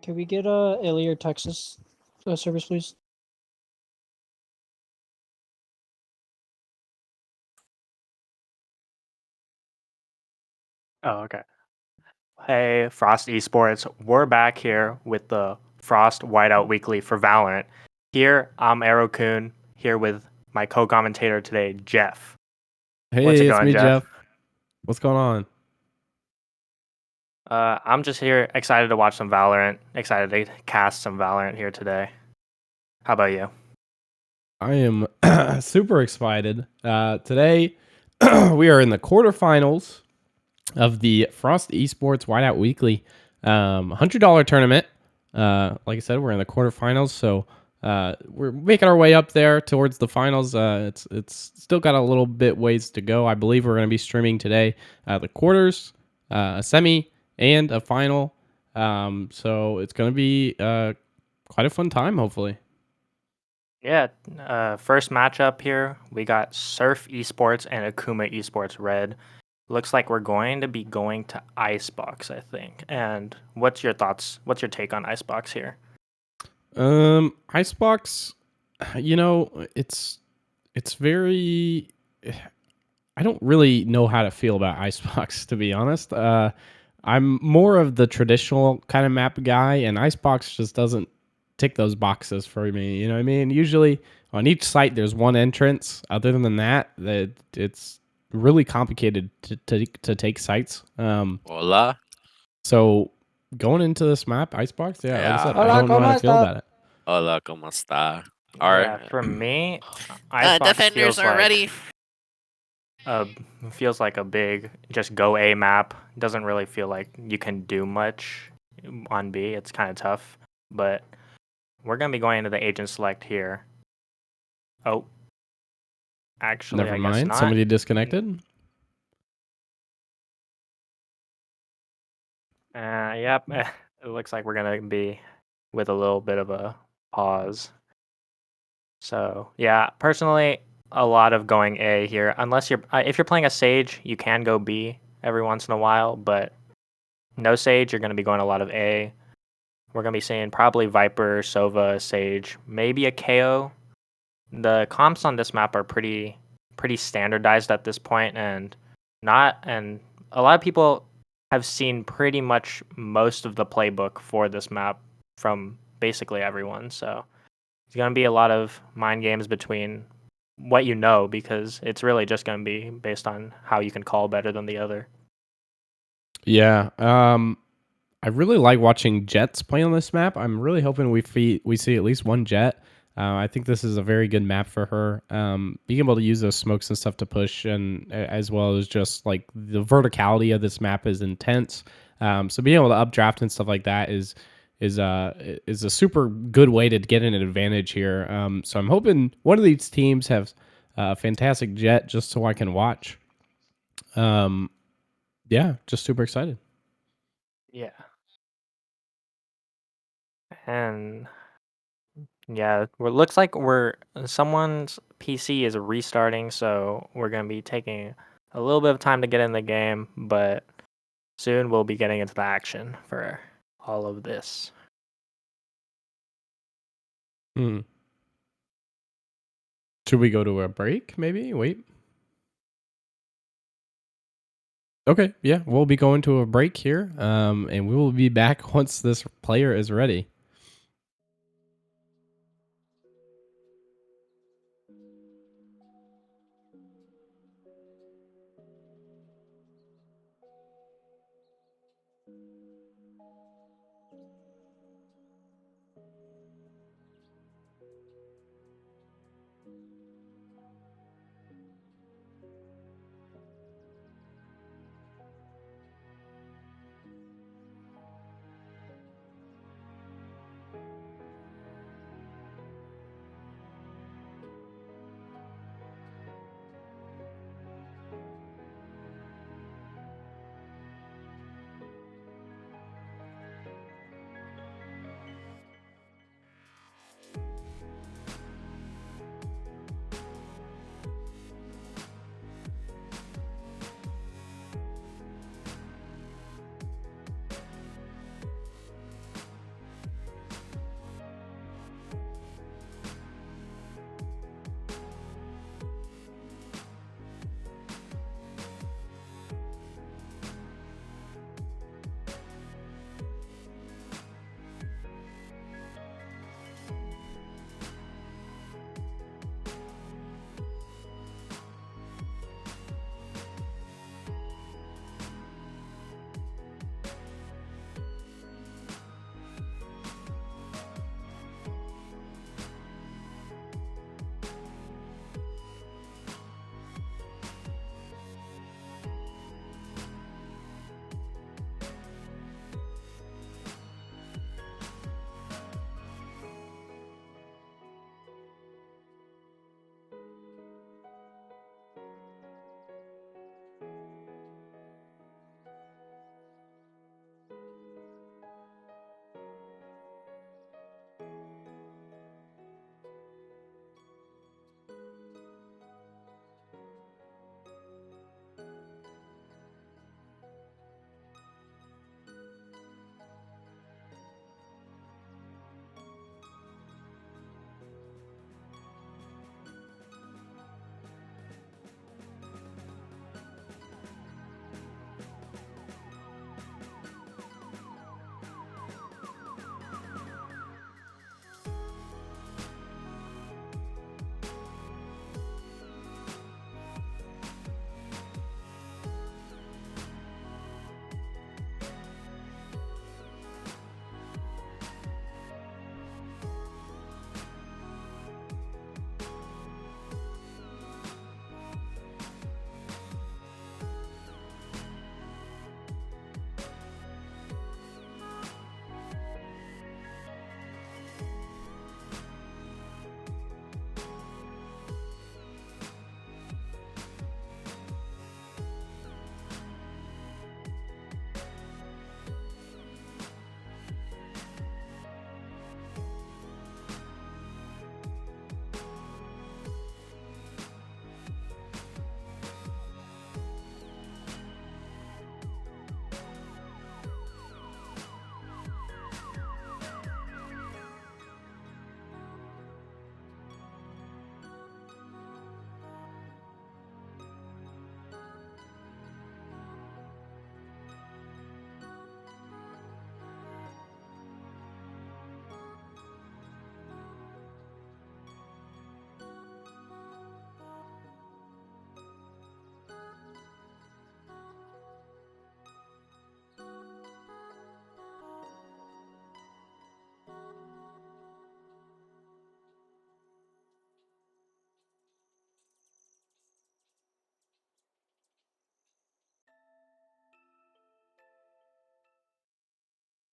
Can we get Ilya Texas service, please? Oh, okay. Hey, Frost Esports. We're back here with the Frost Whiteout Weekly for Valorant. Here, I'm Aero-kun, here with my co-commentator today, Jeff. Hey, What's it it's going, me, Jeff? What's going on? I'm just here excited to watch some Valorant, excited to cast some Valorant here today. How about you? I am super excited. Today, we are in the quarterfinals of the Frost Esports Whiteout Weekly $100 tournament. Like I said, we're in the quarterfinals, so we're making our way up there towards the finals. It's still got a little bit ways to go. I believe we're going to be streaming today the quarters, a semi, and a final. So it's going to be quite a fun time, hopefully. Yeah, first matchup here, we got Surf Esports and Akuma Esports Red. Looks like we're going to be going to Icebox, I think. And what's your thoughts? What's your take on Icebox here? Icebox, it's very. I don't really know how to feel about Icebox, to be honest. I'm more of the traditional kind of map guy, and Icebox just doesn't tick those boxes for me. You know what I mean? Usually on each site there's one entrance. Other than that, it's really complicated to take sites. Hola. So going into this map, Icebox, yeah, like I said, Yeah. I don't know how to feel about it. Hola, ¿cómo está? Yeah, for me, Icebox Defenders are ready. Feels like a big just go A map. Doesn't really feel like you can do much on B. It's kind of tough, but we're gonna be going into the agent select here. Oh, actually, Never I guess mind. not. Somebody disconnected. Yep. It looks like we're gonna be with a little bit of a pause. So yeah, personally, a lot of going A here. Unless you're if you're playing a Sage, you can go B every once in a while, but no Sage, you're gonna be going a lot of A. We're gonna be seeing probably Viper, Sova, Sage, maybe a KO. The comps on this map are pretty standardized at this point, and a lot of people have seen pretty much most of the playbook for this map from basically everyone. So it's going to be a lot of mind games between what you know, because it's really just going to be based on how you can call better than the other. Yeah. I really like watching Jets play on this map. I'm really hoping we see at least one Jet. I think this is a very good map for her. Being able to use those smokes and stuff to push, and as well as just like the verticality of this map is intense. So being able to updraft and stuff like that is a super good way to get an advantage here. So I'm hoping one of these teams has a fantastic jet just so I can watch. Yeah, just super excited. Yeah. And yeah, looks like someone's PC is restarting, so we're gonna be taking a little bit of time to get in the game, but soon we'll be getting into the action for all of this. Hmm. Should we go to a break? Maybe wait. Okay, yeah, we'll be going to a break here, and we will be back once this player is ready.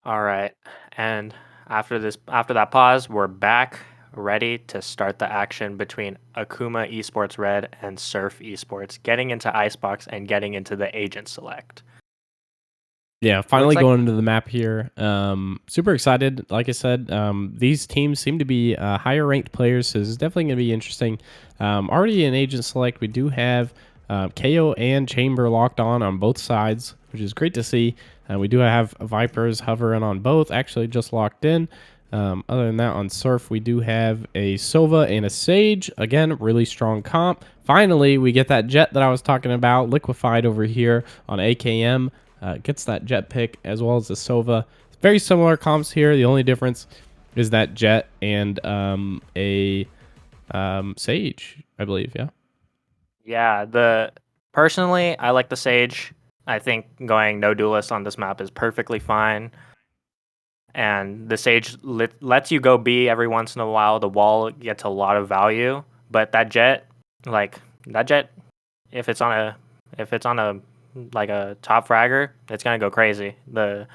All right. And after that pause, we're back ready to start the action between Akuma Esports Red and Surf Esports, getting into Icebox and getting into the agent select. Yeah, finally like- going into the map here. Super excited. Like I said, these teams seem to be higher ranked players, so this is definitely going to be interesting. Already in Agent Select, we do have KO and Chamber locked on both sides, which is great to see. We do have Vipers hovering on both, actually just locked in. Other than that, on Surf, we do have a Sova and a Sage. Again, really strong comp. Finally, we get that Jet that I was talking about, liquefied over here on AKM. Gets that Jet pick as well as the Sova. Very similar comps here. The only difference is that Jet and a Sage, I believe. Yeah. Yeah, personally, I like the Sage. I think going no duelist on this map is perfectly fine. And the Sage lets you go B every once in a while. The wall gets a lot of value, but that Jet, if it's on a like a top fragger, it's gonna go crazy. The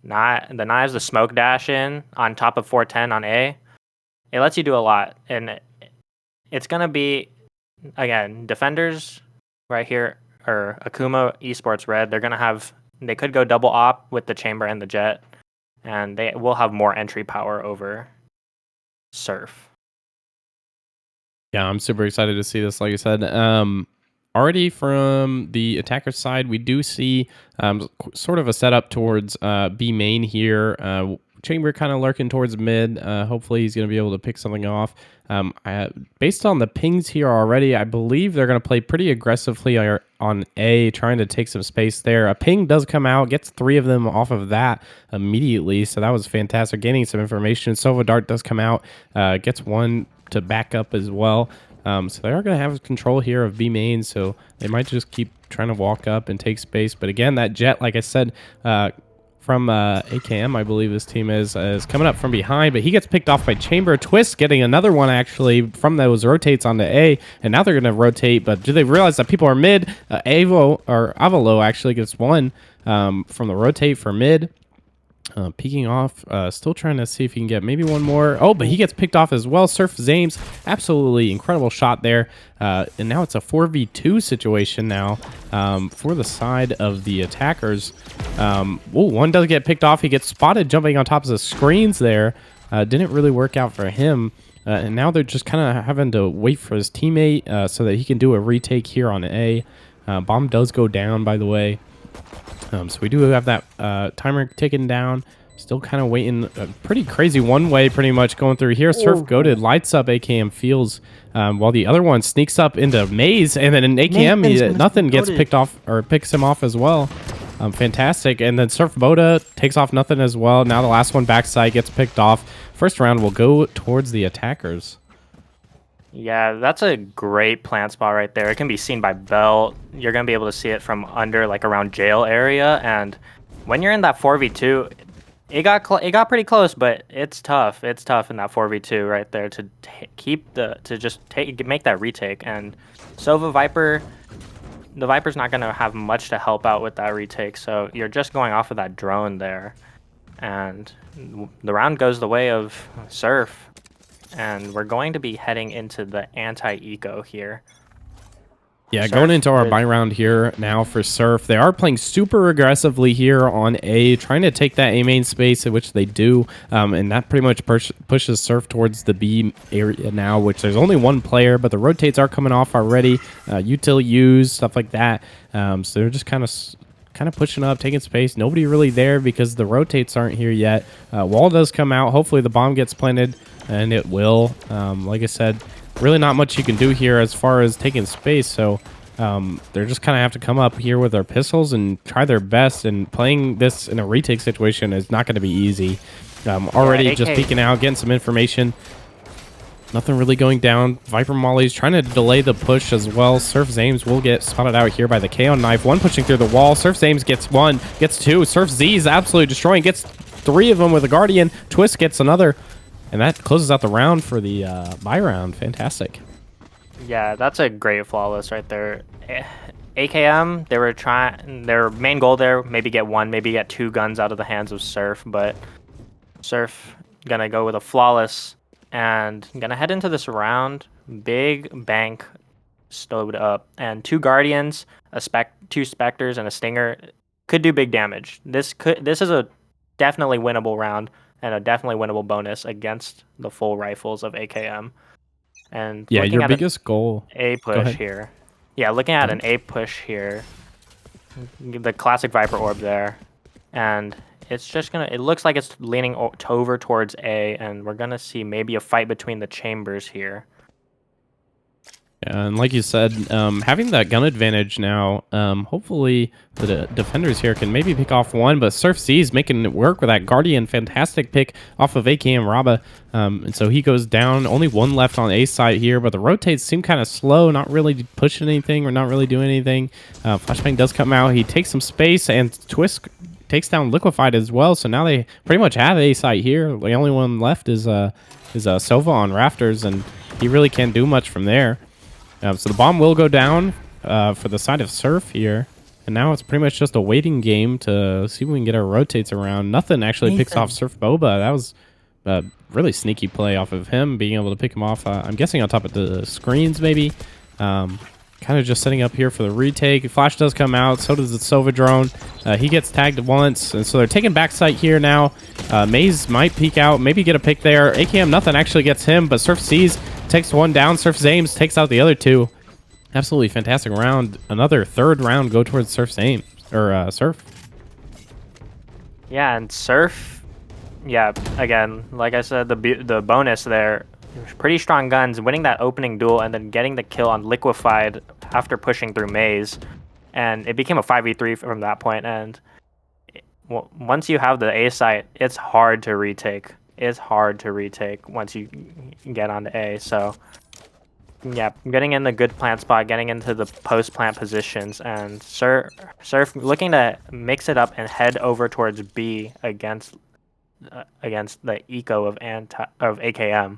knives, the smoke dash in on top of 410 on A, it lets you do a lot, and it's gonna be again defenders right here or Akuma Esports Red. They could go double op with the Chamber and the Jet, and they will have more entry power over Surf. Yeah, I'm super excited to see this. Like I said, already from the attacker side, we do see sort of a setup towards B main here. Chamber kind of lurking towards mid. Hopefully, he's going to be able to pick something off. Based on the pings here already, I believe they're going to play pretty aggressively on A, trying to take some space there. A ping does come out, gets 3 of them off of that immediately, so that was fantastic. Gaining some information. Sova Dart does come out, gets 1 to back up as well. So they are going to have control here of B main, so they might just keep trying to walk up and take space. But again, that Jet, like I said, from AKM, I believe this team is coming up from behind, but he gets picked off by Chamber. Twist getting another one actually from those rotates onto A, and now they're going to rotate, but do they realize that people are mid? Avalo actually gets 1 from the rotate for mid. Peeking off, still trying to see if he can get maybe 1 more. Oh, but he gets picked off as well. Surf Zames, absolutely incredible shot there. And now it's a 4v2 situation now for the side of the attackers. One does get picked off. He gets spotted jumping on top of the screens there. Didn't really work out for him. And now they're just kind of having to wait for his teammate so that he can do a retake here on A. Bomb does go down, by the way. So we do have that timer ticking down. Still kind of waiting. Pretty crazy one way pretty much going through here. Surf Goated lights up AKM Fields while the other one sneaks up into Maze. And then in AKM, nothing gets picked off or picks him off as well. Fantastic. And then Surf Boda takes off nothing as well. Now the last one backside gets picked off. First round will go towards the attackers. Yeah, that's a great plant spot right there. It can be seen by Bell. You're going to be able to see it from under, like around jail area. And when you're in that 4v2, it got pretty close, but it's tough. It's tough in that 4v2 right there to make that retake. And Sova Viper, the Viper's not going to have much to help out with that retake. So you're just going off of that drone there. And the round goes the way of Surf. And we're going to be heading into the anti-eco here. Yeah, Surf going into our buy round here now for Surf. They are playing super aggressively here on A, trying to take that A main space, which they do. And that pretty much pushes Surf towards the B area now, which there's only 1 player, but the rotates are coming off already. Util use, stuff like that. So they're just kind of pushing up, taking space. Nobody really there because the rotates aren't here yet. Wall does come out. Hopefully the bomb gets planted, and it will. Like I said, really not much you can do here as far as taking space. So they're just kind of have to come up here with their pistols and try their best. And playing this in a retake situation is not going to be easy. Already just peeking out, getting some information. Nothing really going down. Viper Molly's trying to delay the push as well. Surf Zames will get spotted out here by the KO knife. 1 pushing through the wall. Surf Zames gets 1, gets 2. Surf Z is absolutely destroying. Gets 3 of them with a Guardian. Twist gets another. And that closes out the round for the buy round. Fantastic. Yeah, that's a great flawless right there. AKM, they were trying, their main goal there, maybe get 1, maybe get 2 guns out of the hands of Surf, but Surf gonna go with a flawless and gonna head into this round. Big bank stowed up, and 2 Guardians, 2 Spectres, and a Stinger could do big damage. This is a definitely winnable round and a definitely winnable bonus against the full rifles of AKM. And Yeah, looking your at biggest goal. A Go push ahead. here. Yeah, looking at an A push here. The classic Viper orb there. And it's just gonna, it looks like it's leaning over towards A, and we're gonna see maybe a fight between the chambers here. Yeah, and like you said, having that gun advantage now, hopefully the defenders here can maybe pick off one, but Surf C's making it work with that Guardian. Fantastic pick off of AKM Raba. And so he goes down. Only 1 left on A side here, but the rotates seem kind of slow, not really pushing anything or not really doing anything. Flashbang does come out. He takes some space, and Twist takes down Liquefied as well. So now they pretty much have A side here. The only one left is Sova on Rafters, and he really can't do much from there. So the bomb will go down for the side of Surf here. And now it's pretty much just a waiting game to see if we can get our rotates around. Nothing actually picks off Surf Boba. That was a really sneaky play off of him, being able to pick him off, I'm guessing on top of the screens maybe. Kind of just setting up here for the retake. Flash does come out. So does the Sova drone. He gets tagged once. And so they're taking backside here now. Maze might peek out. Maybe get a pick there. AKM, nothing actually gets him. But Surf C's takes 1 down. Surf's aims takes out the other 2. Absolutely fantastic round. Another 3rd round go towards Surf's aim. Or Surf. Yeah, and Surf, yeah, again, like I said, the bonus there, pretty strong guns, winning that opening duel and then getting the kill on Liquefied after pushing through Maze. And it became a 5v3 from that point. And once you have the A site, it's hard to retake. It's hard to retake once you get onto A. So, yeah, getting in the good plant spot, getting into the post-plant positions, and Surf looking to mix it up and head over towards B against the eco of AKM.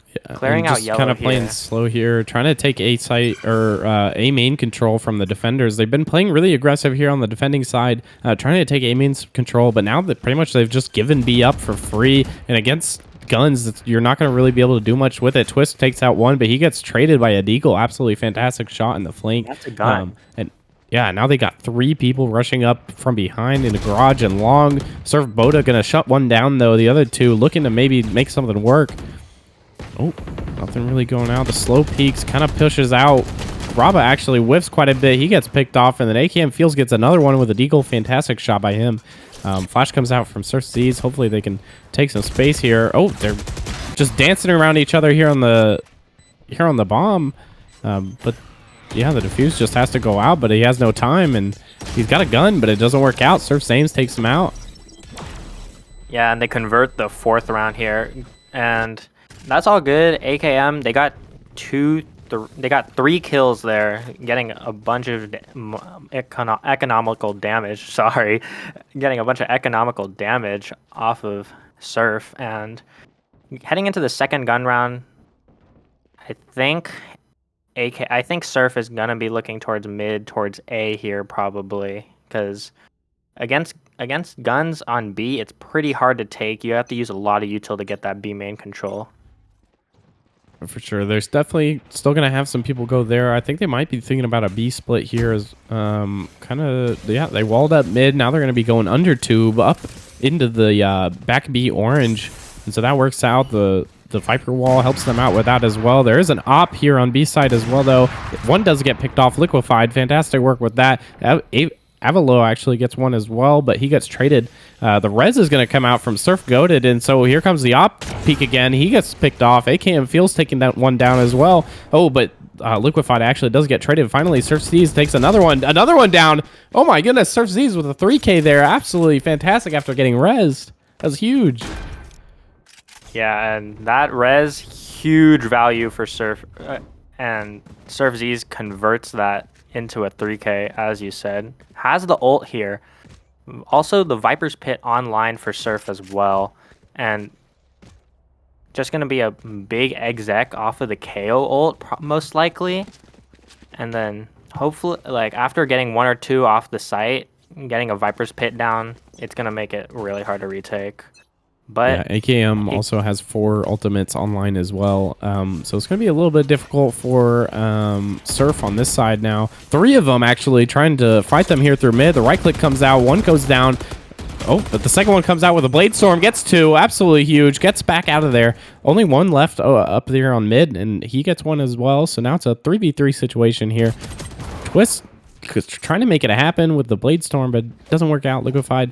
Yeah, Clearing out just yellow kind of playing here. slow here, trying to take A site or A main control from the defenders. They've been playing really aggressive here on the defending side, trying to take A main control, but now that pretty much they've just given B up for free, and against guns, you're not going to really be able to do much with it. Twist takes out 1, but he gets traded by a Deagle. Absolutely fantastic shot in the flank. That's a gun. And yeah, now they got 3 people rushing up from behind in the garage and long. Surf Boda going to shut 1 down, though. The other 2 looking to maybe make something work. Oh, nothing really going out. The slow peaks kind of pushes out. Raba actually whiffs quite a bit. He gets picked off, and then AKM Fields gets another one with a Deagle. Fantastic shot by him. Flash comes out from Surf C's. Hopefully they can take some space here. Oh, they're just dancing around each other here on the bomb. But yeah, the defuse just has to go out, but he has no time, and he's got a gun, but it doesn't work out. Surf Ames takes him out. Yeah, and they convert the 4th round here, and that's all good. AKM, they got 3 kills there, getting a bunch of economical damage. Sorry, getting a bunch of economical damage off of Surf, and heading into the 2nd gun round, I think Surf is gonna be looking towards mid, towards A here probably, because against guns on B, it's pretty hard to take. You have to use a lot of util to get that B main control. For sure. There's definitely still going to have some people go there. I think they might be thinking about a B split here as they walled up mid. Now they're going to be going under tube up into the back B orange. And so that works out. The Viper wall helps them out with that as well. There is an op here on B side as well, though. 1 does get picked off. Liquefied. Fantastic work with that. Avalo actually gets 1 as well, but he gets traded. The res is going to come out from Surf Goated, and so here comes the op peak again. He gets picked off. AKM Fields taking that 1 down as well. Oh, but Liquefied actually does get traded. Finally, Surf Z's takes another one down. Oh my goodness, Surf Z's with a 3K there. Absolutely fantastic after getting rezzed. That was huge. Yeah, and that res, huge value for Surf, and Surf Z's converts that into a 3K, as you said. Has the ult here. Also, the Viper's Pit online for Surf as well. And just going to be a big exec off of the KO ult, most likely. and then hopefully, like after getting 1 or 2 off the site, getting a Viper's Pit down, it's gonna make it really hard to retake. But yeah, AKM also has 4 ultimates online as well. So it's going to be a little bit difficult for Surf on this side now. 3 of them actually trying to fight them here through mid. The right click comes out. 1 goes down. Oh, but the second one comes out with a Blade Storm. Gets 2. Absolutely huge. Gets back out of there. Only 1 left up there on mid, and he gets 1 as well. So now it's a 3v3 situation here. Twist trying to make it happen with the Blade Storm, but it doesn't work out. Liquefied.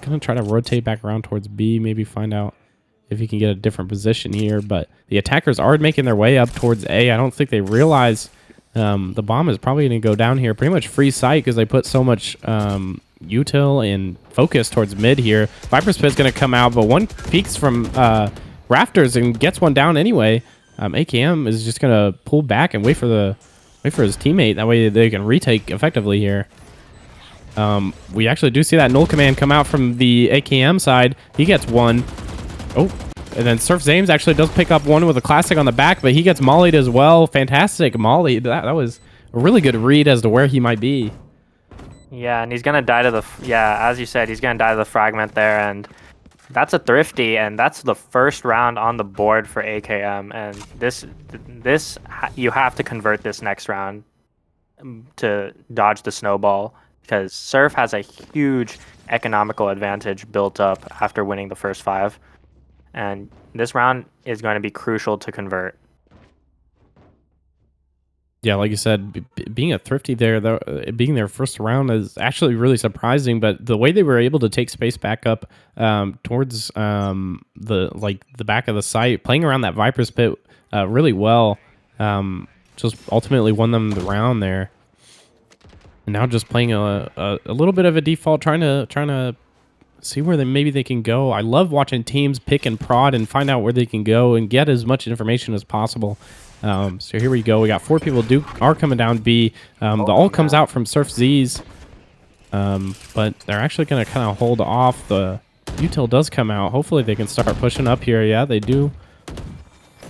Gonna try to rotate back around towards B, maybe find out if he can get a different position here. But the attackers are making their way up towards A. I don't think they realize the bomb is probably going to go down here. Pretty much free sight because they put so much util and focus towards mid here. Viper's Pit's going to come out, but 1 peeks from rafters and gets 1 down anyway. AKM is just going to pull back and wait for his teammate. That way they can retake effectively here. We actually do see that null command come out from the AKM side. He gets 1. Oh, and then Surf Zames actually does pick up 1 with a classic on the back, but he gets mollied as well. Fantastic molly. That was a really good read as to where he might be. yeah, and he's gonna die to the as you said, he's gonna die to the fragment there, and that's a thrifty, and that's the first round on the board for AKM. And this you have to convert this next round to dodge the snowball, because Surf has a huge economical advantage built up after winning the first 5. And this round is going to be crucial to convert. Yeah, like you said, being a thrifty there, though, being their first round is actually really surprising. But the way they were able to take space back up towards the back of the site, playing around that Viper's Pit really well, just ultimately won them the round there. And now just playing a little bit of a default, trying to see where maybe they can go. I love watching teams pick and prod and find out where they can go and get as much information as possible. So here we go. We got 4 people are coming down B. The ult comes out from Surf Z's, but they're actually going to kind of hold off. The util does come out. Hopefully they can start pushing up here. Yeah, they do.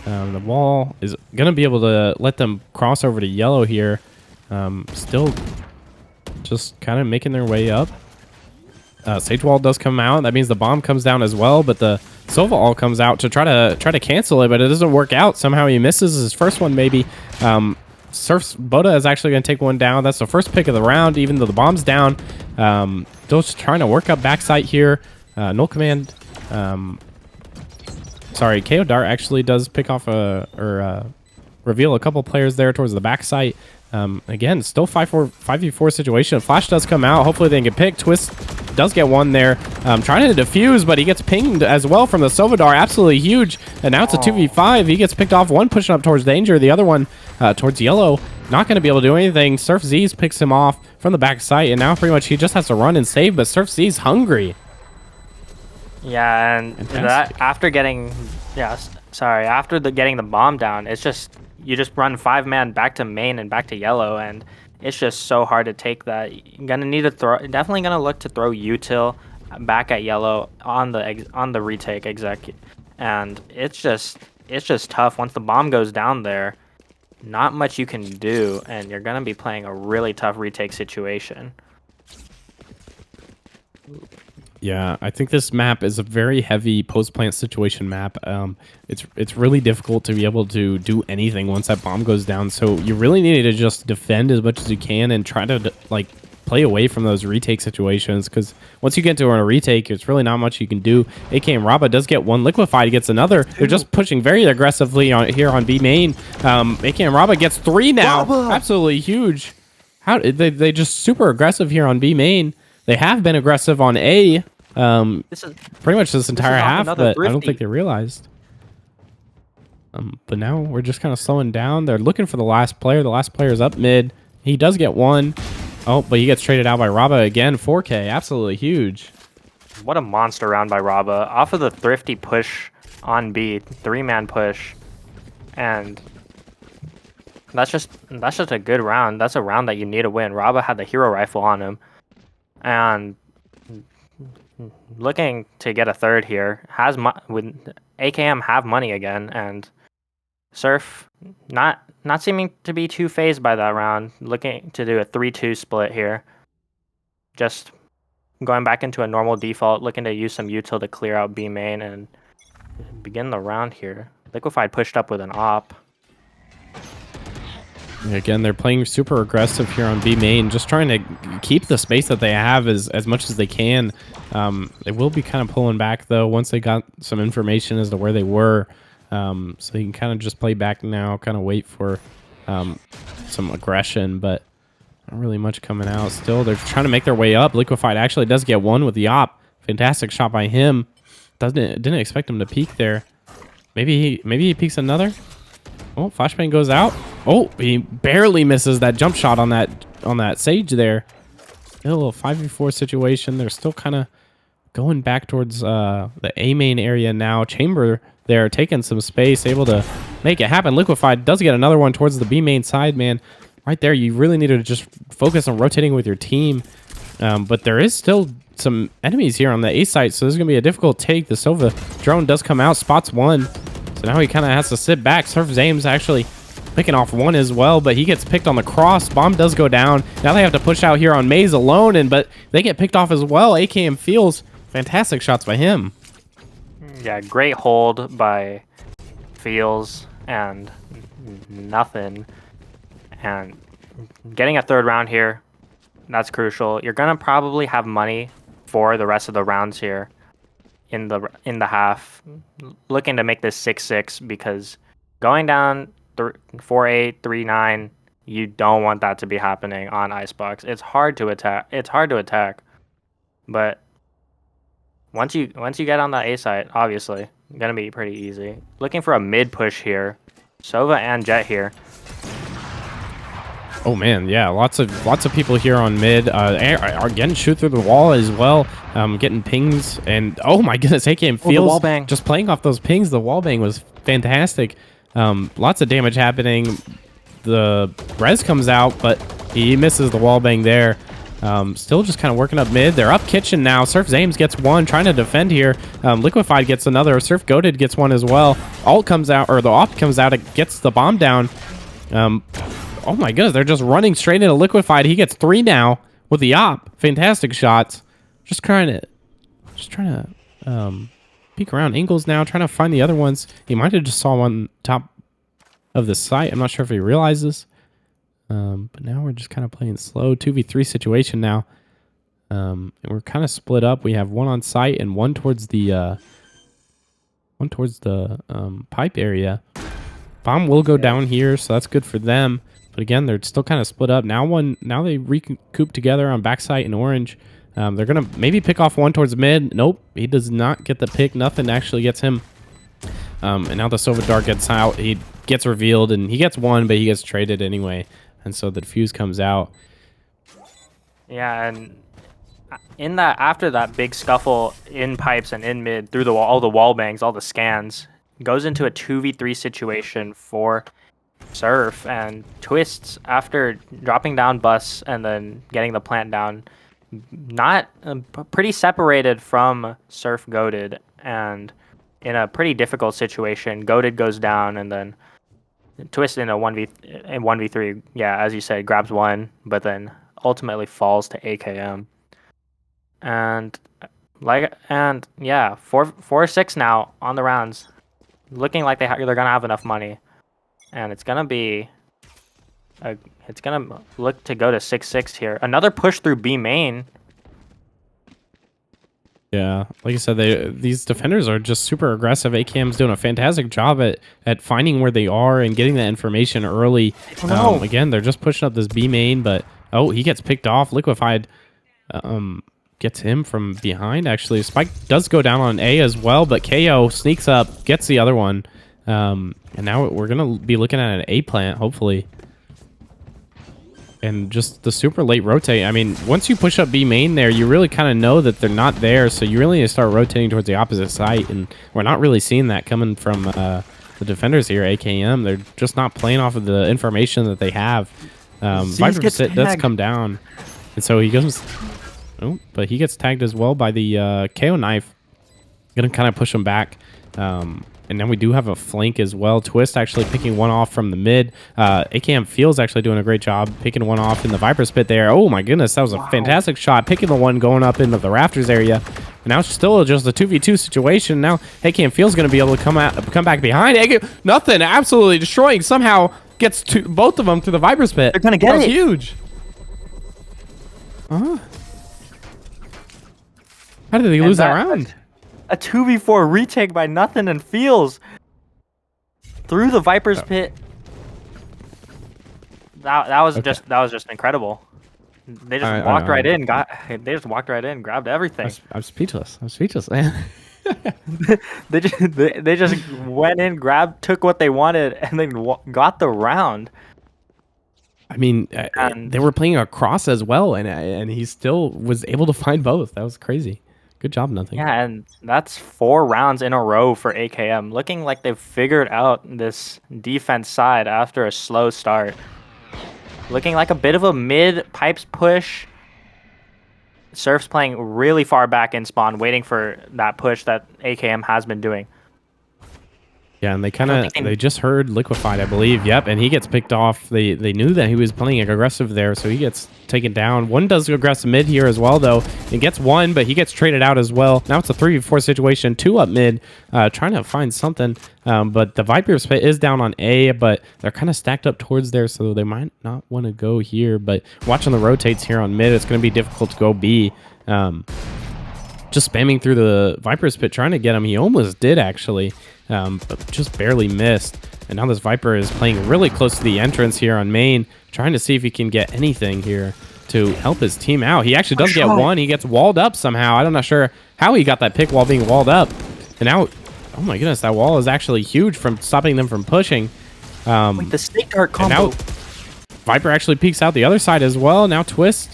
The wall is going to be able to let them cross over to yellow here. Still just kind of making their way up. Sage Wall does come out. That means the bomb comes down as well, but the Sova All comes out to try to cancel it, but it doesn't work out. Somehow he misses his first one, maybe. Surf's Boda is actually going to take 1 down. That's the first pick of the round, even though the bomb's down. Just trying to work up backside here. Null command. Sorry, KO Dart actually does pick off reveal a couple players there towards the backside. Again, still 5v4 situation. Flash does come out. Hopefully they can get picked. Twist does get 1 there. Trying to defuse, but he gets pinged as well from the Sovadar. Absolutely huge. And now it's a 2v5. He gets picked off. 1 pushing up towards danger. The other one towards yellow. Not going to be able to do anything. Surf Z's picks him off from the back site. And now pretty much he just has to run and save. But Surf Z's hungry. Yeah, and that after getting getting the bomb down, it's just you just run 5-man back to main and back to yellow, and it's just so hard to take that. You're gonna need to definitely gonna look to throw util back at yellow on the retake exec, and it's just tough once the bomb goes down there. Not much you can do, and you're gonna be playing a really tough retake situation. Yeah, I think this map is a very heavy post-plant situation map. It's really difficult to be able to do anything once that bomb goes down. So you really need to just defend as much as you can and try to play away from those retake situations. Because once you get to a retake, it's really not much you can do. AK and Raba does get 1. Liquefied gets another. They're just pushing very aggressively here on B main. AK and Raba gets 3 now. Absolutely huge. How they just super aggressive here on B main. They have been aggressive on A. This is pretty much this entire half, but thrifty. I don't think they realized. But now we're just kind of slowing down. They're looking for the last player. The last player is up mid. He does get 1. Oh, but he gets traded out by Raba again. 4K, absolutely huge. What a monster round by Raba. Off of the thrifty push on B, 3-man push, and that's just a good round. That's a round that you need to win. Raba had the hero rifle on him, and looking to get a third here. With AKM have money again, and Surf not seeming to be too phased by that round, looking to do a 3-2 split here. Just going back into a normal default, looking to use some util to clear out B main and begin the round here. Liquefied pushed up with an op. Again, they're playing super aggressive here on B main, just trying to keep the space that they have as much as they can. They will be kind of pulling back, though, once they got some information as to where they were. So you can kind of just play back now, kind of wait for some aggression, but not really much coming out. Still, they're trying to make their way up. Liquefied actually does get one with the op. Fantastic shot by him. Didn't expect him to peek there. Maybe he peeks another. Oh, flashbang goes out. Oh, he barely misses that jump shot on that Sage there. Still a little 5v4 situation. They're still kind of going back towards the A main area now. Chamber there taking some space, able to make it happen. Liquefied does get another one towards the B main side, man. Right there, you really need to just focus on rotating with your team. But there is still some enemies here on the A site, so this is going to be a difficult take. The Sova drone does come out, spots one. So now he kind of has to sit back. Surf's aim's actually picking off one as well, but he gets picked on the cross. Bomb does go down. Now they have to push out here on Maze alone, but they get picked off as well. AKM Feels, fantastic shots by him. Yeah, great hold by Feels and nothing. And getting a third round here, that's crucial. You're gonna probably have money for the rest of the rounds here in the half, looking to make this 6-6, because going down 4-8, 3-9, you don't want that to be happening on Icebox. It's hard to attack. But once you get on the A side, obviously, gonna be pretty easy. Looking for a mid push here. Sova and Jet here. Oh man, yeah, lots of people here on mid are getting shoot through the wall as well, getting pings, and oh my goodness, AKM Feels wall bang. just playing off those pings. The wall bang was fantastic. Lots of damage happening. The res comes out, but he misses the wall bang there. Still just kind of working up mid. They're up kitchen now. Surf's aims gets one, trying to defend here. Liquefied gets another. Surf Goated gets one as well. Alt comes out, or the op comes out. It gets the bomb down. Oh my goodness, they're just running straight into Liquefied. He gets 3 now with the op. Fantastic shots. Just trying to peek around angles now, trying to find the other ones. He might have just saw one top of the site. I'm not sure if he realizes. But now we're just kind of playing slow. 2v3 situation now. And we're kind of split up. We have one on site and one towards the pipe area. Bomb will go down here, so that's good for them. But again, they're still kind of split up. Now they recoup together on backside in orange. They're going to maybe pick off one towards mid. Nope, he does not get the pick. Nothing actually gets him. And now the Sova Dart gets out. He gets revealed, and he gets one, but he gets traded anyway. And so the defuse comes out. Yeah, and after that big scuffle in pipes and in mid, through all the wall bangs, all the scans, goes into a 2v3 situation for Surf, and Twists, after dropping down bus and then getting the plant down, not pretty separated from Surf Goated, and in a pretty difficult situation. Goated goes down, and then Twist in a 1v3, yeah, as you said, grabs one, but then ultimately falls to AKM. And yeah, 4-6 now on the rounds, looking like they're gonna have enough money. And it's gonna look to go to 6-6 here. Another push through B main. Yeah, like I said, these defenders are just super aggressive. AKM's doing a fantastic job at finding where they are and getting that information early. Oh, no. Again, they're just pushing up this B main, but oh, he gets picked off. Liquefied gets him from behind, actually. Spike does go down on A as well, but KO sneaks up, gets the other one. And now we're going to be looking at an A plant, hopefully. And just the super late rotate. I mean, once you push up B main there, you really kind of know that they're not there. So you really need to start rotating towards the opposite site. And we're not really seeing that coming from the defenders here, AKM. They're just not playing off of the information that they have. Viper Sit does come down. And so he goes... Oh, but he gets tagged as well by the KO knife. Going to kind of push him back. And And then we do have a flank as well. Twist actually picking one off from the mid. AKM Fields actually doing a great job picking one off in the Viper's Pit there. Oh my goodness, that was a fantastic shot. Picking the one going up into the rafters area. And now it's still just a 2v2 situation. Now AKM Fields going to be able to come back behind. Nothing, absolutely destroying. Somehow gets both of them to the Viper's Pit. They're going to get it. Huge. How did they lose that round? A 2v4 retake by Nothing and Fields through the Viper's Pit. That was just incredible. They just walked right in, grabbed everything. I'm speechless. Man. they just went in, took what they wanted, and then got the round. I mean, they were playing across as well, and he still was able to find both. That was crazy. Good job, Nothing. Yeah, and that's 4 rounds in a row for AKM, looking like they've figured out this defense side after a slow start. Looking like a bit of a mid pipes push. Surf's playing really far back in spawn, waiting for that push that AKM has been doing. Yeah, and they just heard Liquefied, I believe. Yep, and he gets picked off. They knew that he was playing aggressive there, so he gets taken down. One does aggressive mid here as well, though. He gets one, but he gets traded out as well. Now it's a 3v4 situation. 2 up mid, trying to find something. But the Viper's Pit is down on A, but they're kind of stacked up towards there, so they might not want to go here. But watching the rotates here on mid, it's going to be difficult to go B. Just spamming through the Viper's Pit, trying to get him. He almost did, actually. But just barely missed. And now this Viper is playing really close to the entrance here on main, trying to see if he can get anything here to help his team out. He actually does get one. He gets walled up somehow. I'm not sure how he got that pick while being walled up. And now, oh my goodness, that wall is actually huge from stopping them from pushing. With the snake dart combo. Now Viper actually peeks out the other side as well. Now Twist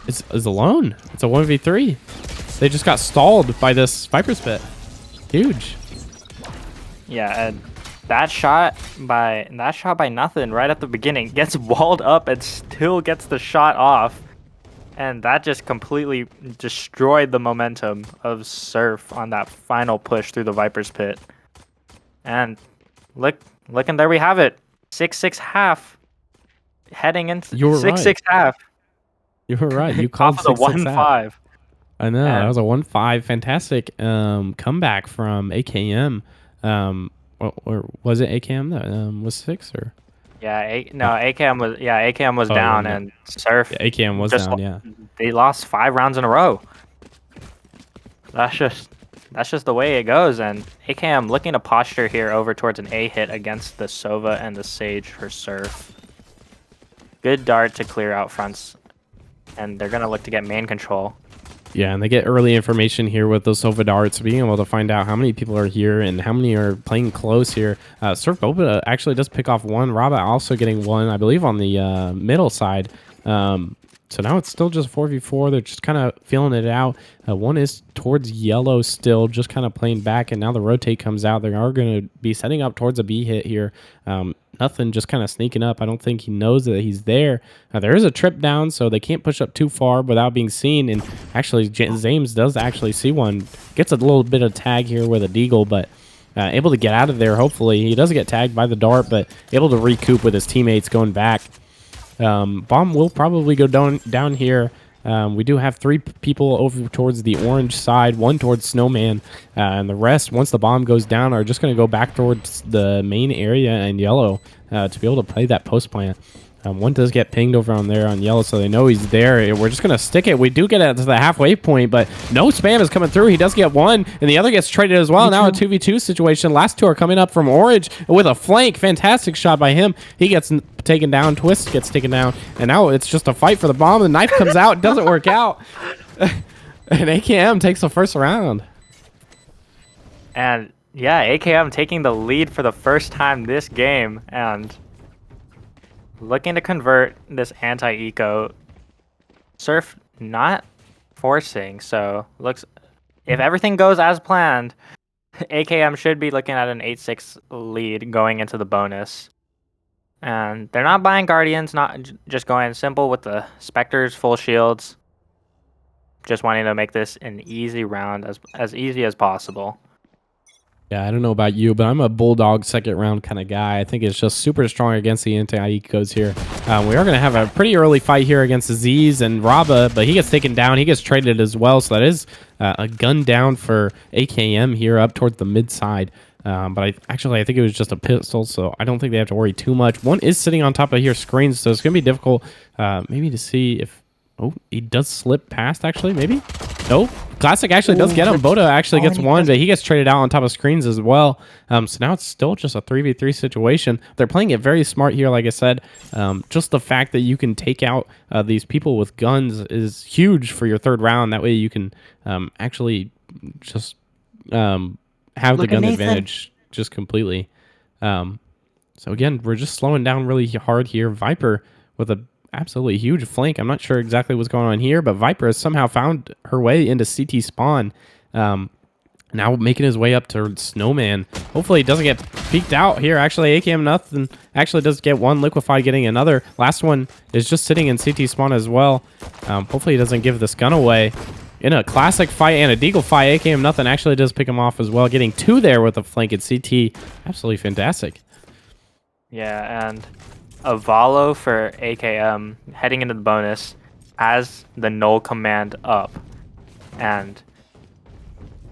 is alone. It's a 1v3. They just got stalled by this Viper's Pit. Huge. Yeah, and that shot by Nothing right at the beginning gets walled up and still gets the shot off, and that just completely destroyed the momentum of Surf on that final push through the Viper's Pit. And and there we have it, 6-6 half, heading into 6-6 half. You were right. You called off of the 1-5. I know, that was a 1-5. Fantastic comeback from AKM. Or was it AKM that was 6 or? Yeah, AKM was down, and Surf. Yeah, AKM was down. Yeah, they lost 5 rounds in a row. That's just the way it goes. And AKM looking to posture here over towards an A hit against the Sova and the Sage for Surf. Good dart to clear out fronts, and they're gonna look to get main control. Yeah, and they get early information here with those Sova darts, being able to find out how many people are here and how many are playing close here. Surf Boba actually does pick off one. Raba also getting one, I believe, on the middle side. So now it's still just 4v4. They're just kind of feeling it out. One is towards yellow still, just kind of playing back, and now the rotate comes out. They are going to be setting up towards a B hit here. Nothing, just kind of sneaking up. I don't think he knows that he's there. There is a trip down, so they can't push up too far without being seen. And actually, James does actually see one. Gets a little bit of tag here with a deagle, but able to get out of there, hopefully. He does get tagged by the dart, but able to recoup with his teammates going back. Bomb will probably go down here. We do have 3 people over towards the orange side, 1 towards Snowman, and the rest, once the bomb goes down, are just going to go back towards the main area and yellow to be able to play that post plant. One does get pinged over on there on yellow, so they know he's there. We're just going to stick it. We do get it to the halfway point, but no spam is coming through. He does get one, and the other gets traded as well. Now a 2v2 situation. Last 2 are coming up from orange with a flank. Fantastic shot by him. He gets taken down. Twist gets taken down, and now it's just a fight for the bomb. The knife comes out. It doesn't work out. And AKM takes the first round. And yeah, AKM taking the lead for the first time this game, and looking to convert this anti-eco. Surf not forcing, so looks, if everything goes as planned, AKM should be looking at an 8-6 lead going into the bonus. And they're not buying Guardians, not just going simple with the Spectres, full shields. Just wanting to make this an easy round, as easy as possible. Yeah, I don't know about you, but I'm a Bulldog second round kind of guy. I think it's just super strong against the anti-ecos here. We are going to have a pretty early fight here against Aziz and Raba, but he gets taken down. He gets traded as well, so that is a gun down for AKM here up towards the mid side. But I think it was just a pistol, so I don't think they have to worry too much. One is sitting on top of here screens, so it's going to be difficult maybe to see if... Oh, he does slip past, actually, maybe? Nope. Classic actually does get him. Boda actually gets one, but he gets traded out on top of screens as well. So now it's still just a 3v3 situation. They're playing it very smart here, like I said. Just the fact that you can take out these people with guns is huge for your third round. That way you can actually just have the gun advantage just completely. So again, we're just slowing down really hard here. Viper with a absolutely huge flank. I'm not sure exactly what's going on here, but Viper has somehow found her way into CT spawn. Now making his way up to Snowman. Hopefully he doesn't get peeked out here. Actually, AKM nothing. Actually does get one. Liquefied getting another. Last one is just sitting in CT spawn as well. Hopefully he doesn't give this gun away. In a classic fight and a deagle fight, AKM nothing actually does pick him off as well. Getting two there with a flank at CT. Absolutely fantastic. Yeah, and a Valo for AKM heading into the bonus has the null command up. And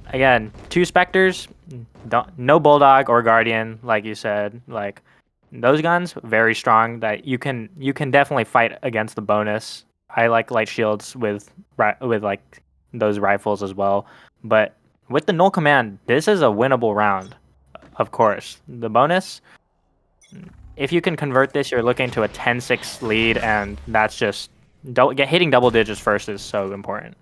again, two Spectres, no Bulldog or Guardian, like you said. Like those guns, very strong. That you can definitely fight against the bonus. I like light shields with like those rifles as well. But with the null command, this is a winnable round. Of course, the bonus. If you can convert this, you're looking to a 10-6 lead, and that's just hitting double digits first is so important.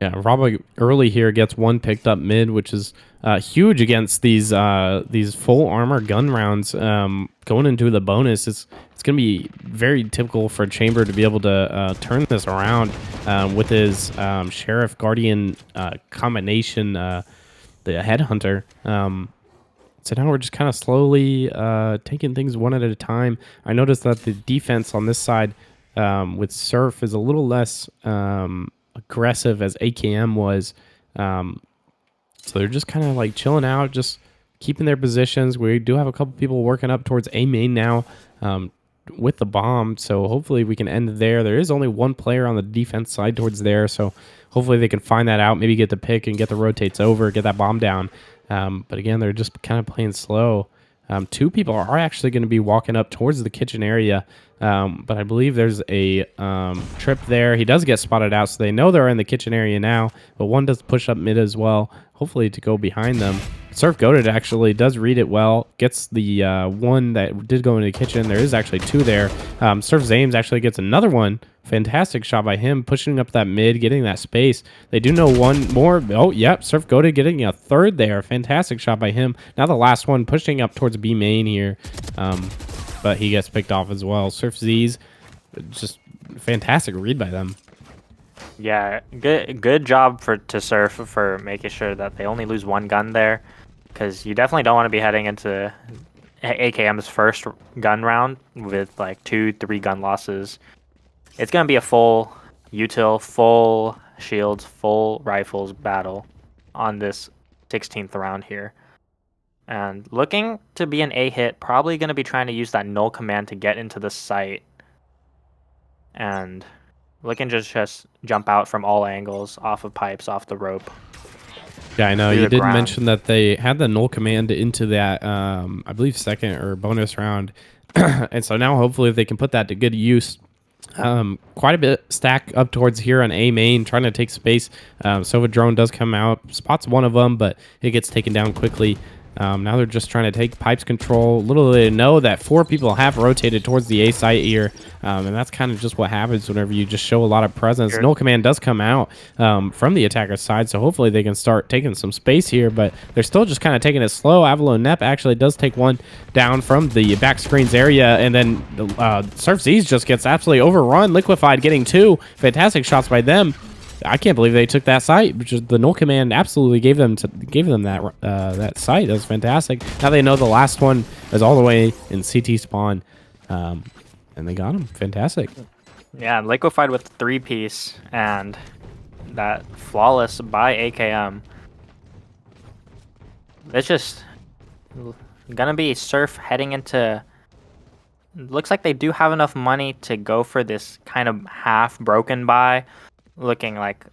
Yeah, Raba early here gets one picked up mid, which is huge against these full armor gun rounds. Going into the bonus, it's going to be very typical for Chamber to be able to turn this around with his Sheriff Guardian combination, the Headhunter. So now we're just kind of slowly taking things one at a time. I noticed that the defense on this side with Surf is a little less aggressive as AKM was. So they're just kind of like chilling out, just keeping their positions. We do have a couple people working up towards A main now with the bomb. So hopefully we can end there. There is only one player on the defense side towards there. So hopefully they can find that out, maybe get the pick and get the rotates over, get that bomb down. But again, they're just kind of playing slow. Two people are actually going to be walking up towards the kitchen area. But I believe there's a trip there. He does get spotted out, so they know they're in the kitchen area now. But one does push up mid as well, hopefully to go behind them. Surf Goated actually does read it well. Gets the one that did go into the kitchen. There is actually two there. Surf Zames actually gets another one. Fantastic shot by him, pushing up that mid, getting that space. They do know one more. Oh, yep, Surf Goated getting a third there. Fantastic shot by him. Now the last one, pushing up towards B main here. But he gets picked off as well. Surf Z's, just fantastic read by them. Yeah, good job to Surf for making sure that they only lose one gun there, because you definitely don't want to be heading into AKM's first gun round with like 2-3 gun losses. It's going to be a full util, full shields, full rifles battle on this 16th round here. And looking to be an A hit, probably going to be trying to use that null command to get into the site. And looking to just jump out from all angles, off of pipes, off the rope. Yeah, I know. You did mention that they had the null command into that, I believe, second or bonus round. And so now hopefully if they can put that to good use. Quite a bit stack up towards here on A main, trying to take space. Sova Drone does come out, spots one of them, but it gets taken down quickly. Now they're just trying to take pipes control. Little do they know that 4 people have rotated towards the A site here, and that's kind of just what happens whenever you just show a lot of presence. Null command does come out from the attacker's side, so hopefully they can start taking some space here, but they're still just kind of taking it slow. Avalon Nep actually does take one down from the back screens area, and then Surf Z's just gets absolutely overrun. Liquefied getting 2 fantastic shots by them. I can't believe they took that site, because the null command absolutely gave them that that site. That was fantastic. Now they know the last one is all the way in CT spawn, and they got him. Fantastic. Yeah, Liquefied with the 3-piece, and that flawless by AKM. it's just gonna be Surf heading into. Looks like they do have enough money to go for this kind of half broken buy, looking like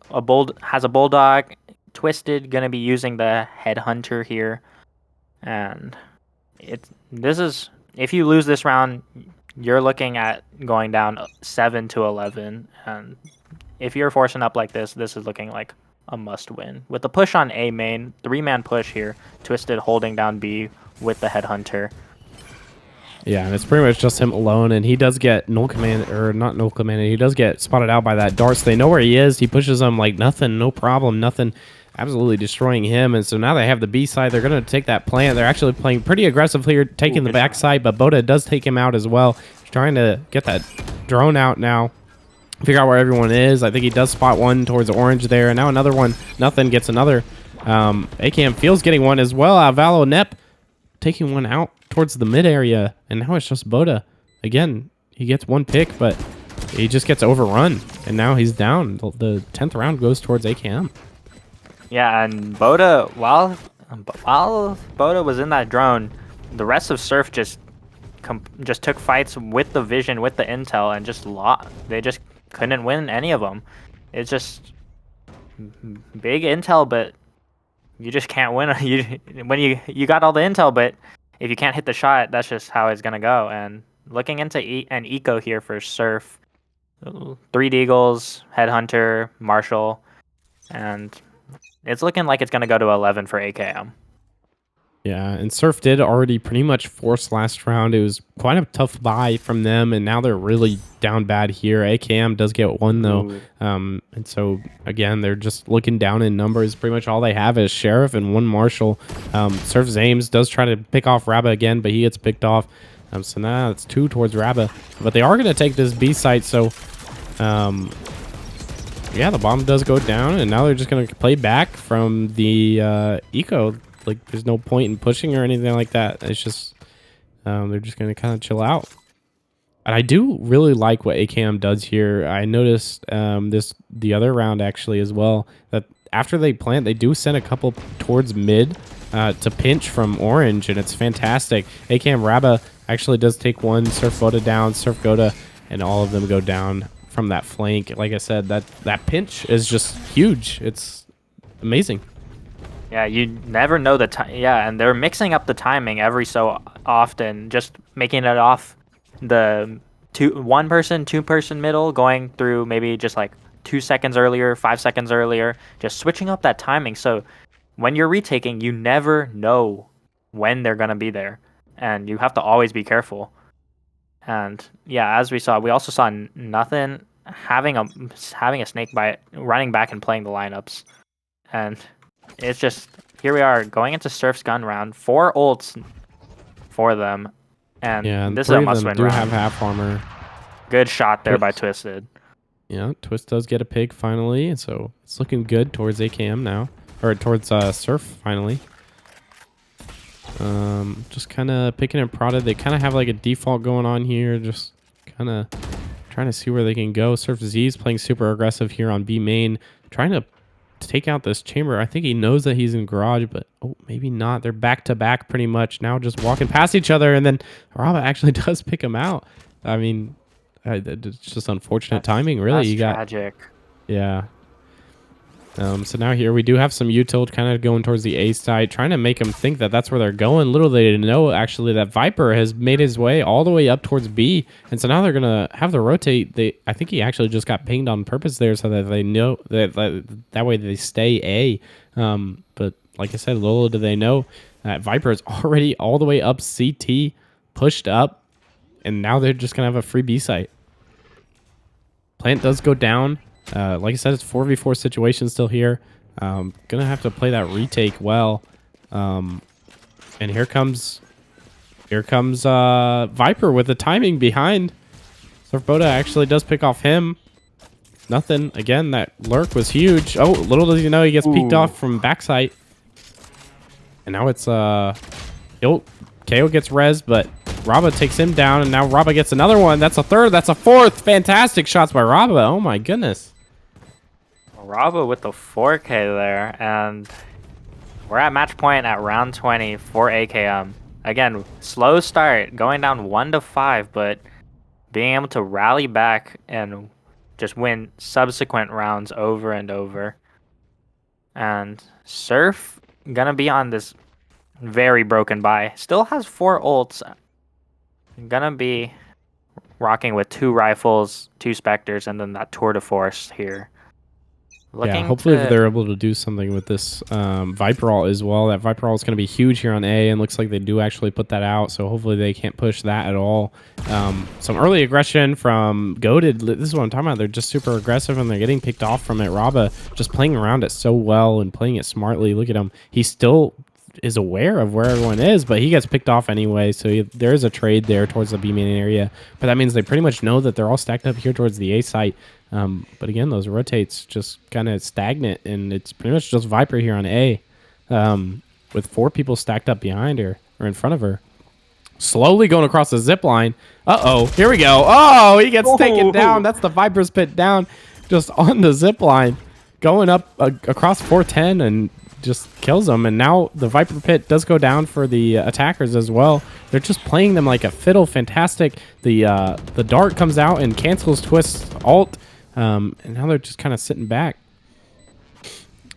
has a bulldog, Twisted gonna be using the headhunter here, and this is if you lose this round, you're looking at going down 7-11, and if you're forcing up like this is looking like a must win. With the push on A main, 3-man push here, Twisted holding down B with the headhunter. Yeah, and it's pretty much just him alone, and he does get null command, or not null commanded, he does get spotted out by that dart, so they know where he is. He pushes them like nothing, no problem, nothing, absolutely destroying him. And so now they have the B side. They're going to take that plant. They're actually playing pretty aggressive here, taking the back side, but Boda does take him out as well. He's trying to get that drone out now, figure out where everyone is. I think he does spot one towards orange there, and now another one, nothing, gets another. AKM feels getting one as well. Valo Nep taking one out towards the mid area, and now it's just Boda. Again, he gets one pick, but he just gets overrun, and now he's down. The 10th round goes towards AKM. Yeah, and Boda, while Boda was in that drone, the rest of Surf just took fights with the vision, with the intel, and just lost. They just couldn't win any of them. It's just big intel, but you just can't win. When you got all the intel, but if you can't hit the shot, that's just how it's gonna go. And looking into an eco here for Surf, 3 Deagles, Headhunter, Marshall, and it's looking like it's gonna go to 11 for AKM. Yeah, and Surf did already pretty much force last round. It was quite a tough buy from them, and now they're really down bad here. AKM does get one, though. And so, again, they're just looking down in numbers. Pretty much all they have is Sheriff and 1 Marshall. Surf's aims does try to pick off Rabba again, but he gets picked off. So now it's 2 towards Rabba. But they are going to take this B site, so... yeah, the bomb does go down, and now they're just going to play back from the eco. Like, there's no point in pushing or anything like that. It's just they're just going to kind of chill out. And I do really like what AKM does here. I noticed the other round actually as well, that after they plant, they do send a couple towards mid to pinch from orange, and it's fantastic. AKM Rabba actually does take one, Surf Goda down, Surf Goda, and all of them go down from that flank. Like I said, that pinch is just huge. It's amazing. Yeah, you never know the time. Yeah, and they're mixing up the timing every so often, just making it off the 1-person, 2-person middle, going through maybe just like 2 seconds earlier, 5 seconds earlier, just switching up that timing. So when you're retaking, you never know when they're going to be there, and you have to always be careful. And yeah, as we also saw nothing having a snake bite, running back and playing the lineups. And it's just, here we are going into Surf's gun round, 4 ults for them, and yeah, this is a must-win round. Do have half armor. Good shot there by Twisted. Yeah, Twist does get a pick finally, and so it's looking good towards AKM now, or towards Surf finally. Just kind of picking and prodded. They kind of have like a default going on here, just kind of trying to see where they can go. Surf Z's playing super aggressive here on B main, trying to take out this chamber. I think he knows that he's in garage, but maybe not. They're back to back pretty much now, just walking past each other, and then Rabba actually does pick him out. I mean, it's just unfortunate timing, really. That's tragic. Yeah. So now here we do have some util kind of going towards the A side, trying to make them think that that's where they're going. Little they didn't know, actually, that Viper has made his way all the way up towards B, and so now they're gonna have to rotate. I think he actually just got pinged on purpose there, so that they know that way they stay A. But like I said, little do they know that Viper is already all the way up CT, pushed up, and now they're just gonna have a free B site. Plant does go down. Like I said, it's 4v4 situation still here. Gonna have to play that retake well. And here comes Viper with the timing behind. Surf Boda actually does pick off him. Nothing. Again, that lurk was huge. Oh, little does he know he gets peeked off from backside. And now it's KO gets res, but Rabba takes him down, and now Rabba gets another one. That's a third. That's a fourth. Fantastic shots by Rabba. Oh my goodness. Rabba with the 4K there, and We're at match point at round 20 for AKM. Again, slow start, going down 1-5, but being able to rally back and just win subsequent rounds over and over. And Surf gonna be on this very broken buy. Still has 4 ults. Gonna be rocking with 2 rifles, 2 specters, and then that tour de force here. Yeah, hopefully if they're able to do something with this Viper ult as well. That Viper ult is going to be huge here on A, and looks like they do actually put that out, so hopefully they can't push that at all. Some early aggression from Goated. This is what I'm talking about. They're just super aggressive, and they're getting picked off from it. Raba just playing around it so well and playing it smartly. Look at him. He still is aware of where everyone is, but he gets picked off anyway, so there is a trade there towards the B main area. But that means they pretty much know that they're all stacked up here towards the A site. But again, those rotates just kind of stagnant, and it's pretty much just Viper here on A, with 4 people stacked up behind her or in front of her. Slowly going across the zip line. Uh-oh, here we go. Oh, he gets taken down. That's the Viper's pit down just on the zip line, going up across 410 and just kills them. And now the Viper pit does go down for the attackers as well. They're just playing them like a fiddle. Fantastic. The dart comes out and cancels Twist's ult. And now they're just kind of sitting back.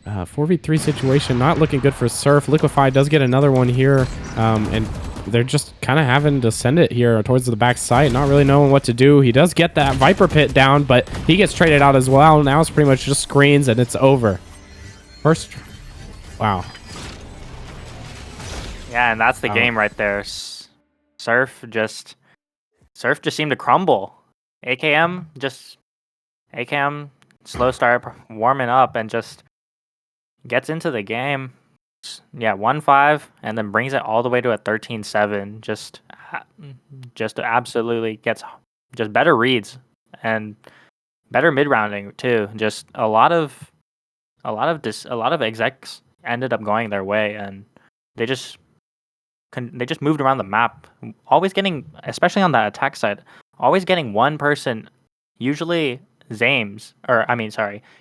4v3 situation, not looking good for Surf. Liquefy does get another one here. And they're just kind of having to send it here towards the back site, not really knowing what to do. He does get that Viper pit down, but he gets traded out as well. Now it's pretty much just screens and it's over. First, wow. Yeah, and that's the game right there. Surf just seemed to crumble. AKM slow start, warming up, and just gets into the game. Yeah, 1-5, and then brings it all the way to a 13-7. Just absolutely gets just better reads and better mid rounding too. Just a lot of execs ended up going their way, and they just moved around the map, always getting, especially on the attack side, always getting one person, usually Zames,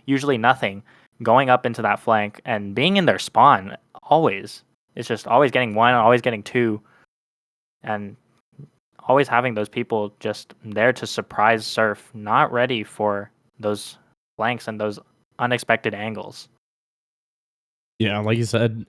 usually nothing, going up into that flank and being in their spawn always. It's just always getting one, always getting two, and always having those people just there to surprise Surf, not ready for those flanks and those unexpected angles. Yeah, like you said,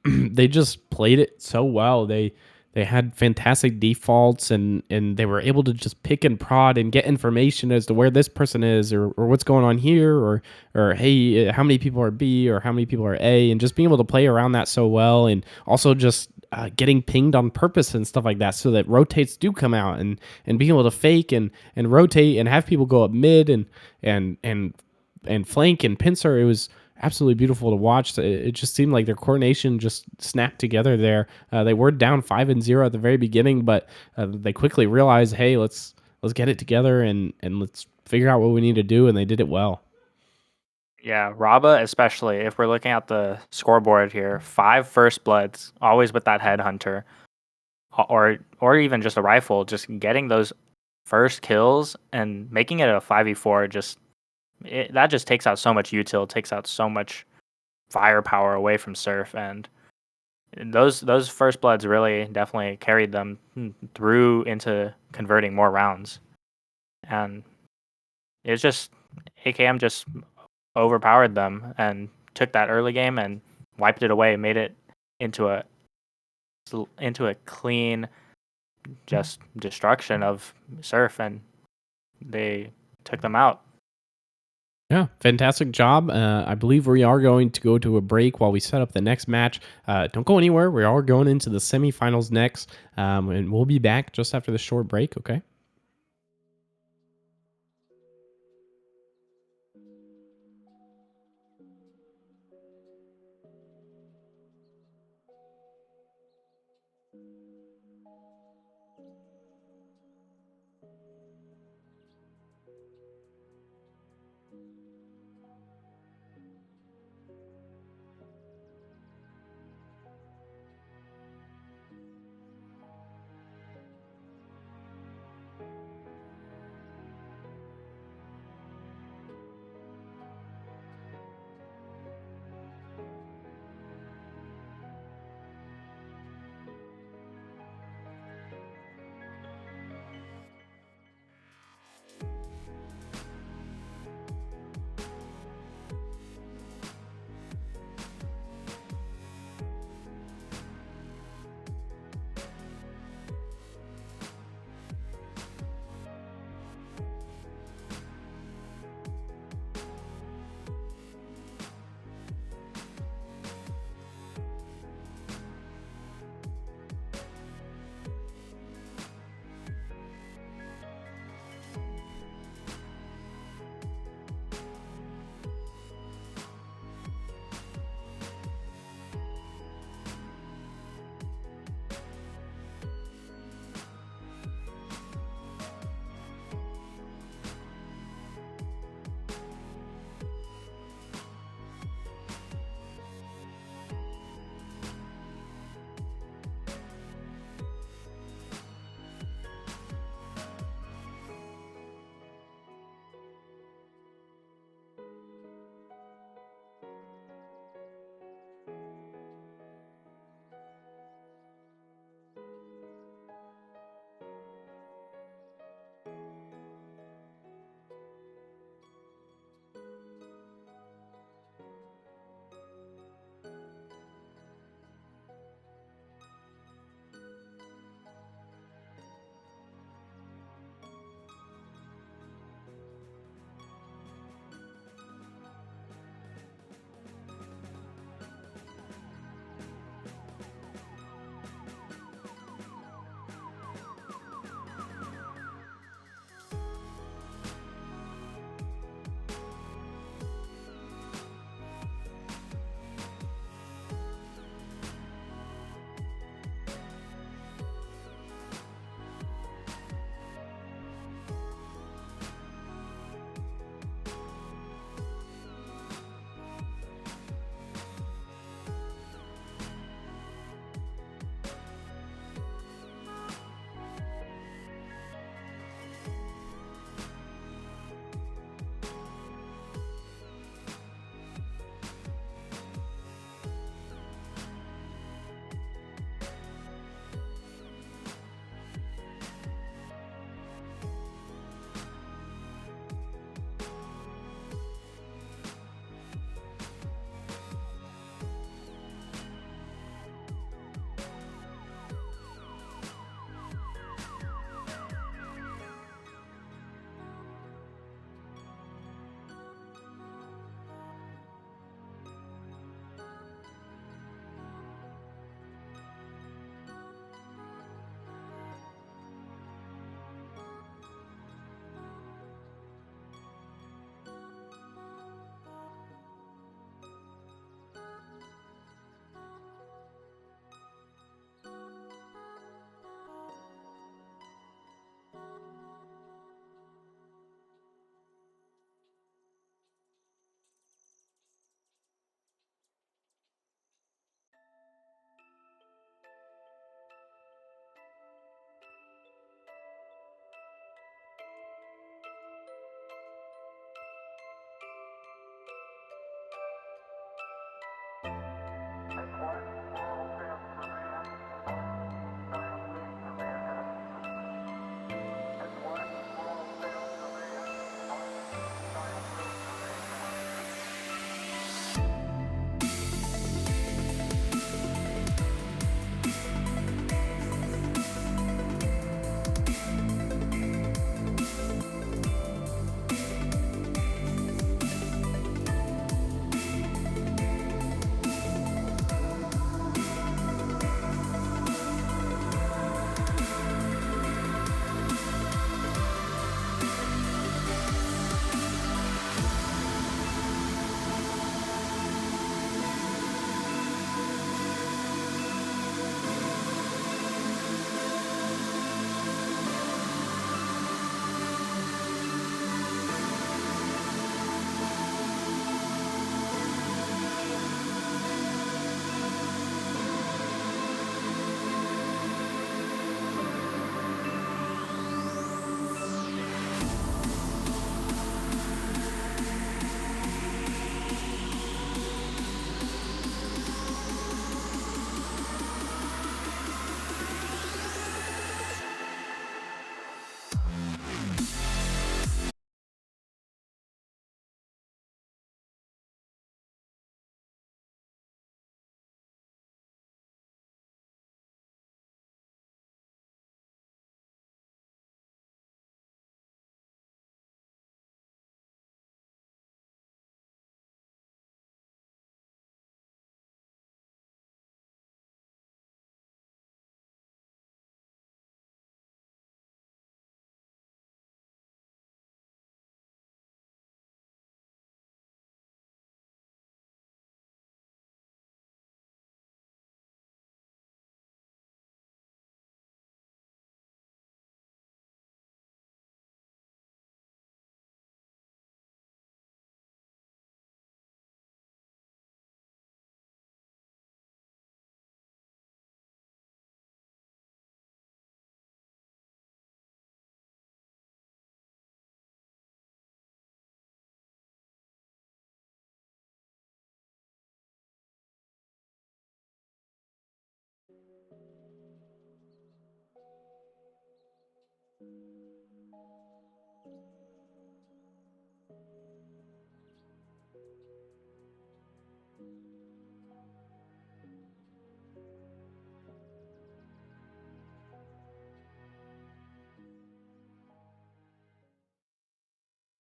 they just played it so well. They had fantastic defaults, and they were able to just pick and prod and get information as to where this person is, or what's going on here, or hey, how many people are B or how many people are A, and just being able to play around that so well, and also just getting pinged on purpose and stuff like that, so that rotates do come out, and being able to fake and rotate and have people go up mid and flank and pincer. It was absolutely beautiful to watch. It just seemed like their coordination just snapped together there. They were down 5-0 at the very beginning, but they quickly realized, hey, let's get it together and let's figure out what we need to do, and they did it well. Yeah, Raba especially, if we're looking at the scoreboard here, 5 first bloods, always with that headhunter, or even just a rifle, just getting those first kills and making it a 5v4, that just takes out so much util, takes out so much firepower away from Surf, and those first bloods really definitely carried them through into converting more rounds. And it's just AKM just overpowered them and took that early game and wiped it away, made it into a clean just destruction of Surf, and they took them out. Yeah, fantastic job. I believe we are going to go to a break while we set up the next match. Don't go anywhere. We are going into the semifinals next, and we'll be back just after the short break, okay?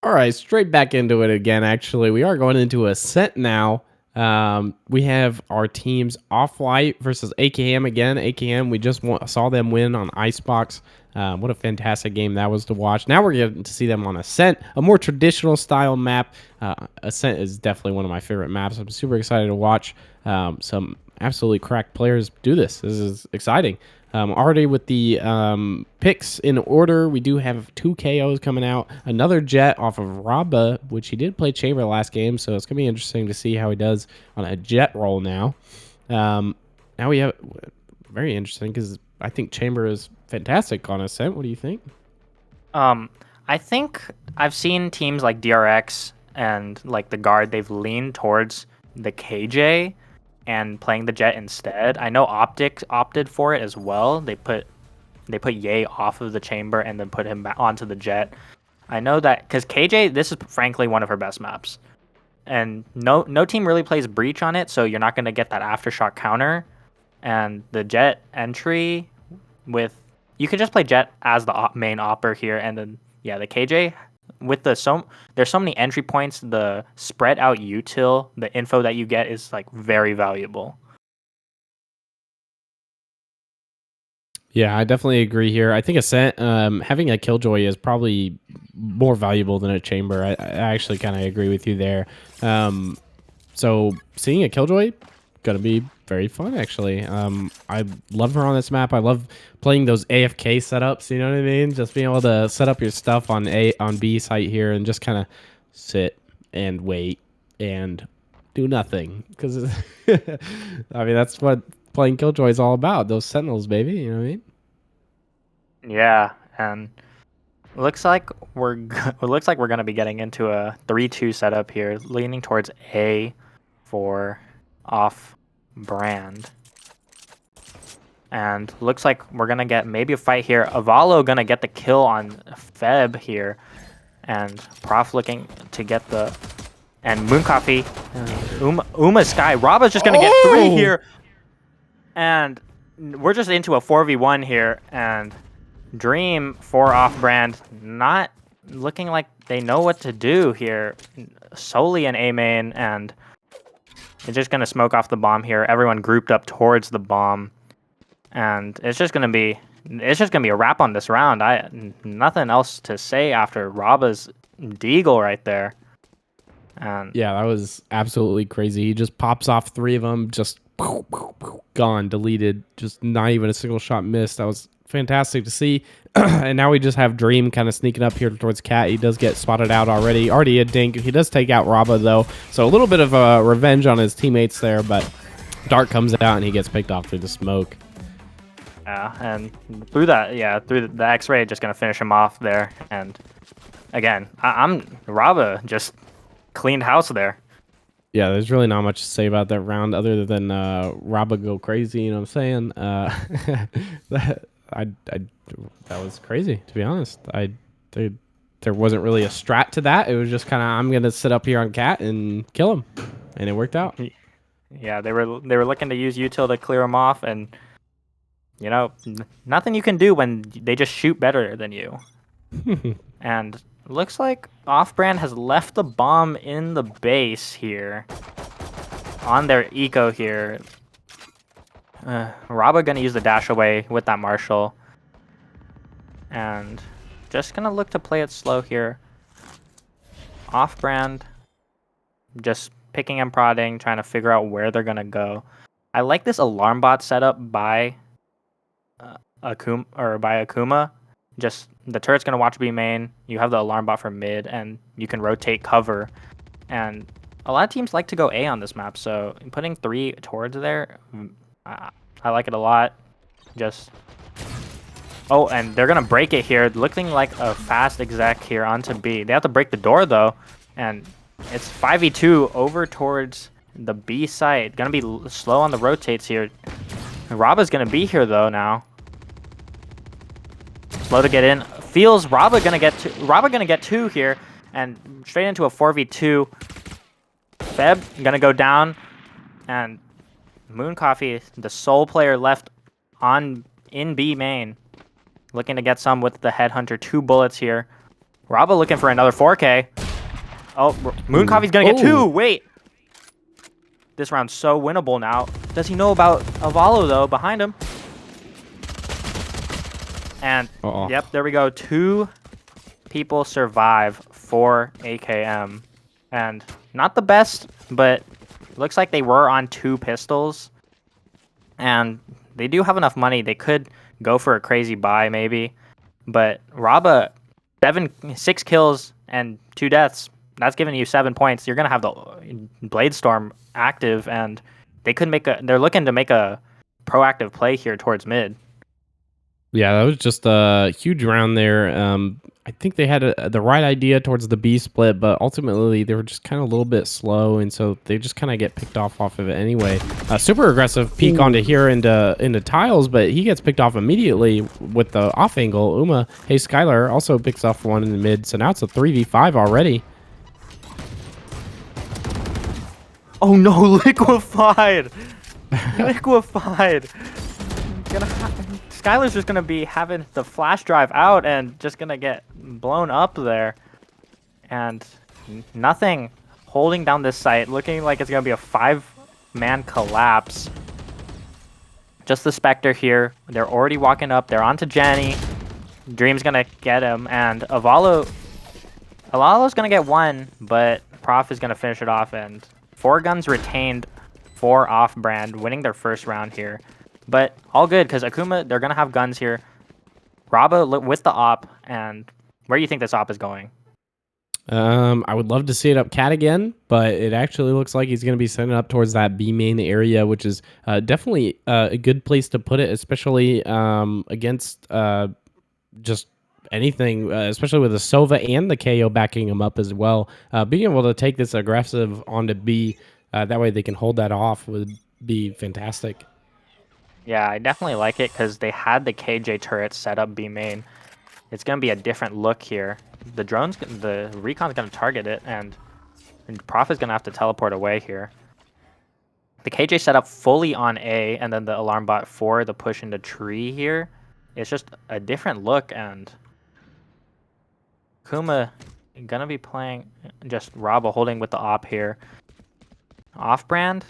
All right, straight back into it again. Actually, we are going into Ascent now. We have our teams Off-White versus AKM again. AKM, we just saw them win on Icebox. What a fantastic game that was to watch. Now we're getting to see them on Ascent, a more traditional style map. Ascent is definitely one of my favorite maps. I'm super excited to watch some absolutely cracked players do this. This is exciting. Already with the picks in order, we do have 2 KOs coming out. Another Jet off of Rabba, which he did play Chamber last game, so it's going to be interesting to see how he does on a Jet role now. Now we have... Very interesting, because I think Chamber is fantastic on Ascent. What do you think? I think I've seen teams like DRX and like the Guard, they've leaned towards the KJ and playing the Jet instead. I know Optic opted for it as well. They put Ye off of the Chamber and then put him back onto the Jet. I know that because KJ, this is frankly one of her best maps, and no team really plays Breach on it, so you're not going to get that aftershock counter. And the Jet entry with, you could just play Jet as the main opper here, and then yeah, the KJ with there's so many entry points. The spread out util, the info that you get is like very valuable. Yeah, I definitely agree here. I think Ascent, having a Killjoy is probably more valuable than a Chamber. I actually kind of agree with you there. So seeing a Killjoy, gonna be very fun actually. I love her on this map. I love playing those AFK setups, you know what I mean? Just being able to set up your stuff on B site here and just kind of sit and wait and do nothing, because I mean that's what playing Killjoy is all about. Those Sentinels, baby, you know what I mean? Yeah, and looks like we're gonna be getting into a 3-2 setup here, leaning towards A for off brand. And looks like we're gonna get maybe a fight here. Avalo gonna get the kill on Feb here, and Prof looking to get the, and Moon Coffee, Uma Sky. Raba's just gonna get 3 here, and we're just into a 4v1 here. And Dream for off brand not looking like they know what to do here. Solely an A main, and they're just gonna smoke off the bomb here. Everyone grouped up towards the bomb. And it's just gonna be a wrap on this round. Nothing else to say after Raba's deagle right there. And yeah, that was absolutely crazy. He just pops off 3 of them, just gone, deleted, just not even a single shot missed. That was fantastic to see. And now we just have Dream kind of sneaking up here towards Cat. He does get spotted out already a dink. He does take out Raba though, so a little bit of a revenge on his teammates there, but Dark comes out and he gets picked off through the smoke. yeah, and through the X-ray, just gonna finish him off there. And again, I'm Raba just cleaned house there. Yeah, there's really not much to say about that round other than Raba go crazy. You know what I'm saying? That was crazy, to be honest. There wasn't really a strat to that. It was just kind of, I'm gonna sit up here on Cat and kill him, and it worked out. Yeah, they were looking to use util to clear him off, and you know, nothing you can do when they just shoot better than you. And looks like Off-Brand has left the bomb in the base here on their eco here. Raba gonna use the dash away with that Marshall, and just gonna look to play it slow here. Off-Brand just picking and prodding, trying to figure out where they're gonna go. I like this alarm bot setup by Akuma. Just the turret's gonna watch B main. You have the alarm bot for mid, and you can rotate cover. And a lot of teams like to go A on this map, so putting 3 towards there, I like it a lot. Just and they're gonna break it here, looking like a fast exec here onto B. They have to break the door though, and it's 5v2 over towards the B site. Gonna be slow on the rotates here. Raba's gonna be here though now. Slow to get in. Feels Raba gonna get 2 here, and straight into a 4v2. Feb gonna go down, and Moon Coffee, the sole player left in B main, looking to get some with the Headhunter. 2 bullets here. Raba looking for another 4K. Oh, Moon Coffee's gonna get 2. Wait. This round's so winnable now. Does he know about Avalo though behind him? And yep, there we go. 2 people survive for AKM. And not the best, but looks like they were on 2 pistols. And they do have enough money. They could go for a crazy buy maybe. But Raba, 6 kills and 2 deaths. That's giving you 7 points. You're gonna have the Blade Storm active, and they're looking to make a proactive play here towards mid. Yeah, that was just a huge round there. I think they had the right idea towards the B split, but ultimately they were just kind of a little bit slow, and so they just kind of get picked off of it anyway. Super aggressive peek onto here into tiles, but he gets picked off immediately with the off angle. Uma, hey, Skylar also picks off one in the mid, so now it's a 3v5 already. Oh no, liquefied! Liquefied! Skylar's just gonna be having the flash drive out and just gonna get blown up there. And nothing holding down this site, looking like it's gonna be a 5-man collapse. Just the Spectre here. They're already walking up. They're onto Jenny. Dream's gonna get him, and Avalo's gonna get 1, but Prof is gonna finish it off, and 4 guns retained for off-brand, winning their first round here. But all good, because Akuma, they're going to have guns here. Raba with the op, and where do you think this op is going? I would love to see it up cat again, but it actually looks like he's going to be sending up towards that B main area, which is definitely a good place to put it, especially against just anything, especially with the Sova and the KO backing him up as well. Being able to take this aggressive onto B, that way they can hold that off would be fantastic. Yeah, I definitely like it because they had the KJ turret set up B main. It's going to be a different look here. The Recon's going to target it, and Prof is going to have to teleport away here. The KJ set up fully on A, and then the alarm bot for the push into tree here. It's just a different look, and Kuma going to be playing just Raba holding with the op here. Off-brand,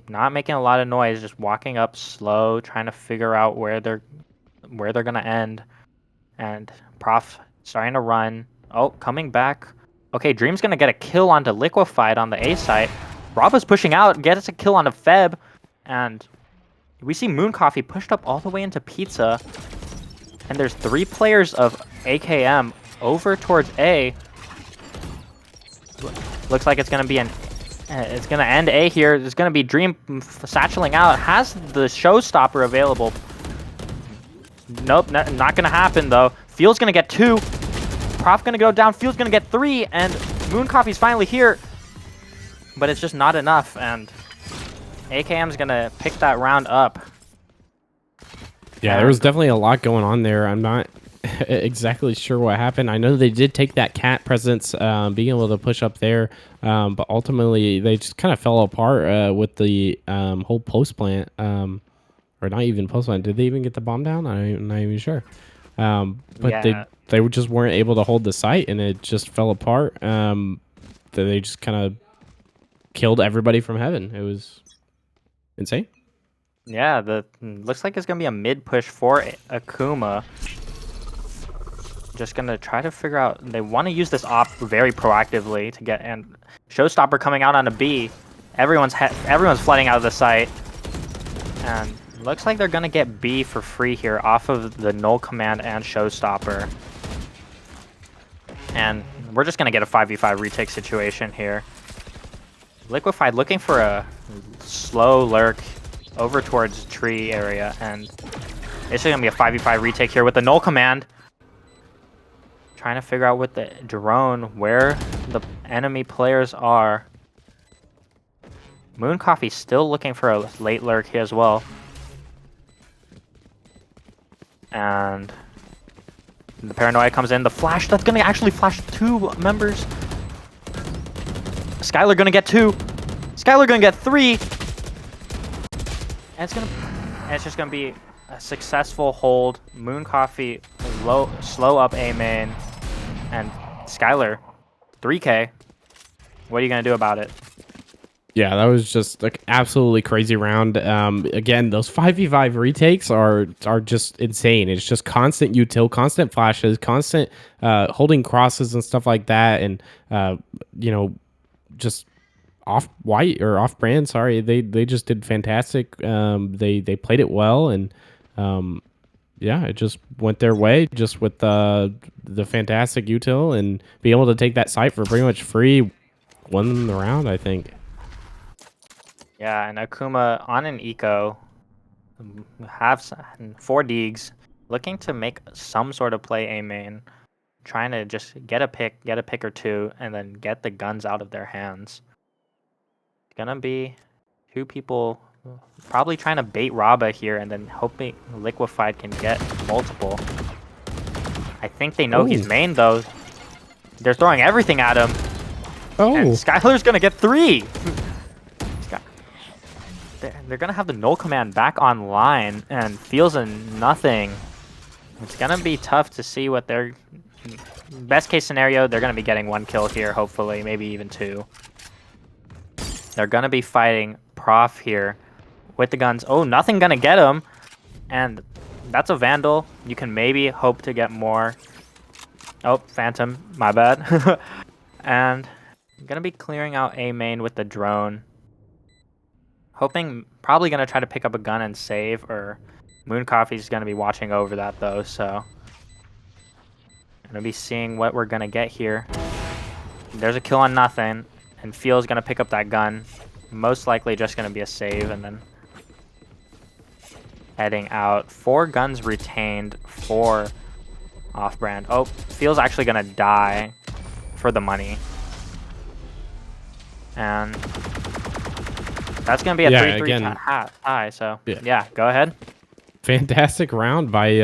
not making a lot of noise, just walking up slow, trying to figure out where they're gonna end. And Prof starting to run. Oh, coming back. Okay, Dream's gonna get a kill onto Liquefied on the A site. Raba's pushing out, gets a kill onto Feb, and we see Moon Coffee pushed up all the way into Pizza. And there's 3 players of AKM over towards A. Looks like it's gonna be it's going to end A here. There's going to be Dream satcheling out. Has the showstopper available. Nope, not going to happen, though. Field's going to get 2. Prof going to go down. Field's going to get 3. And Moon Coffee's finally here. But it's just not enough. And AKM's going to pick that round up. Yeah, there was definitely a lot going on there. I'm not exactly sure what happened. I know they did take that cat presence, being able to push up there, but ultimately they just kind of fell apart with the whole post plant, or not even post plant. Did they even get the bomb down? I'm not even sure. But yeah, they just weren't able to hold the site, and it just fell apart. They just kind of killed everybody from heaven. It was insane. Yeah, looks like it's gonna be a mid push for Akuma. Just gonna try to figure out. They want to use this op very proactively to get, and Showstopper coming out on a B. Everyone's flooding out of the site, and looks like they're gonna get B for free here off of the null command and Showstopper. And we're just gonna get a 5v5 retake situation here. Liquefied looking for a slow lurk over towards tree area, and it's gonna be a 5v5 retake here with the null command. Trying to figure out with the drone where the enemy players are. Moon Coffee still looking for a late lurk here as well. And the paranoia comes in. The flash, that's gonna actually flash 2 members. Skylar gonna get 2. Skylar gonna get 3. And it's just gonna be a successful hold. Moon Coffee slow up A main. And Skylar, 3K. What are you going to do about it? Yeah, that was just like absolutely crazy round. Again, those 5v5 retakes are just insane. It's just constant util, constant flashes, constant holding crosses and stuff like that, and you know, just off white or off brand. Sorry, they just did fantastic. They played it well, and yeah, it just went their way, just with the fantastic util and be able to take that site for pretty much free. Won the round, I think. Yeah, and Akuma on an eco, have 4 Deegs, looking to make some sort of play A main, trying to just get a pick or two, and then get the guns out of their hands. It's gonna be 2 people probably trying to bait Raba here, and then hoping Liquefied can get multiple. I think they know he's main though. They're throwing everything at him. And Skylar's gonna get 3. They're gonna have the null command back online and feels a nothing. It's gonna be tough to see what their best case scenario. They're gonna be getting 1 kill here, hopefully, maybe even 2. They're gonna be fighting Prof here with the guns. Oh, nothing gonna get him, and that's a Vandal. You can maybe hope to get more. Oh, Phantom, my bad. And I'm gonna be clearing out A main with the drone. Hoping, probably going to try to pick up a gun and save, or Moon Coffee's going to be watching over that though, so going to be seeing what we're going to get here. There's a kill on nothing, and Feel's going to pick up that gun. Most likely just going to be a save, and then heading out. 4 guns retained, 4 off-brand. Oh, Feel's actually going to die for the money. And that's going to be a 3-3 tie, so yeah, go ahead. Fantastic round by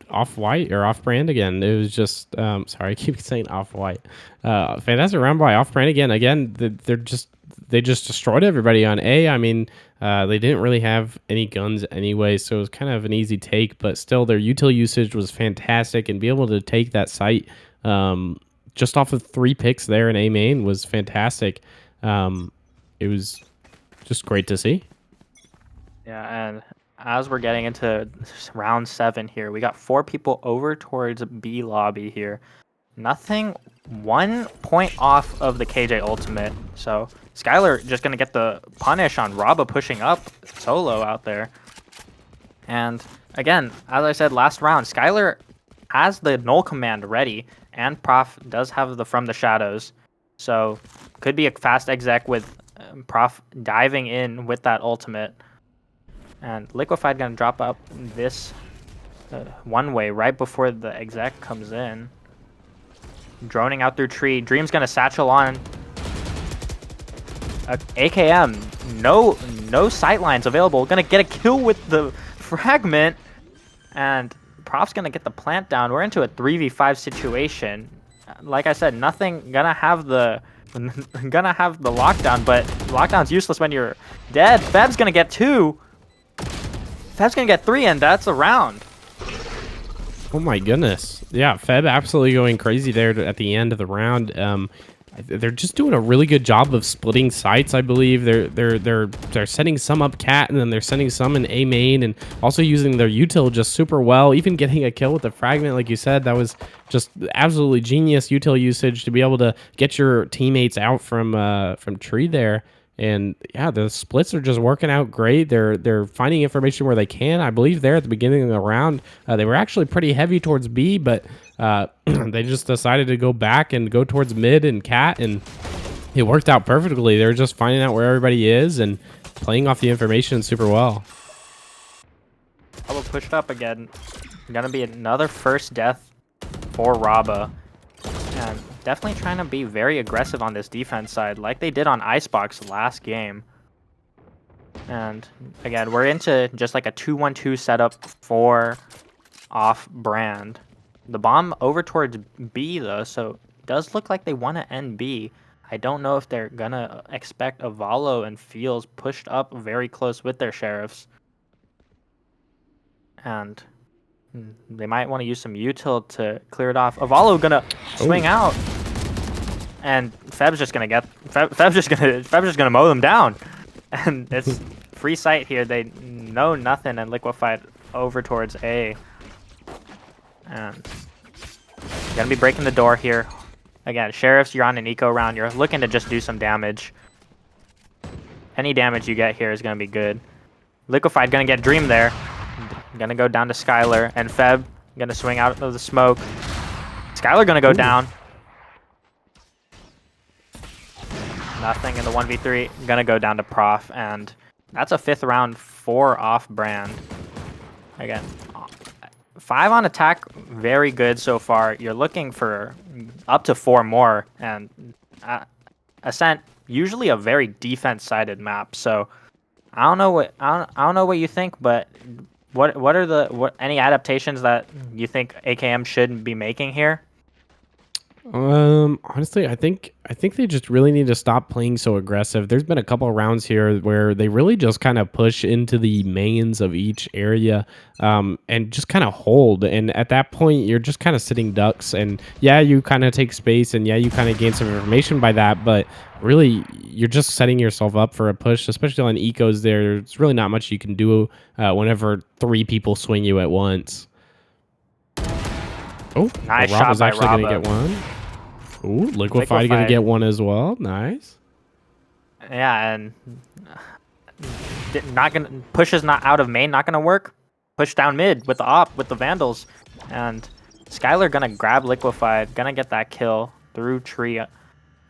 Off-White or Off-Brand again. It was just sorry, I keep saying Off-White. Fantastic round by Off-Brand again. Again, they just destroyed everybody on A. I mean, they didn't really have any guns anyway, so it was kind of an easy take, but still their util usage was fantastic, and be able to take that site just off of 3 picks there in A main was fantastic. It was just great to see. Yeah, and as we're getting into round 7 here, we got 4 people over towards B lobby here. Nothing, 1 point off of the KJ ultimate. So Skylar just going to get the punish on Raba pushing up solo out there. And again, as I said last round, Skylar has the null command ready, and Prof does have the From the Shadows. So could be a fast exec with Prof diving in with that ultimate. And Liquefied gonna drop up this one way right before the exec comes in. Droning out through tree. Dream's gonna satchel on. AKM, no sightlines available. Gonna get a kill with the fragment. And Prof's gonna get the plant down. We're into a 3v5 situation. Like I said, nothing gonna have the lockdown, but lockdown's useless when you're dead. Feb's gonna get 2. Feb's gonna get 3, and that's a round. Oh my goodness. Yeah, Feb absolutely going crazy there at the end of the round. They're just doing a really good job of splitting sites, I believe. They're setting some up cat, and then they're sending some in A main, and also using their util just super well. Even getting a kill with the fragment, like you said, that was just absolutely genius util usage to be able to get your teammates out from tree there. And yeah, the splits are just working out great. They're finding information where they can. I believe there at the beginning of the round, they were actually pretty heavy towards B, but they just decided to go back and go towards mid and cat, and it worked out perfectly. They're just finding out where everybody is and playing off the information super well. I will push it up again. Gonna be another first death for Raba. And definitely trying to be very aggressive on this defense side, like they did on Icebox last game. And again, we're into just like a 2-1-2 setup for off-brand. The bomb over towards B though, so it does look like they want to end B. I don't know if they're gonna expect a Valo and Fields pushed up very close with their sheriffs. And They might want to use some util to clear it off. Avalo gonna swing out, and Feb's just just gonna mow them down, and it's free sight here. They know nothing, and Liquefied over towards A, and gonna be breaking the door here. Again, Sheriffs, you're on an eco round. You're looking to just do some damage. Any damage you get here is gonna be good. Liquefied gonna get Dream there. Gonna go down to Skylar, and Feb gonna swing out of the smoke. Skylar gonna go down. Nothing in the 1v3. Gonna go down to Prof, and that's a 5th round for off-brand. Again, 5 on attack, very good so far. You're looking for up to 4 more, and Ascent, usually a very defense-sided map. So I don't know what you think, but what are any adaptations that you think AKM should be making here? Honestly, I think they just really need to stop playing so aggressive. There's been a couple of rounds here where they really just kind of push into the mains of each area, and just kind of hold. And at that point, you're just kind of sitting ducks. And yeah, you kind of take space, and yeah, you kind of gain some information by that. But really, you're just setting yourself up for a push, especially on ecos. There's really not much you can do whenever 3 people swing you at once. Oh, Nice Rob shot was by actually going to Robbo. get one. Ooh, Liquefied going to get one as well. Nice. Yeah, and not gonna push is not out of main, not gonna work. Push down mid with the op with the Vandals, and Skylar gonna grab Liquefied, gonna get that kill through tree,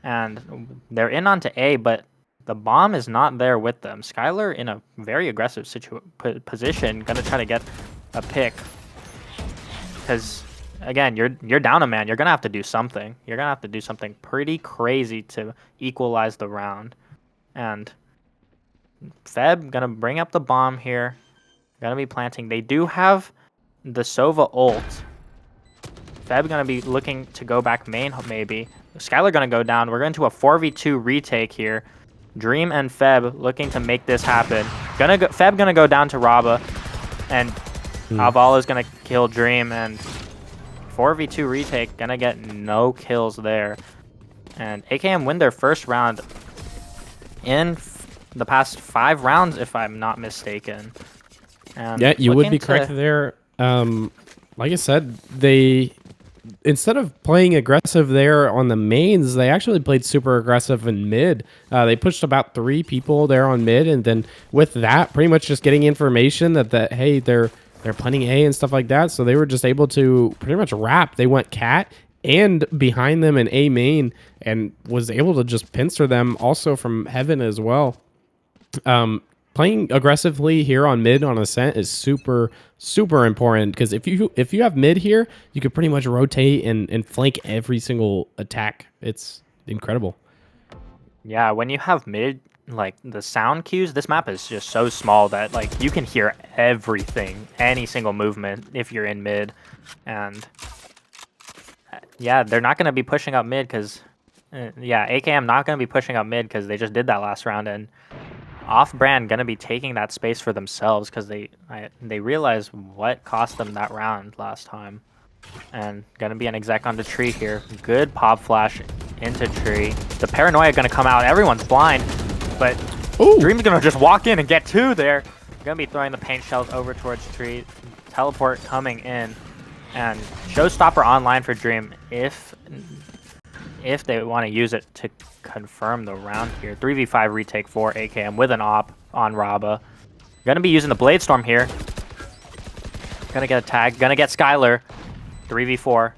and they're in onto A, but the bomb is not there with them. Skylar in a very aggressive position, gonna try to get a pick, because again, you're down a man. You're gonna have to do something. You're gonna have to do something pretty crazy to equalize the round. And Feb gonna bring up the bomb here. Gonna be planting. They do have the Sova ult. Feb gonna be looking to go back main maybe. Skylar gonna go down. We're going to a 4v2 retake here. Dream and Feb looking to make this happen. Feb gonna go down to Raba, and Avalo's gonna kill Dream, and 4v2 retake, gonna get no kills there. And AKM win their first round in the past 5 rounds, if I'm not mistaken. And yeah, you would be correct there. Like I said, they, instead of playing aggressive there on the mains, they actually played super aggressive in mid. They pushed about 3 people there on mid, and then with that, pretty much just getting information that hey, they're planning A and stuff like that. So they were just able to pretty much wrap. They went cat and behind them in A main, and was able to just pincer them also from heaven as well. Playing aggressively here on mid on Ascent is super important, because if you have mid here, you could pretty much rotate and flank every single attack. It's incredible. Yeah, when you have mid, like the sound cues, this map is just so small that like you can hear everything, any single movement if you're in mid. And yeah, they're not going to be pushing up mid because AKM not going to be pushing up mid because they just did that last round, and off-brand going to be taking that space for themselves because they realize what cost them that round last time. And going to be an exec onto tree here. Good pop flash into tree. The paranoia going to come out. Everyone's blind, but Dream's going to just walk in and get 2 there. Going to be throwing the paint shells over towards tree. Teleport coming in, and showstopper online for Dream if they want to use it to confirm the round here. 3v5 retake for AKM with an op on Raba. Gonna be using the Blade Storm here. Gonna get a tag. Gonna get Skylar. 3v4.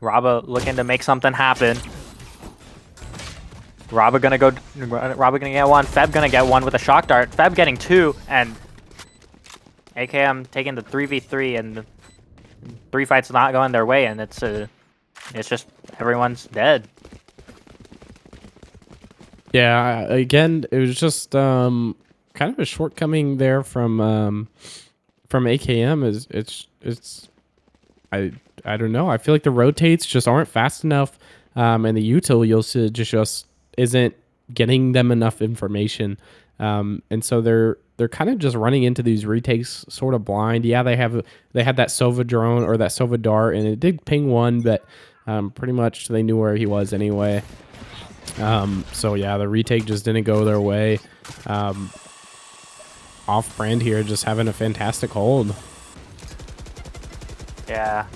Raba looking to make something happen. Raba gonna get 1. Feb gonna get 1 with a shock dart. Feb getting 2, and AKM taking the 3v3, and the 3 fights not going their way, and it's just everyone's dead. Yeah, again, it was just kind of a shortcoming there from AKM. I don't know. I feel like the rotates just aren't fast enough, and the util you'll see just isn't getting them enough information, and so they're they're kind of just running into these retakes sort of blind. Yeah, they had that Sova drone or that Sova dart, and it did ping one, but pretty much they knew where he was anyway. So yeah, the retake just didn't go their way. Off brand here, just having a fantastic hold. Yeah.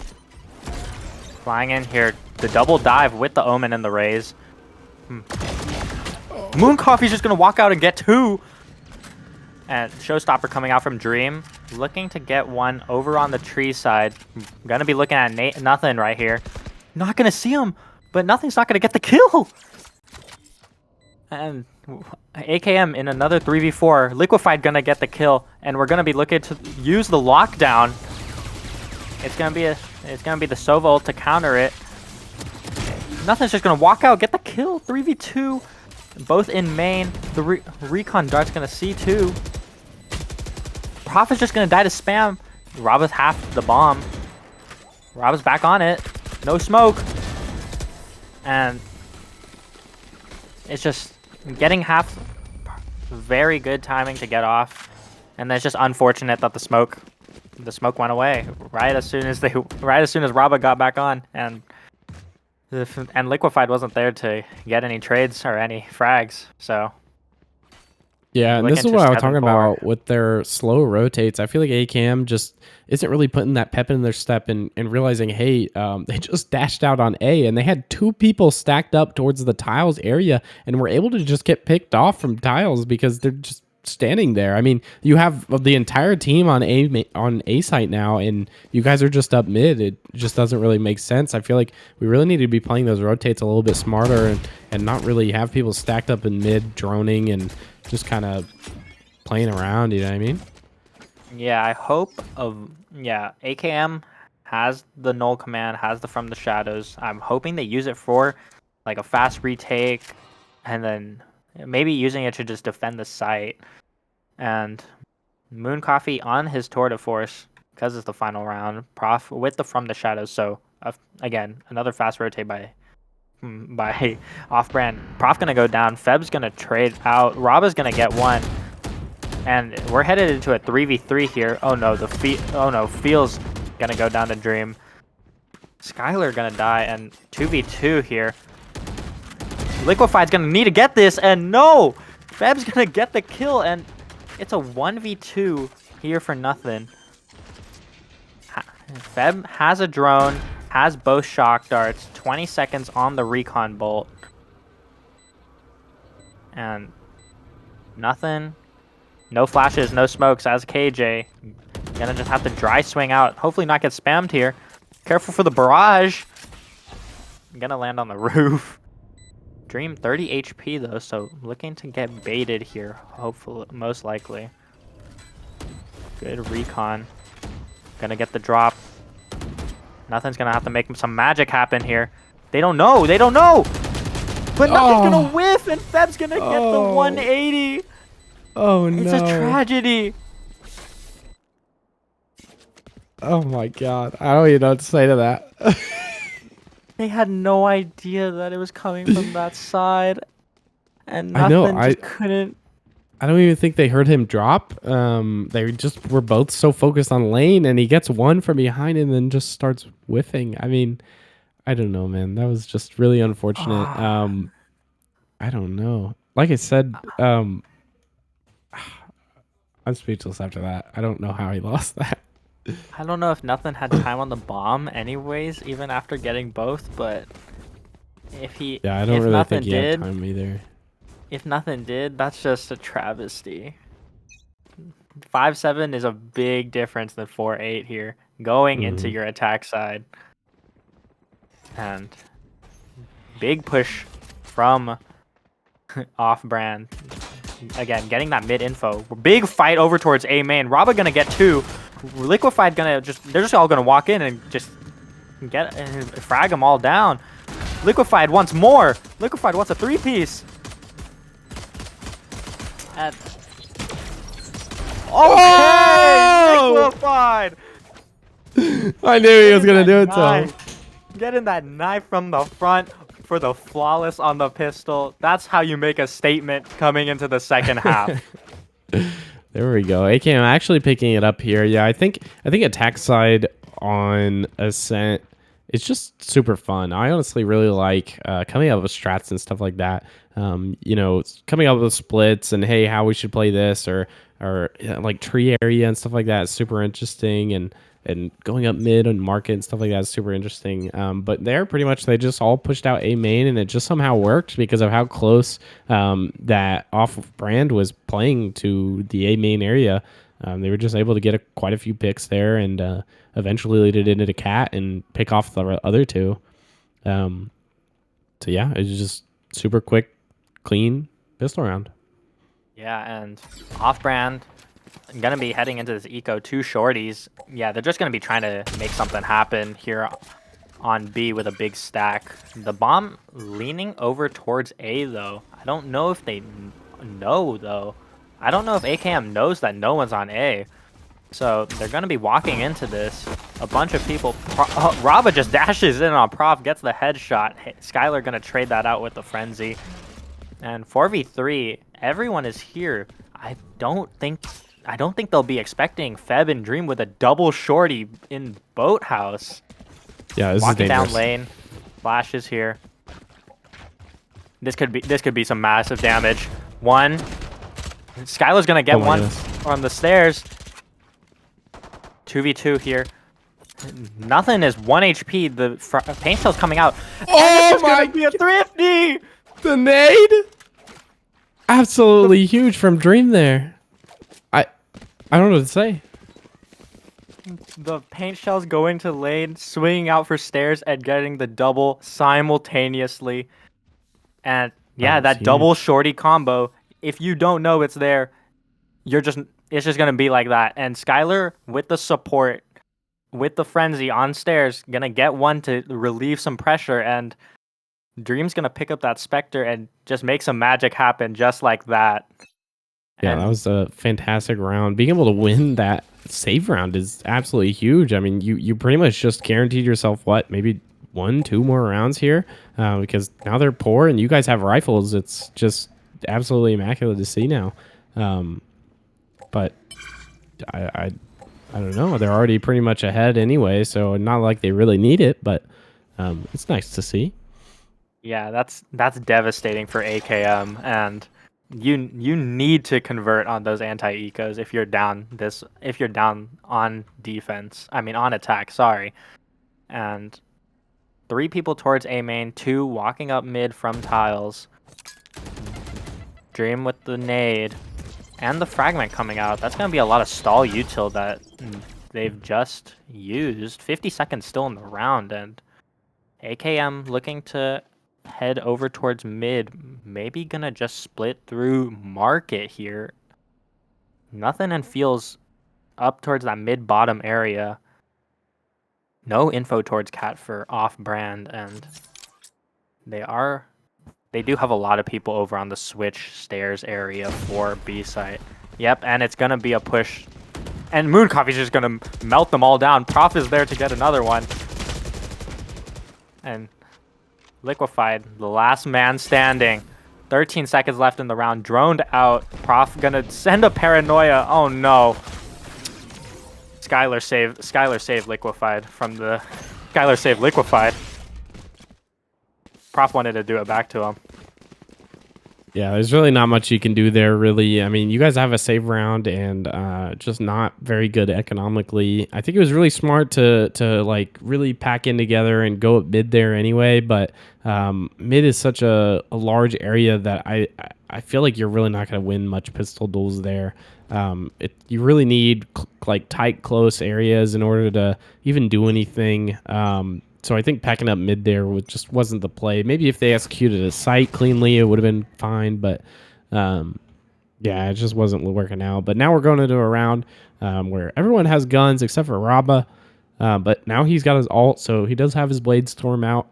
Flying in here, the double dive with the Omen and the Raze. Moon Coffee's just gonna walk out and get 2. And Showstopper coming out from Dream, looking to get one over on the tree side. Gonna be looking at Nothing right here. Not gonna see him, but Nothing's not gonna get the kill. And AKM in another 3v4. Liquefied gonna get the kill, and we're gonna be looking to use the lockdown. It's gonna be the Sova ult to counter it. Nothing's just gonna walk out, get the kill. 3v2, both in main. The recon dart's gonna see too. Prophet's just gonna die to spam. Roba's half the bomb. Roba's back on it. No smoke, and it's just getting half. Very good timing to get off, and then it's just unfortunate that the smoke went away right as soon as Roba got back on, and Liquefied wasn't there to get any trades or any frags. So yeah, and this is what I was talking about with their slow rotates. I feel like AKM just isn't really putting that pep in their step and realizing, hey, they just dashed out on A, and they had 2 people stacked up towards the tiles area and were able to just get picked off from tiles because they're just standing there. I mean, you have the entire team on A site now, and you guys are just up mid. It just doesn't really make sense. I feel like we really need to be playing those rotates a little bit smarter and not really have people stacked up in mid droning and just kind of playing around, you know what I mean? Yeah, I hope AKM has the null command, has the From the Shadows. I'm hoping they use it for like a fast retake, and then maybe using it to just defend the site. And Moon Coffee on his tour de force, because it's the final round. Prof with the From the Shadows. So again, another fast rotate by off-brand. Prof gonna go down. Feb's gonna trade out. Roba's gonna get one. And we're headed into a 3v3 here. Oh no, Feel's gonna go down to Dream. Skylar gonna die, and 2v2 here. Liquefied's gonna need to get this, and no! Feb's gonna get the kill, and it's a 1v2 here for Nothing. Feb has a drone, has both shock darts, 20 seconds on the recon bolt. And Nothing. No flashes, no smokes as KJ. Gonna just have to dry swing out. Hopefully not get spammed here. Careful for the barrage. Gonna land on the roof. Dream 30 HP though, so looking to get baited here. Hopefully, most likely. Good recon. Gonna get the drop. Nothing's gonna have to make some magic happen here. They don't know. But Nothing's gonna whiff, and Feb's gonna get the 180. Oh no. It's a tragedy. Oh my god. I don't even know what to say to that. They had no idea that it was coming from that side. And Nothing just couldn't. I don't even think they heard him drop. They just were both so focused on lane, and he gets one from behind and then just starts whiffing. I mean, I don't know, man. That was just really unfortunate. I don't know. Like I said, I'm speechless after that. I don't know how he lost that. I don't know if Nothing had time on the bomb anyways, even after getting both, but if he I don't really think he had time either. If Nothing did, that's just a travesty. 5-7 is a big difference than 4-8 here, going into your attack side. And big push from off-brand. Again, getting that mid info. Big fight over towards A main. Roba gonna get 2. Liquefied they're just all gonna walk in and just frag them all down. Liquefied wants more. Liquefied wants a 3-piece. Liquefied! I knew he was gonna do it to him. Getting that knife from the front for the flawless on the pistol. That's how you make a statement coming into the second half. There we go. AKM actually picking it up here. Yeah, I think attack side on Ascent, it's just super fun. I honestly really like coming up with strats and stuff like that. Coming up with splits and hey, how we should play this or like tree area and stuff like that is super interesting. And going up mid and market and stuff like that is super interesting. But there, pretty much, they just all pushed out A main, and it just somehow worked because of how close that off-brand was playing to the A main area. They were just able to get quite a few picks there, and eventually lead it into the cat and pick off the other two. So yeah, it was just super quick, clean pistol round. Yeah, and off-brand, going to be heading into this eco 2 shorties. Yeah, they're just going to be trying to make something happen here on B with a big stack. The bomb leaning over towards A, though. I don't know if they know, though. I don't know if AKM knows that no one's on A. So they're going to be walking into this. A bunch of people. Raba just dashes in on Prof, gets the headshot. Skylar going to trade that out with the Frenzy. And 4v3, everyone is here. I don't think they'll be expecting Feb and Dream with a double shorty in Boathouse. Yeah, this Walking is down dangerous. lane. Flash is here. This could be some massive damage. One. Skylar's gonna get one on the stairs. 2v2 here. Nothing is 1 HP. The paint shell's coming out. Oh my! Gonna be a thrifty. The nade, absolutely huge from Dream there. I don't know what to say. The paint shell's going to lane, swinging out for stairs, and getting the double simultaneously. And yeah, that double shorty combo. If you don't know it's there, it's just gonna be like that. And Skylar with the support, with the Frenzy on stairs, gonna get one to relieve some pressure, and Dream's gonna pick up that Spectre and just make some magic happen just like that. Yeah, that was a fantastic round. Being able to win that save round is absolutely huge. I mean, you pretty much just guaranteed yourself maybe 1-2 more rounds here, because now they're poor and you guys have rifles. It's just absolutely immaculate to see now. But I don't know. They're already pretty much ahead anyway, so not like they really need it. But it's nice to see. Yeah, that's devastating for AKM, and you need to convert on those anti-ecos if you're down on defense. I mean on attack, sorry. And 3 people towards A main, 2 walking up mid from tiles. Dream with the nade and the fragment coming out. That's going to be a lot of stall util that they've just used. 50 seconds still in the round, and AKM looking to head over towards mid, maybe gonna just split through market here. Nothing and feels up towards that mid bottom area. No info towards cat for off brand, and they do have a lot of people over on the switch stairs area for B site. Yep, and it's gonna be a push, and Moon Coffee's just gonna melt them all down. Prof is there to get another one, and Liquefied, the last man standing. 13 seconds left in the round. Droned out. Prof gonna send a paranoia. Oh no. Skylar saved Liquefied from the... Skylar saved Liquefied. Prof wanted to do it back to him. Yeah, there's really not much you can do there, really. I mean, you guys have a save round and just not very good economically. I think it was really smart to like really pack in together and go up mid there anyway. But mid is such a large area that I feel like you're really not going to win much pistol duels there. You really need like tight, close areas in order to even do anything. So I think packing up mid there just wasn't the play. Maybe if they executed a site cleanly, it would have been fine. But yeah, it just wasn't working out. But now we're going into a round where everyone has guns except for Raba. But now he's got his ult, so he does have his Blade Storm out.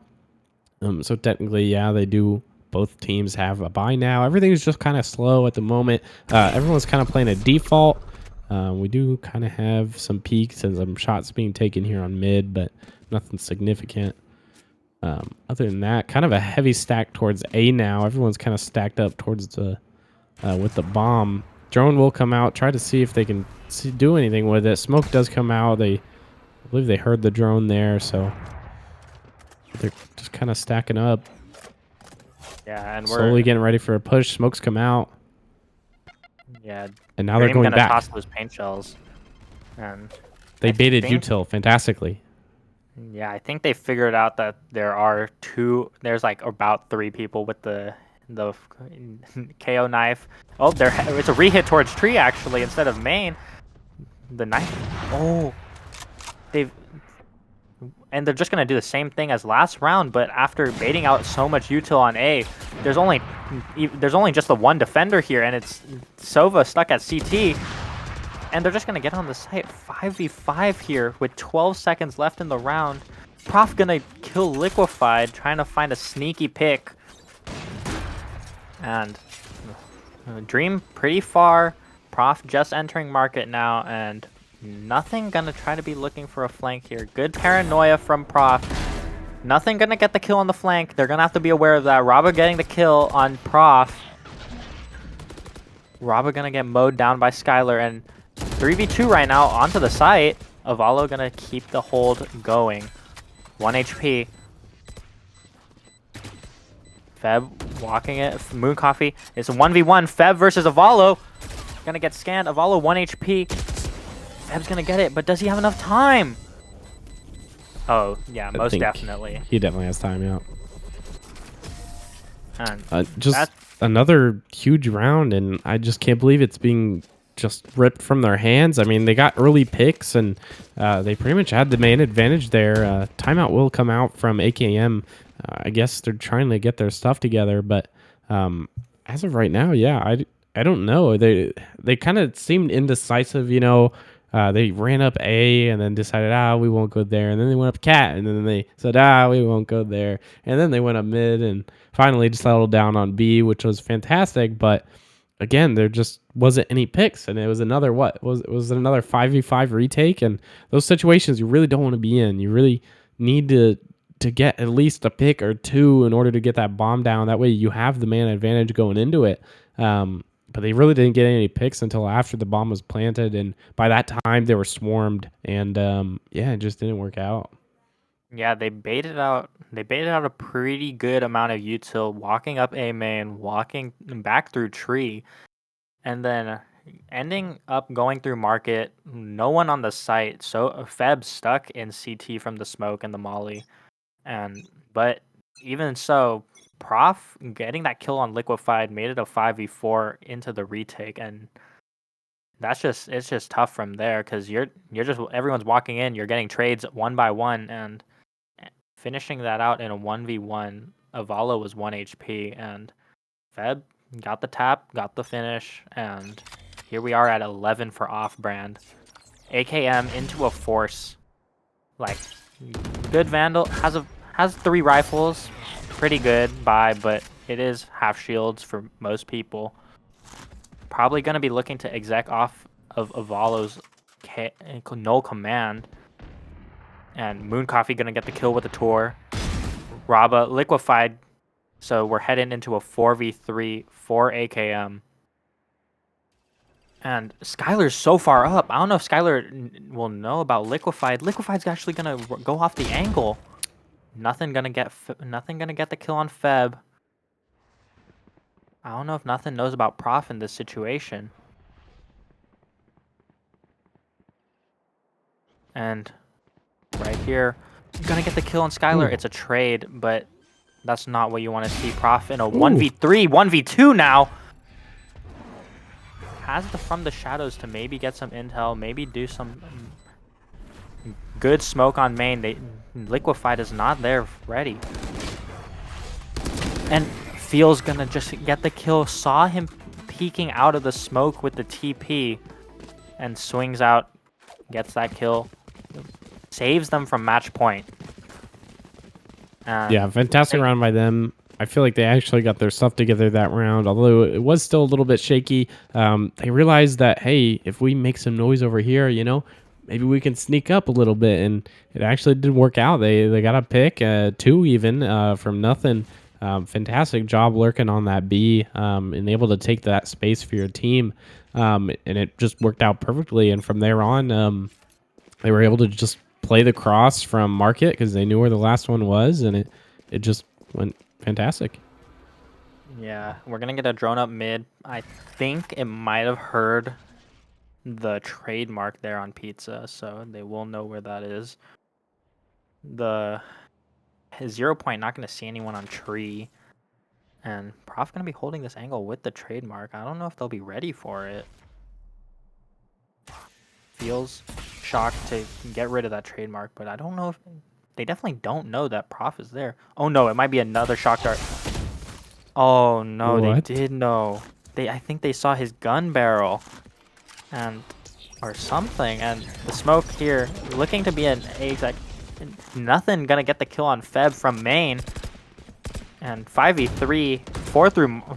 So technically, yeah, they do. Both teams have a buy now. Everything is just kind of slow at the moment. Everyone's kind of playing a default. We do kind of have some peaks and some shots being taken here on mid, but nothing significant. Other than that, kind of a heavy stack towards A now. Everyone's kind of stacked up towards the with the bomb, Drone will come out, try to see if they can do anything with it. Smoke does come out. I believe they heard the drone there, so they're just kind of stacking up. Yeah, and we're Slowly getting ready for a push. Smokes come out. Yeah. And now they're going gonna back. toss those paint shells. And They I baited think- util fantastically. Yeah, I think they figured out that there's like about 3 people with the KO knife. Oh, it's a re-hit towards tree actually instead of main. The knife. Oh, and they're just gonna do the same thing as last round, but after baiting out so much util on A, there's only just the one defender here, and it's Sova stuck at CT. And they're just going to get on the site 5v5 here with 12 seconds left in the round. Prof going to kill Liquefied, trying to find a sneaky pick. And Dream pretty far. Prof just entering market now, and nothing going to try to be looking for a flank here. Good paranoia from Prof. Nothing going to get the kill on the flank. They're going to have to be aware of that. Robba getting the kill on Prof. Robba going to get mowed down by Skylar, and 3v2 right now onto the site. Avalo gonna keep the hold going. 1 HP. Feb walking it. Moon Coffee. It's a 1v1. Feb versus Avalo. Gonna get scanned. Avalo 1 HP. Feb's gonna get it, but does he have enough time? Oh, yeah, I most think definitely. He definitely has time, yeah. And Just another huge round, and I just can't believe it's being just ripped from their hands. I mean, they got early picks, and they pretty much had the main advantage there. Timeout will come out from AKM. I guess they're trying to get their stuff together, but as of right now, yeah, I don't know. They kind of seemed indecisive, you know. They ran up A and then decided, we won't go there. And then they went up cat, and then they said, we won't go there. And then they went up mid and finally just settled down on B, which was fantastic. But again, there just wasn't any picks, and it was another was another 5v5 retake. And those situations you really don't want to be in. You really need to get at least a pick or two in order to get that bomb down. That way you have the man advantage going into it. But they really didn't get any picks until after the bomb was planted, and by that time they were swarmed, and it just didn't work out. Yeah, they baited out a pretty good amount of util, walking up A main, walking back through tree, and then ending up going through market. No one on the site, so Feb stuck in CT from the smoke and the molly, but even so, Prof getting that kill on Liquefied made it a 5v4 into the retake, and it's just tough from there because everyone's walking in, you're getting trades one by one, and finishing that out in a 1v1. Avalo was 1 HP, and Feb got the tap, got the finish, and here we are at 11 for off-brand. AKM into a force. Like, good Vandal, has 3 rifles, pretty good buy, but it is half shields for most people. Probably going to be looking to exec off of Avalo's null command. And Moon Coffee going to get the kill with the Tor. Rabba Liquefied. So we're heading into a 4v3 for AKM. And Skylar's so far up. I don't know if Skylar will know about Liquefied. Liquefied's actually going to go off the angle. Nothing gonna get the kill on Feb. I don't know if nothing knows about Prof in this situation. And right here, gonna get the kill on Skylar. It's a trade, but that's not what you want to see. Prof in a 1v3, 1v2 now. Has from the shadows to maybe get some intel, maybe do some good smoke on main. Liquefied is not there ready. And Feel's gonna just get the kill. Saw him peeking out of the smoke with the TP and swings out, gets that kill, saves them from match point. Yeah, fantastic round by them. I feel like they actually got their stuff together that round, although it was still a little bit shaky. They realized that, hey, if we make some noise over here, you know, maybe we can sneak up a little bit, and it actually did work out. They got a pick, 2 even, from nothing. Fantastic job lurking on that B and able to take that space for your team. And it just worked out perfectly. And from there on, they were able to just play the cross from market because they knew where the last one was, and it just went fantastic. Yeah, we're gonna get a drone up mid. I think it might have heard the trademark there on pizza, so they will know where that is. The 0 point not gonna see anyone on tree, and Prof gonna be holding this angle with the trademark. I don't know if they'll be ready for it. Feels shocked to get rid of that trademark, but I don't know if they definitely don't know that Prof is there. Oh no, it might be another shock dart. Oh no, What? they did know. I think they saw his gun barrel, and or something, and the smoke here looking to be an exact. Nothing gonna get the kill on Feb from main, and 5v3,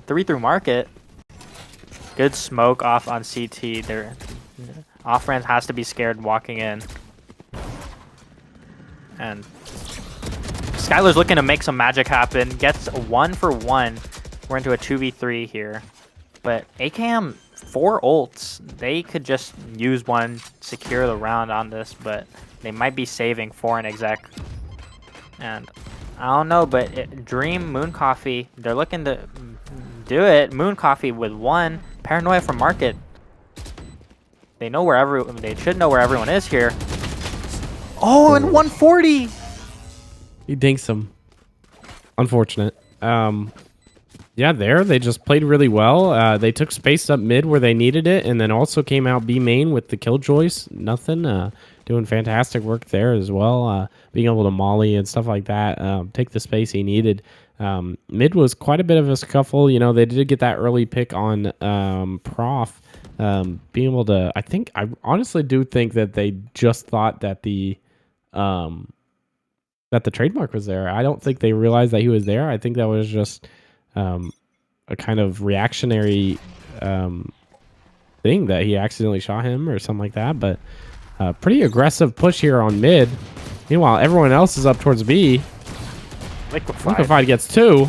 3 through market. Good smoke off on CT. Their off-ramp has to be scared walking in, and Skylar's looking to make some magic happen. Gets a 1-for-1. We're into a 2v3 here. But AKM, 4 ults. They could just use one, secure the round on this, but they might be saving for an exec. And I don't know, but Dream, Moon Coffee, they're looking to do it. Moon Coffee with 1. Paranoia from market. They know where they should know where everyone is here. Oh, and 140! He dinks him. Unfortunate. Yeah, they just played really well. They took space up mid where they needed it, and then also came out B main with the Killjoys. Nothing. Doing fantastic work there as well. Being able to molly and stuff like that. Take the space he needed. Mid was quite a bit of a scuffle. You know, they did get that early pick on Prof. Being able to, I honestly do think that they just thought that the trademark was there. I don't think they realized that he was there. I think that was just a kind of reactionary thing that he accidentally shot him or something like that. But pretty aggressive push here on mid. Meanwhile, everyone else is up towards B. Liquefied gets 2.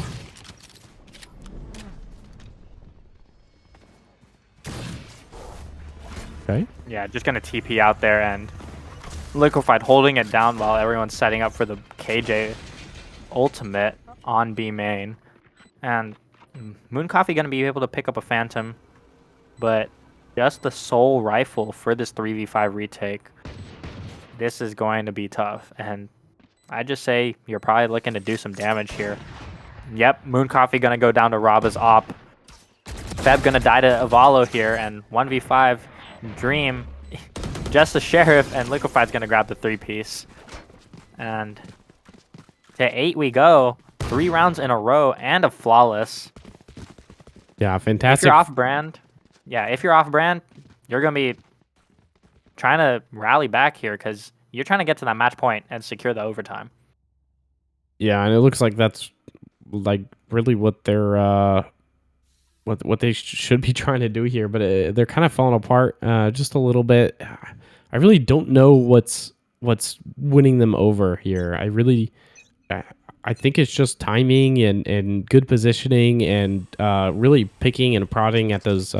Okay. Yeah, just gonna TP out there, and Liquefied holding it down while everyone's setting up for the KJ ultimate on B main. And Moon Coffee gonna be able to pick up a Phantom, but just the sole rifle for this 3v5 retake. This is going to be tough, and I just say you're probably looking to do some damage here. Yep, Moon Coffee gonna go down to Raba's op. Feb gonna die to Avalo here, and 1v5 Dream, just the Sheriff, and Liquefied's gonna grab the 3-piece. And to 8 we go. 3 rounds in a row and a flawless. Yeah, fantastic. If you're off-brand, you're gonna be trying to rally back here because you're trying to get to that match point and secure the overtime. Yeah, and it looks like that's like really what they're what they should be trying to do here, but they're kind of falling apart just a little bit. I really don't know what's winning them over here. I think it's just timing and good positioning and really picking and prodding at those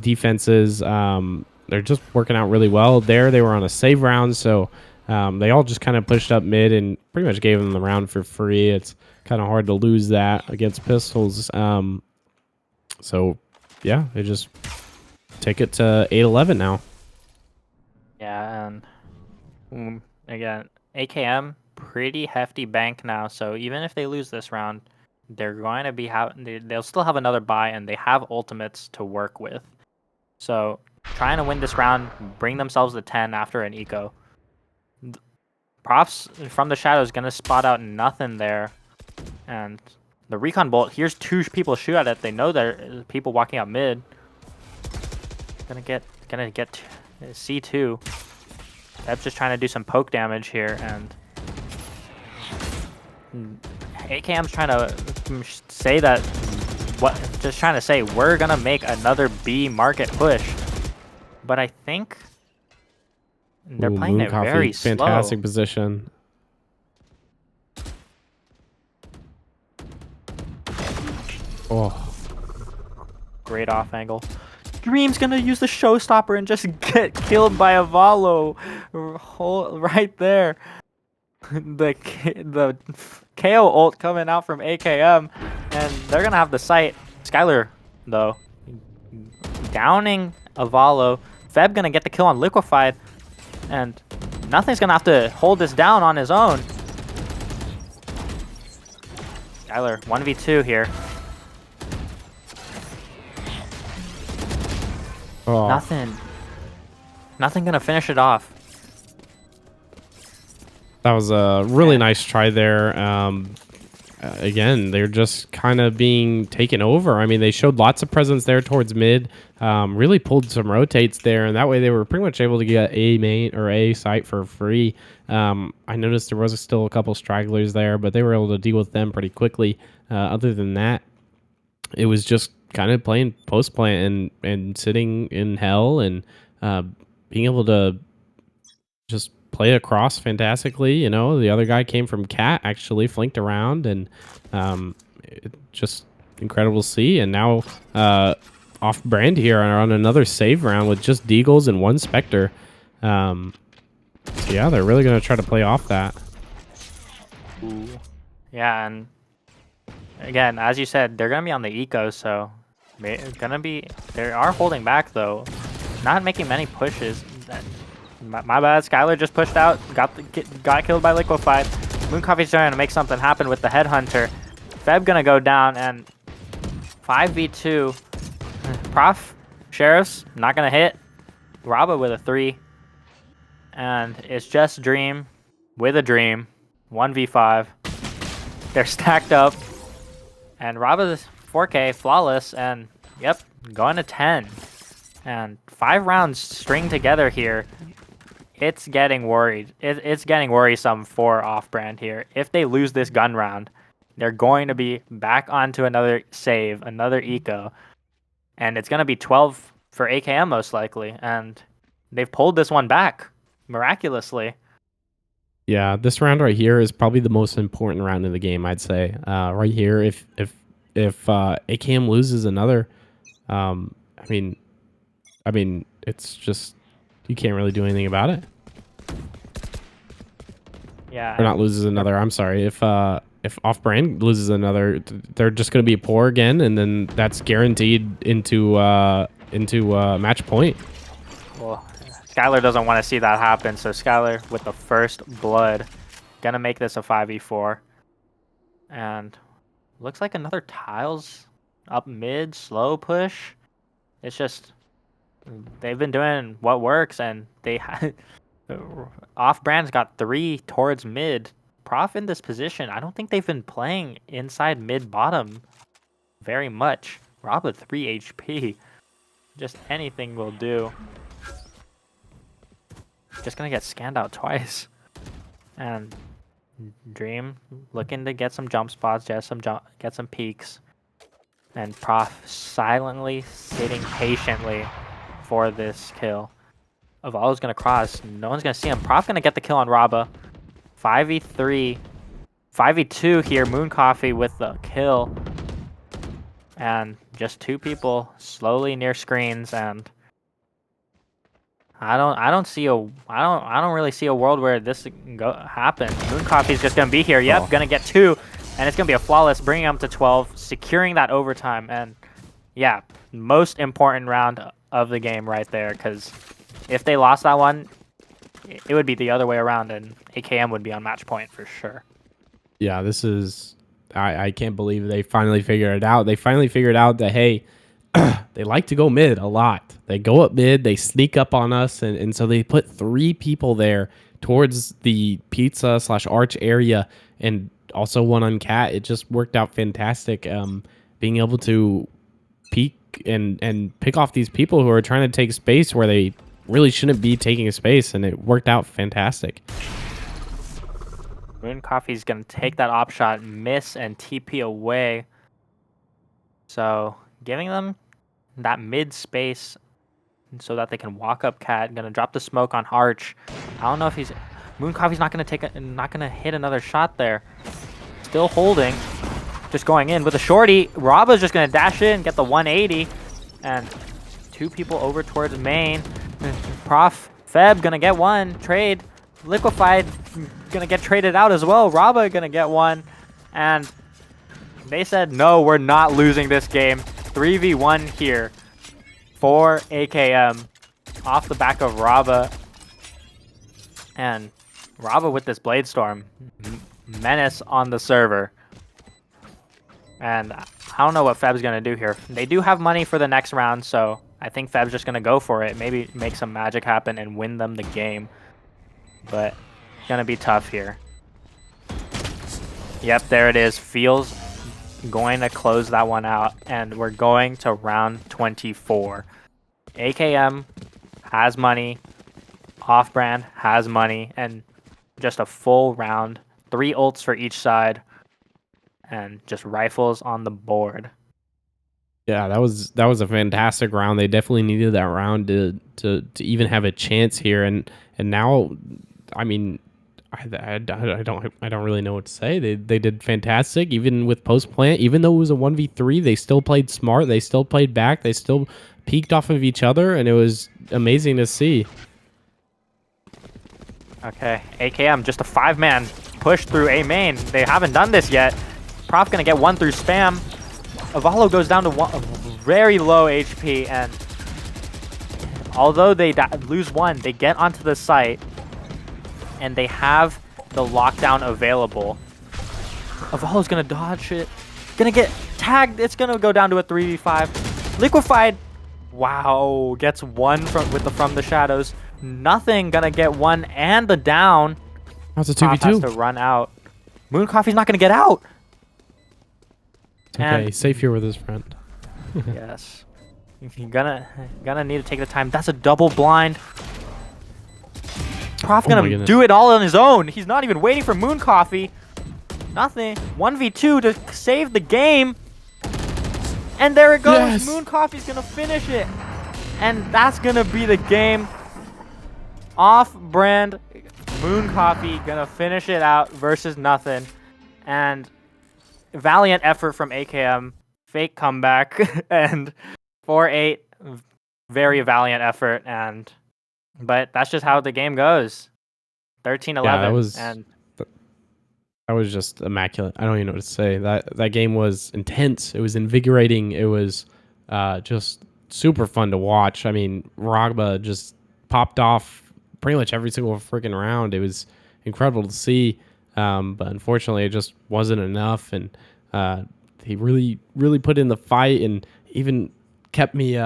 defenses. They're just working out really well there. They were on a save round, so they all just kind of pushed up mid and pretty much gave them the round for free. It's kind of hard to lose that against pistols. So, yeah, they just take it to 8-11 now. Yeah, and again, AKM, pretty hefty bank now. So even if they lose this round, they're going to be they'll still have another buy, and they have ultimates to work with. So trying to win this round, bring themselves to 10 after an eco. Props from the shadows gonna spot out nothing there, and the recon bolt. Here's 2 people shoot at it. They know there are people walking out mid. Gonna get C2. Feb's just trying to do some poke damage here, and AKM's trying to say that just trying to say we're gonna make another B market push, but I think they're playing it very slow. Fantastic position. Oh, Great off angle. Dream's gonna use the showstopper and just get killed by a Valo right there. The KO ult coming out from AKM, and they're gonna have the sight. Skylar, though, downing a Valo. Feb gonna get the kill on Liquefied, and nothing's gonna have to hold this down on his own. Skylar, 1v2 here. oh. Nothing gonna finish it off. That was a really nice try there. Again, they're just kind of being taken over. I mean, they showed lots of presence there towards mid, really pulled some rotates there, and that way they were pretty much able to get A main or A site for free. I noticed there was still a couple stragglers there, but they were able to deal with them pretty quickly. Other than that, it was just kind of playing post plant and sitting in hell and being able to just play across fantastically. You know, the other guy came from Cat, actually flanked around, and just incredible to see. And now off brand here on another save round with just Deagles and one Spectre. So yeah, they're really going to try to play off that. Ooh. Yeah, and again, as you said, they're gonna be on the eco, so they are holding back though, not making many pushes. My bad, Skylar just pushed out, got killed by Liquefied. Mooncoffee's trying to make something happen with the Headhunter. Feb gonna go down, and 5v2. Prof, Sheriff's not gonna hit. Raba with a 3. And it's just Dream with a Dream. 1v5. They're stacked up. And Raba's 4K, flawless, and yep, going to 10. And 5 rounds string together here. It's getting worried. It's getting worrisome for Off-Brand here. If they lose this gun round, they're going to be back onto another save, another eco. And it's going to be 12 for AKM most likely. And they've pulled this one back miraculously. Yeah, this round right here is probably the most important round in the game, I'd say. Right here, if AKM loses another, I mean, it's just you can't really do anything about it. Yeah. Or not loses another. I'm sorry. If Off-Brand loses another, they're just going to be poor again, and then that's guaranteed into match point. Well, Skylar doesn't want to see that happen, so Skylar with the first blood, gonna make this a 5v4. And looks like another tiles up mid, slow push. It's just they've been doing what works, and they Off-Brand's got 3 towards mid. Prof in this position, I don't think they've been playing inside mid bottom very much. Rob with 3 HP. Just anything will do. Just gonna get scanned out twice. And Dream looking to get some jump spots, get some peeks. And Prof silently sitting patiently for this kill. Avalo's gonna cross. No one's gonna see him. Prof gonna get the kill on Raba. 5v3. 5v2 here. Mooncoffee with the kill. And just 2 people slowly near screens, and I don't really see a world where this can happen. Mooncoffee's just gonna be here. Yep, gonna get 2, and it's gonna be a flawless, bringing them to 12, securing that overtime. And yeah, most important round of the game right there, because if they lost that one, it would be the other way around, and AKM would be on match point for sure. Yeah, this is. I can't believe they finally figured it out. They finally figured out that, hey, they like to go mid a lot. They go up mid, they sneak up on us, and so they put 3 people there towards the pizza/arch area, and also 1 on Cat. It just worked out fantastic. Being able to peek and pick off these people who are trying to take space where they really shouldn't be taking a space, and it worked out fantastic. Mooncoffee's gonna take that op shot, miss, and TP away. So giving them that mid space so that they can walk up Cat. Gonna drop the smoke on Arch. I don't know if Mooncoffee's not gonna hit another shot there. Still holding. just going in with a shorty. Raba's just gonna dash in, get the 180, and 2 people over towards main. Prof, Feb gonna get one trade. Liquefied gonna get traded out as well. Raba gonna get one, and they said no, we're not losing this game. 3v1 here for AKM off the back of Raba, and Raba with this Blade Storm menace on the server. And I don't know what Feb's going to do here. They do have money for the next round, so I think Feb's just going to go for it. Maybe make some magic happen and win them the game. But going to be tough here. Yep, there it is. Feels going to close that one out. And we're going to round 24. AKM has money. Off-brand has money. And just a full round. 3 ults for each side. And just rifles on the board. Yeah, that was a fantastic round. They definitely needed that round to even have a chance here, and now, I mean, I don't really know what to say. They did fantastic, even with post plant. Even though it was a 1v3, they still played smart. They still played back. They still peeked off of each other, and it was amazing to see. Okay, AKM just a 5-man push through A main. They haven't done this yet. Prof gonna get 1 through spam. Avalo goes down to very low HP, and although they lose 1, they get onto the site, and they have the lockdown available. Avalo's gonna dodge it. Gonna get tagged. It's gonna go down to a 3v5. Liquefied. Wow, gets 1 from the shadows. Nothing gonna get 1 and the down. That's a Prof 2v2. has to run out. Moon Coffee's not gonna get out. It's okay, he's safe here with his friend. Yes. You're gonna need to take the time. That's a double blind. Prof Oh my gonna goodness. do it all on his own. He's not even waiting for Moon Coffee. Nothing. 1v2 to save the game. And there it goes. Yes. Moon Coffee's gonna finish it. And that's gonna be the game. Off-brand Moon Coffee gonna finish it out versus nothing. And valiant effort from AKM. Fake comeback. And 4-8. Very valiant effort. But that's just how the game goes. 13-11. Yeah, that was just immaculate. I don't even know what to say. That game was intense. It was invigorating. It was just super fun to watch. I mean, Ragba just popped off pretty much every single freaking round. It was incredible to see. But unfortunately, it just wasn't enough. And he really, really put in the fight and even kept me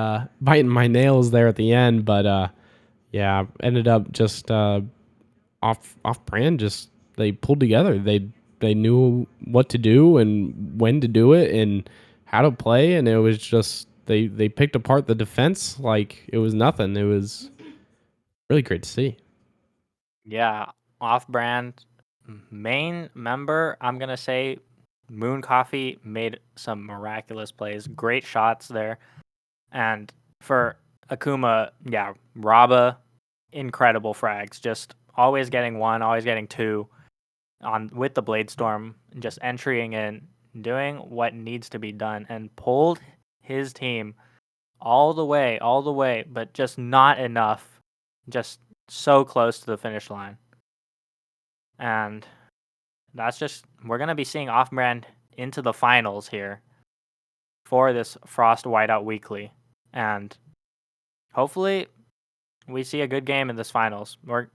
biting my nails there at the end. But yeah, ended up just off brand. Just they pulled together. They knew what to do and when to do it and how to play. And it was just they picked apart the defense like it was nothing. It was really great to see. Yeah, off-brand main member, I'm going to say Moon Coffee made some miraculous plays. Great shots there. And for Akuma, yeah, Raba, incredible frags. Just always getting 1, always getting 2 with the Blade Storm, just entering in, doing what needs to be done, and pulled his team all the way, but just not enough. Just so close to the finish line. And that's just, we're going to be seeing off-brand into the finals here for this Frost Whiteout Weekly. And hopefully we see a good game in this finals. That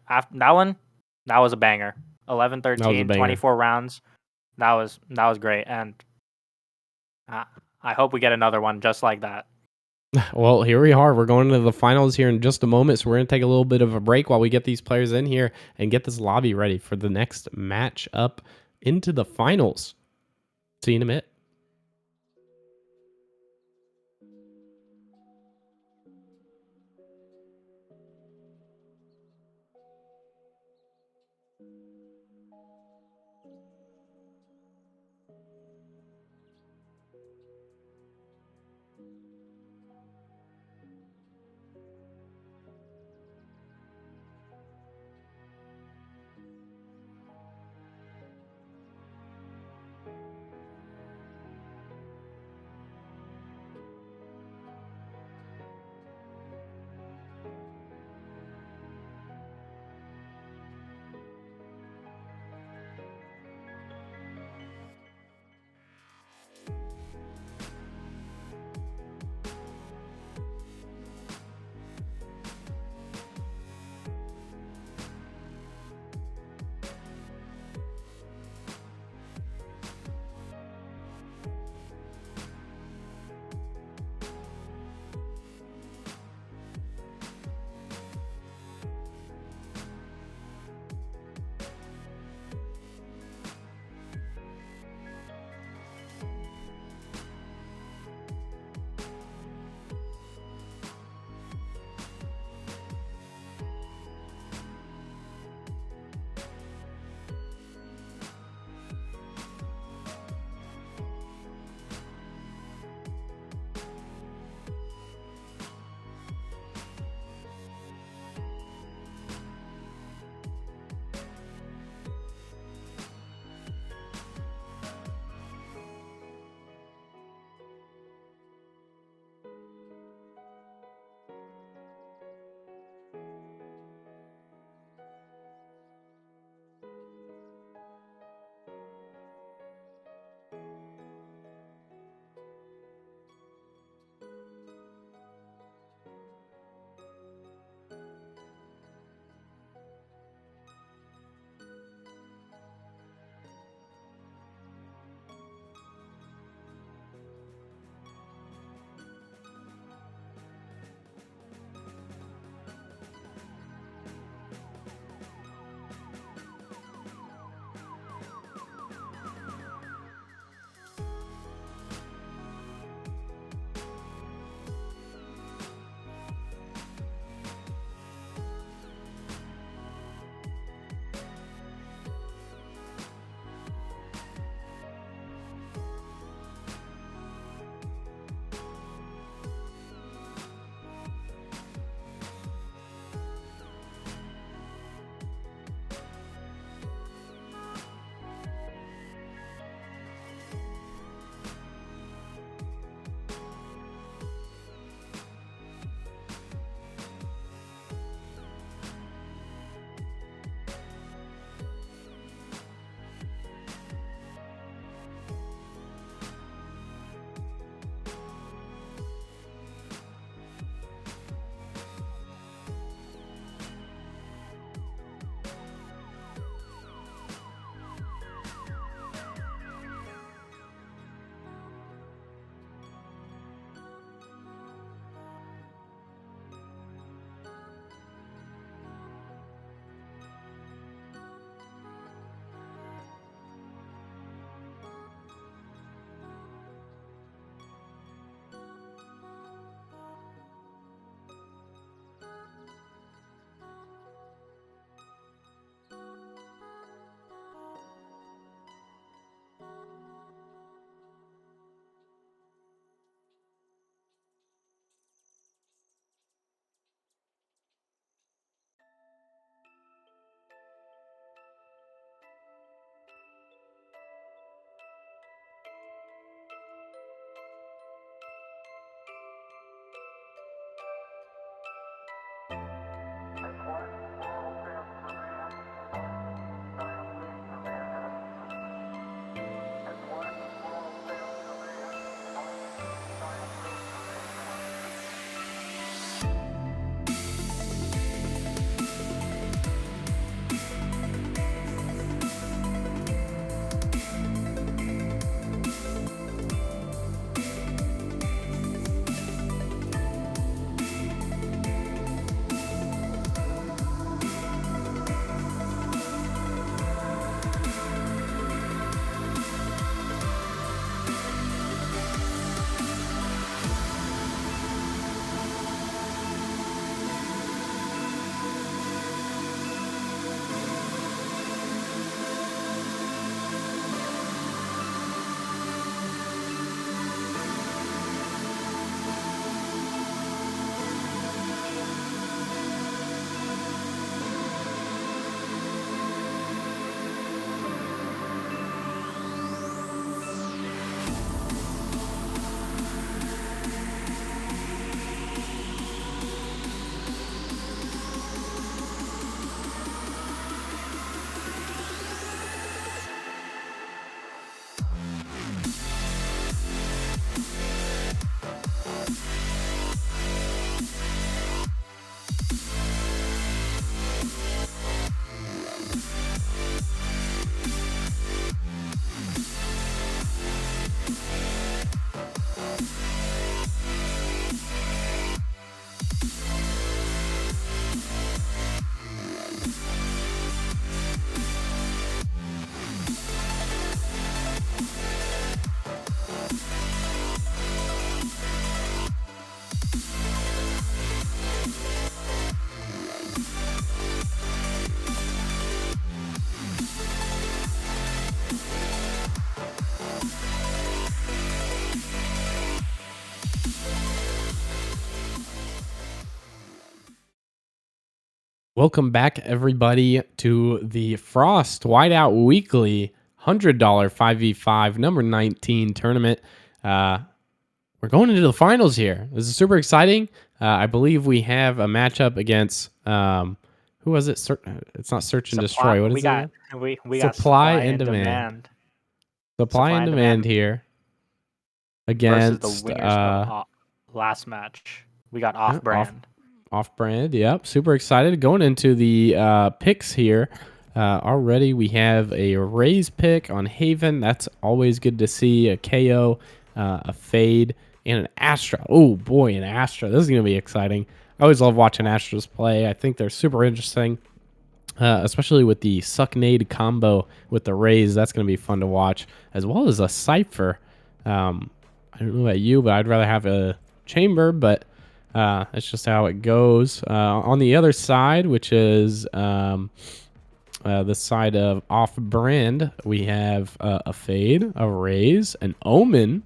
was a banger. 11-13, 24 rounds. That was great. And I hope we get another one just like that. Well, here we are. We're going to the finals here in just a moment, so we're going to take a little bit of a break while we get these players in here and get this lobby ready for the next match up into the finals. See you in a minute. Welcome back, everybody, to the Frost Whiteout Weekly $100 5v5 number 19 tournament. We're going into the finals here. This is super exciting. I believe we have a matchup against who was it? It's not Search and Destroy. What is it? We got Supply and demand. Supply and demand here versus the against winners of last match. We got off brand. Off brand, yep. Super excited going into the picks here. Already we have a Raze pick on Haven. That's always good to see. A KO, a Fade, and an Astra. Oh boy, an Astra. This is going to be exciting. I always love watching Astras play. I think they're super interesting, especially with the Suck Nade combo with the Raze. That's going to be fun to watch, as well as a Cypher. I don't know about you, but I'd rather have a Chamber, but that's just how it goes. On the other side, which is the side of off-brand, we have a Fade, a Raze, an Omen,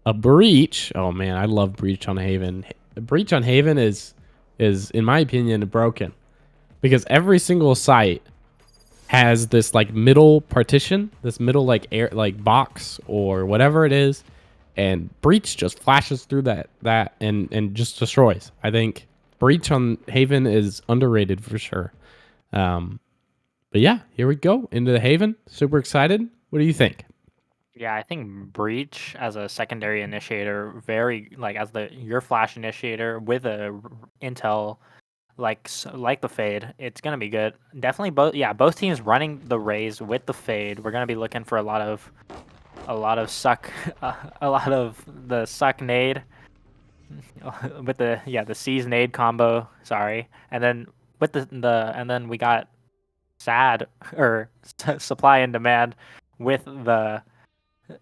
a Breach. Oh man, I love Breach on Haven. Breach on Haven is in my opinion broken, because every single site has this like middle partition, this middle like air like box or whatever it is. And Breach just flashes through that and just destroys. I think Breach on Haven is underrated for sure. But yeah, here we go into the Haven. Super excited. What do you think? Yeah, I think Breach as a secondary initiator, very like as your flash initiator with a intel like the Fade, it's gonna be good. Definitely both teams running the Raze with the Fade. We're gonna be looking for a lot of suck, a lot of the suck nade with the seize nade combo. Sorry, and then with and then we got sad or supply and demand with the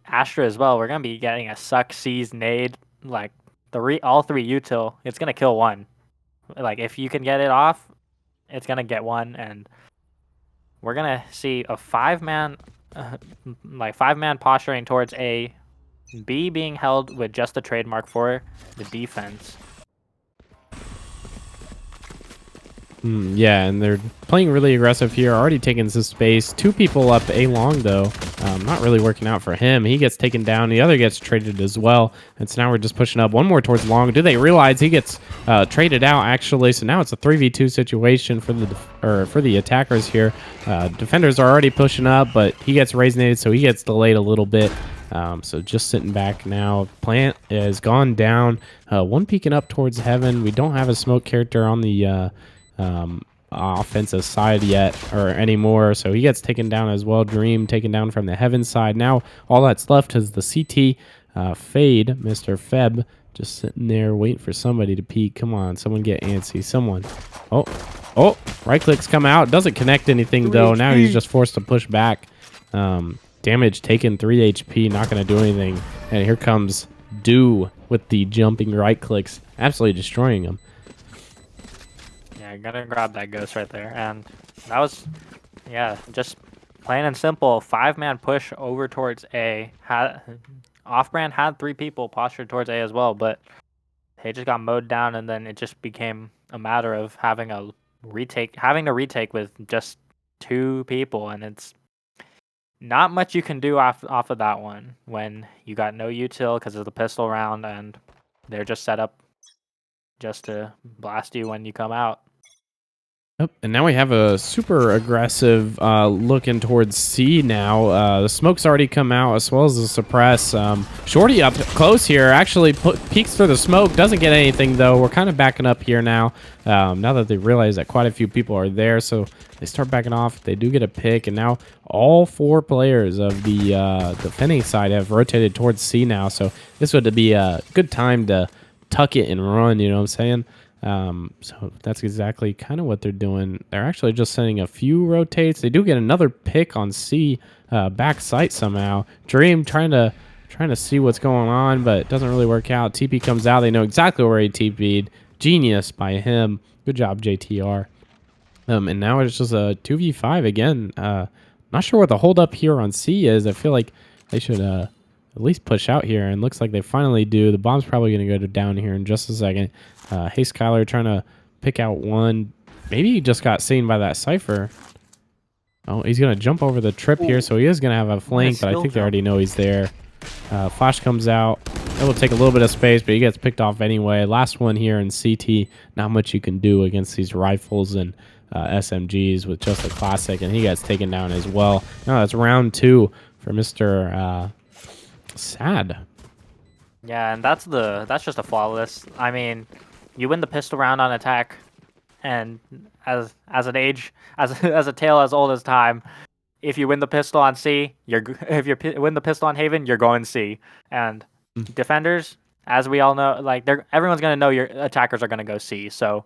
Astra as well. We're gonna be getting a suck seize nade like all three util. It's gonna kill one. Like if you can get it off, it's gonna get one, and we're gonna see a 5-man. Like 5-man posturing towards A, B being held with just the trademark for the defense. Yeah, and they're playing really aggressive here, already taking some space. 2 people up A long, though. Not really working out for him. He gets taken down. The other gets traded as well. And so now we're just pushing up. One more towards long. Do they realize he gets traded out, actually? So now it's a 3v2 situation for the attackers here. Defenders are already pushing up, but he gets raisinated, so he gets delayed a little bit. So just sitting back now. Plant has gone down. One peeking up towards heaven. We don't have a smoke character on the offensive side yet or anymore, so he gets taken down as well. Dream taken down from the heaven side. Now all that's left is the CT Fade. Mr. Feb just sitting there waiting for somebody to peek. Come on, someone get antsy. Someone. Oh, right clicks come out. Doesn't connect anything though. Now he's just forced to push back. Damage taken, 3 HP, not going to do anything. And here comes Do with the jumping right clicks, absolutely destroying him. Yeah, gotta grab that ghost right there. And that was, just plain and simple. 5-man push over towards A. Off-brand had 3 people postured towards A as well, but they just got mowed down, and then it just became a matter of having to retake with just 2 people, and it's not much you can do off of that one when you got no util because of the pistol round, and they're just set up just to blast you when you come out. Yep. And now we have a super aggressive looking towards C now. The smoke's already come out as well as the suppress. Shorty up close here actually peeks through the smoke. Doesn't get anything though. We're kind of backing up here now. Now that they realize that quite a few people are there. So they start backing off. They do get a pick. And now all 4 players of the defending side have rotated towards C now. So this would be a good time to tuck it and run. You know what I'm saying? So that's exactly kind of what they're doing. They're actually just sending a few rotates. They do get another pick on C, back site somehow. Dream trying to see what's going on, but it doesn't really work out. TP comes out. They know exactly where he TP'd. Genius by him. Good job, JTR. And now it's just a 2v5 again. Not sure what the holdup here on C is. I feel like they should at least push out here, and looks like they finally do. The bomb's probably going to go down here in just a second. Hey, Skylar trying to pick out one. maybe he just got seen by that Cypher. Oh, he's going to jump over the trip here, so he is going to have a flank, but I think they already know he's there. Flash comes out. It will take a little bit of space, but he gets picked off anyway. Last one here in CT. Not much you can do against these rifles and SMGs with just a classic, and he gets taken down as well. Now that's round 2 for Mr. Sad. Yeah, and that's just a flawless. I mean, you win the pistol round on attack, and as a tale as old as time, if you win the pistol on C, win the pistol on Haven, you're going C. And defenders, as we all know, like everyone's gonna know your attackers are gonna go C. So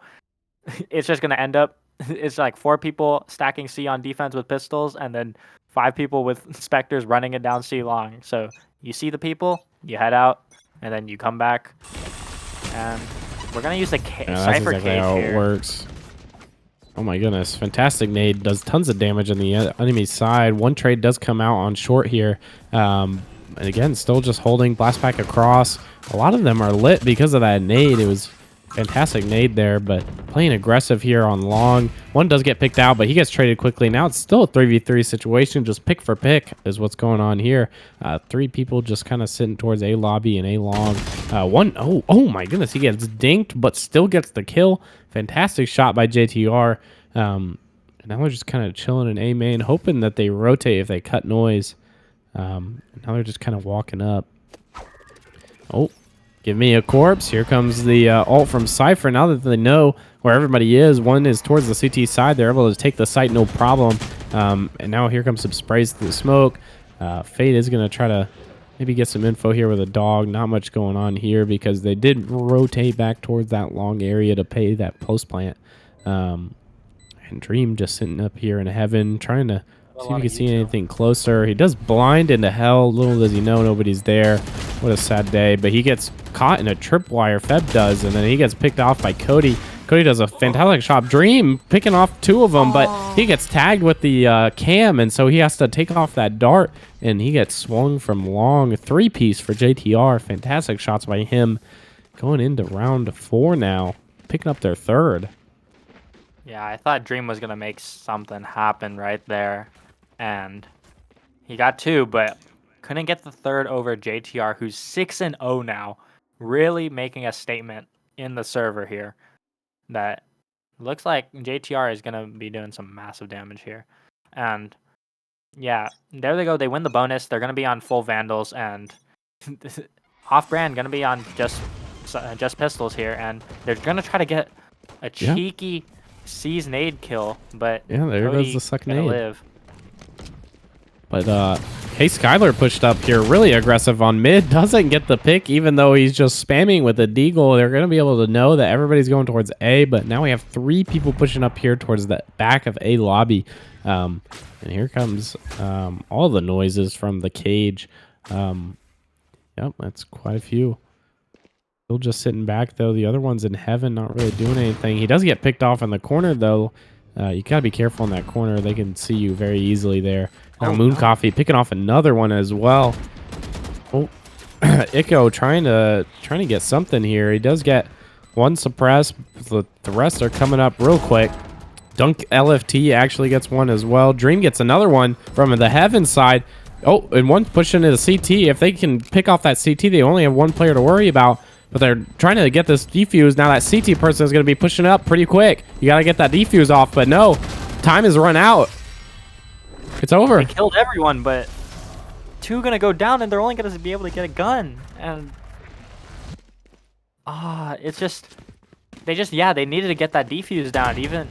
it's just gonna end up it's like 4 people stacking C on defense with pistols, and then 5 people with Spectres running it down C long. So you see the people, you head out, and then you come back, and we're gonna use the That's Cypher exactly cage how here. it works. Oh my goodness. Fantastic nade. Does tons of damage on the enemy side. One trade does come out on short here. And again, still just holding blast back across. A lot of them are lit because of that nade. It was fantastic nade there, but playing aggressive here on long. One does get picked out, but he gets traded quickly. Now it's still a 3v3 situation. Just pick for pick is what's going on here. 3 people just kind of sitting towards A lobby and A long. Oh my goodness. He gets dinked, but still gets the kill. Fantastic shot by JTR. And now they're just kind of chilling in A main, hoping that they rotate if they cut noise. Now they're just kind of walking up. Oh, give me a corpse. Here comes the ult from Cypher. Now that they know where everybody is, one is towards the CT side. They're able to take the site no problem. And now here comes some sprays through the smoke. Fate is going to try to maybe get some info here with a dog. Not much going on here because they did rotate back towards that long area to pay that post plant. And Dream just sitting up here in heaven, trying to see if he can see anything closer. He does blind into hell. Little does he know nobody's there. What a sad day. But he gets caught in a tripwire. Feb does, and then he gets picked off by Cody. Cody does a fantastic shot. Dream picking off 2 of them, but he gets tagged with the cam, and so he has to take off that dart, and he gets swung from long. 3-piece for JTR. Fantastic shots by him. Going into round 4 now, picking up their 3rd. Yeah, I thought Dream was gonna make something happen right there, and he got 2, but couldn't get the 3rd over JTR, who's 6-0 now, really making a statement in the server here. That looks like JTR is gonna be doing some massive damage here, and yeah, there they go. They win the bonus. They're gonna be on full Vandals, and off-brand gonna be on just pistols here, and they're gonna try to get a cheeky C's nade kill, but yeah, there Cody goes the suck gonna nade. live. But hey, Skylar pushed up here, really aggressive on mid. Doesn't get the pick, even though he's just spamming with the deagle. They're gonna be able to know that everybody's going towards A, but now we have 3 people pushing up here towards the back of A lobby. And here comes all the noises from the cage. Yep, that's quite a few. Still just sitting back, though. The other one's in heaven, not really doing anything. He does get picked off in the corner, though. You got to be careful in that corner. They can see you very easily there. Now Moon Coffee picking off another one as well. Oh, Echo trying to get something here. He does get one suppressed. The rest are coming up real quick. Dunk LFT actually gets one as well. Dream gets another one from the heaven side. Oh, and one pushing into the CT. If they can pick off that CT, they only have 1 player to worry about. But they're trying to get this defuse. Now that CT person is going to be pushing up pretty quick. You got to get that defuse off. But no, time has run out. It's over. They killed everyone, but 2 gonna go down, and they're only gonna be able to get a gun. And it's just they needed to get that defuse down. Even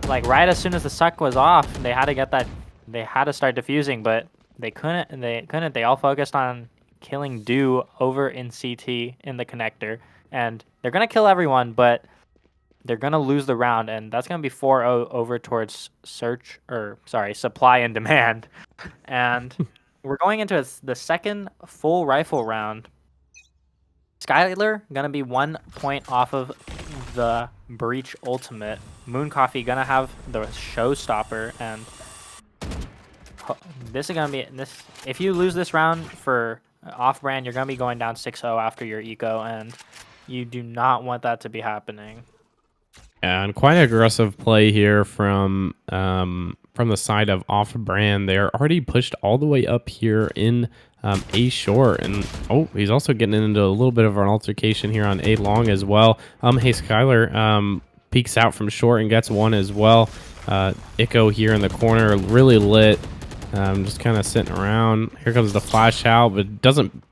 right as soon as the suck was off, they had to get that. They had to start defusing, but they couldn't. They all focused on killing Dew over in CT in the connector, and they're gonna kill everyone, but they're gonna lose the round, and that's gonna be 4-0 over towards supply and demand. And we're going into the second full rifle round. Skylar gonna be 1 point off of the Breach ultimate. Moon Coffee gonna have the showstopper, and this is gonna be this. If you lose this round for off-brand, you're gonna be going down 6-0 after your eco, and you do not want that to be happening. And quite an aggressive play here from the side of Off Brand. They're already pushed all the way up here in A short, and he's also getting into a little bit of an altercation here on A long as well. Hey Skylar peeks out from short and gets one as well. Ico here in the corner, really lit, just kind of sitting around. Here comes the flash out, but doesn't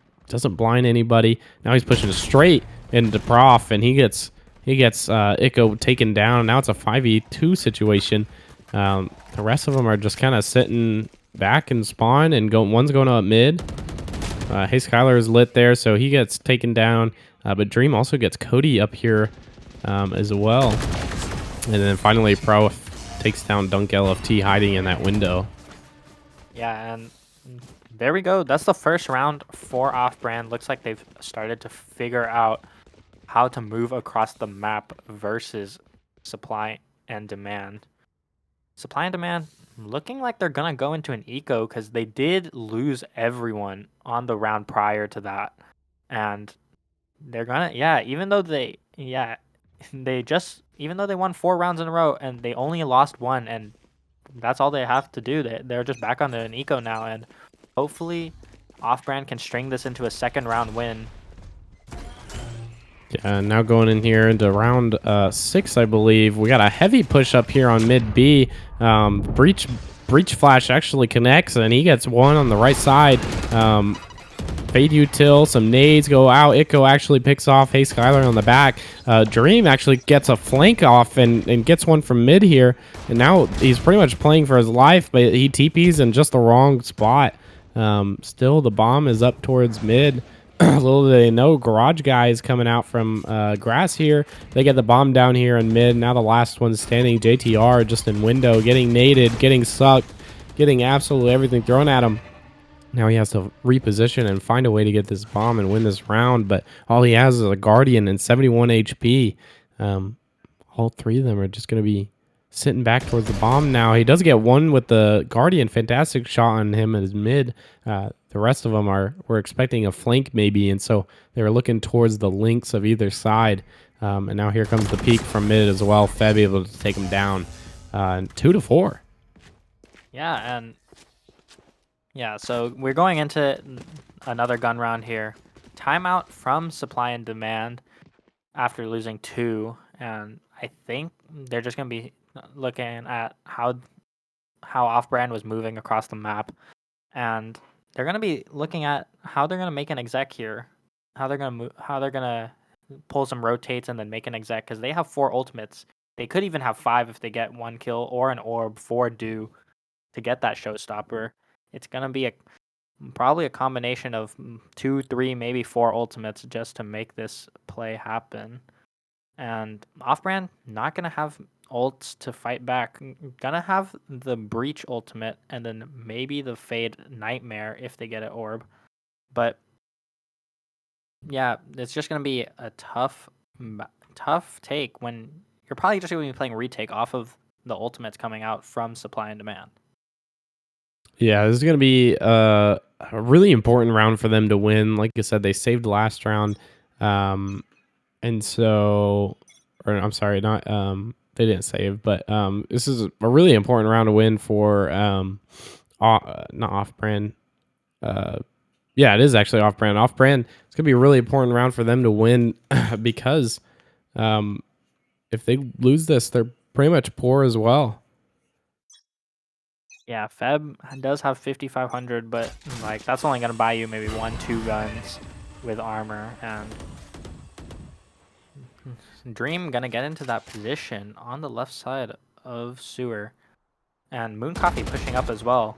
blind anybody. Now he's pushing straight into Prof, and he gets Ico taken down. Now it's a 5v2 situation. The rest of them are just kind of sitting back and spawn, and one's going up mid. Hey Skylar is lit there, so he gets taken down. But Dream also gets Cody up here as well. And then finally Pro takes down Dunk LFT hiding in that window. Yeah, and there we go. That's the first round for Off-Brand. Looks like they've started to figure out how to move across the map versus Supply and Demand. Supply and Demand looking like they're going to go into an eco because they did lose everyone on the round prior to that. And they're going to, even though they won 4 rounds in a row and they only lost 1, and that's all they have to do. They're just back on an eco now, and hopefully Off-Brand can string this into a second round win. Yeah, now going in here into round 6, I believe. We got a heavy push up here on mid B. Breach flash actually connects, and he gets one on the right side. Fade util, some nades go out. Ico actually picks off Hey Skylar on the back. Dream actually gets a flank off and gets one from mid here. And now he's pretty much playing for his life, but he TPs in just the wrong spot. Still, the bomb is up towards mid. Little do they know, Garage Guy is coming out from grass here. They get the bomb down here in mid. Now the last one's standing. JTR just in window, getting naded, getting sucked, getting absolutely everything thrown at him. Now he has to reposition and find a way to get this bomb and win this round, but all he has is a Guardian and 71 HP. All 3 of them are just going to be sitting back towards the bomb now. He does get one with the Guardian. Fantastic shot on him at his mid. The rest of them were expecting a flank maybe, and so they were looking towards the links of either side. And now here comes the peak from mid as well. Feb able to take him down 2-4. Yeah, and so we're going into another gun round here. Timeout from Supply and Demand after losing 2, and I think they're just going to be looking at how Off-Brand was moving across the map, and they're going to be looking at how they're going to make an exec here, how they're going to pull some rotates and then make an exec, because they have 4 ultimates. They could even have 5 if they get 1 kill or an orb for do to get that showstopper. It's going to be probably a combination of 2, 3, maybe 4 ultimates just to make this play happen. And Off-Brand not going to have ults to fight back. Going to have the Breach ultimate and then maybe the Fade Nightmare if they get an orb. But yeah, it's just going to be a tough take when you're probably just going to be playing retake off of the ultimates coming out from Supply and Demand. Yeah, this is going to be a really important round for them to win. Like I said, they saved last round. And so, or I'm sorry, not, they didn't save, but this is a really important round to win for, not Off-Brand. Yeah, it is actually Off-Brand. Off-Brand, it's going to be a really important round for them to win because if they lose this, they're pretty much poor as well. Yeah, Feb does have 5,500, but like that's only gonna buy you maybe 1-2 guns with armor, and Dream gonna get into that position on the left side of sewer, and Moon Coffee pushing up as well.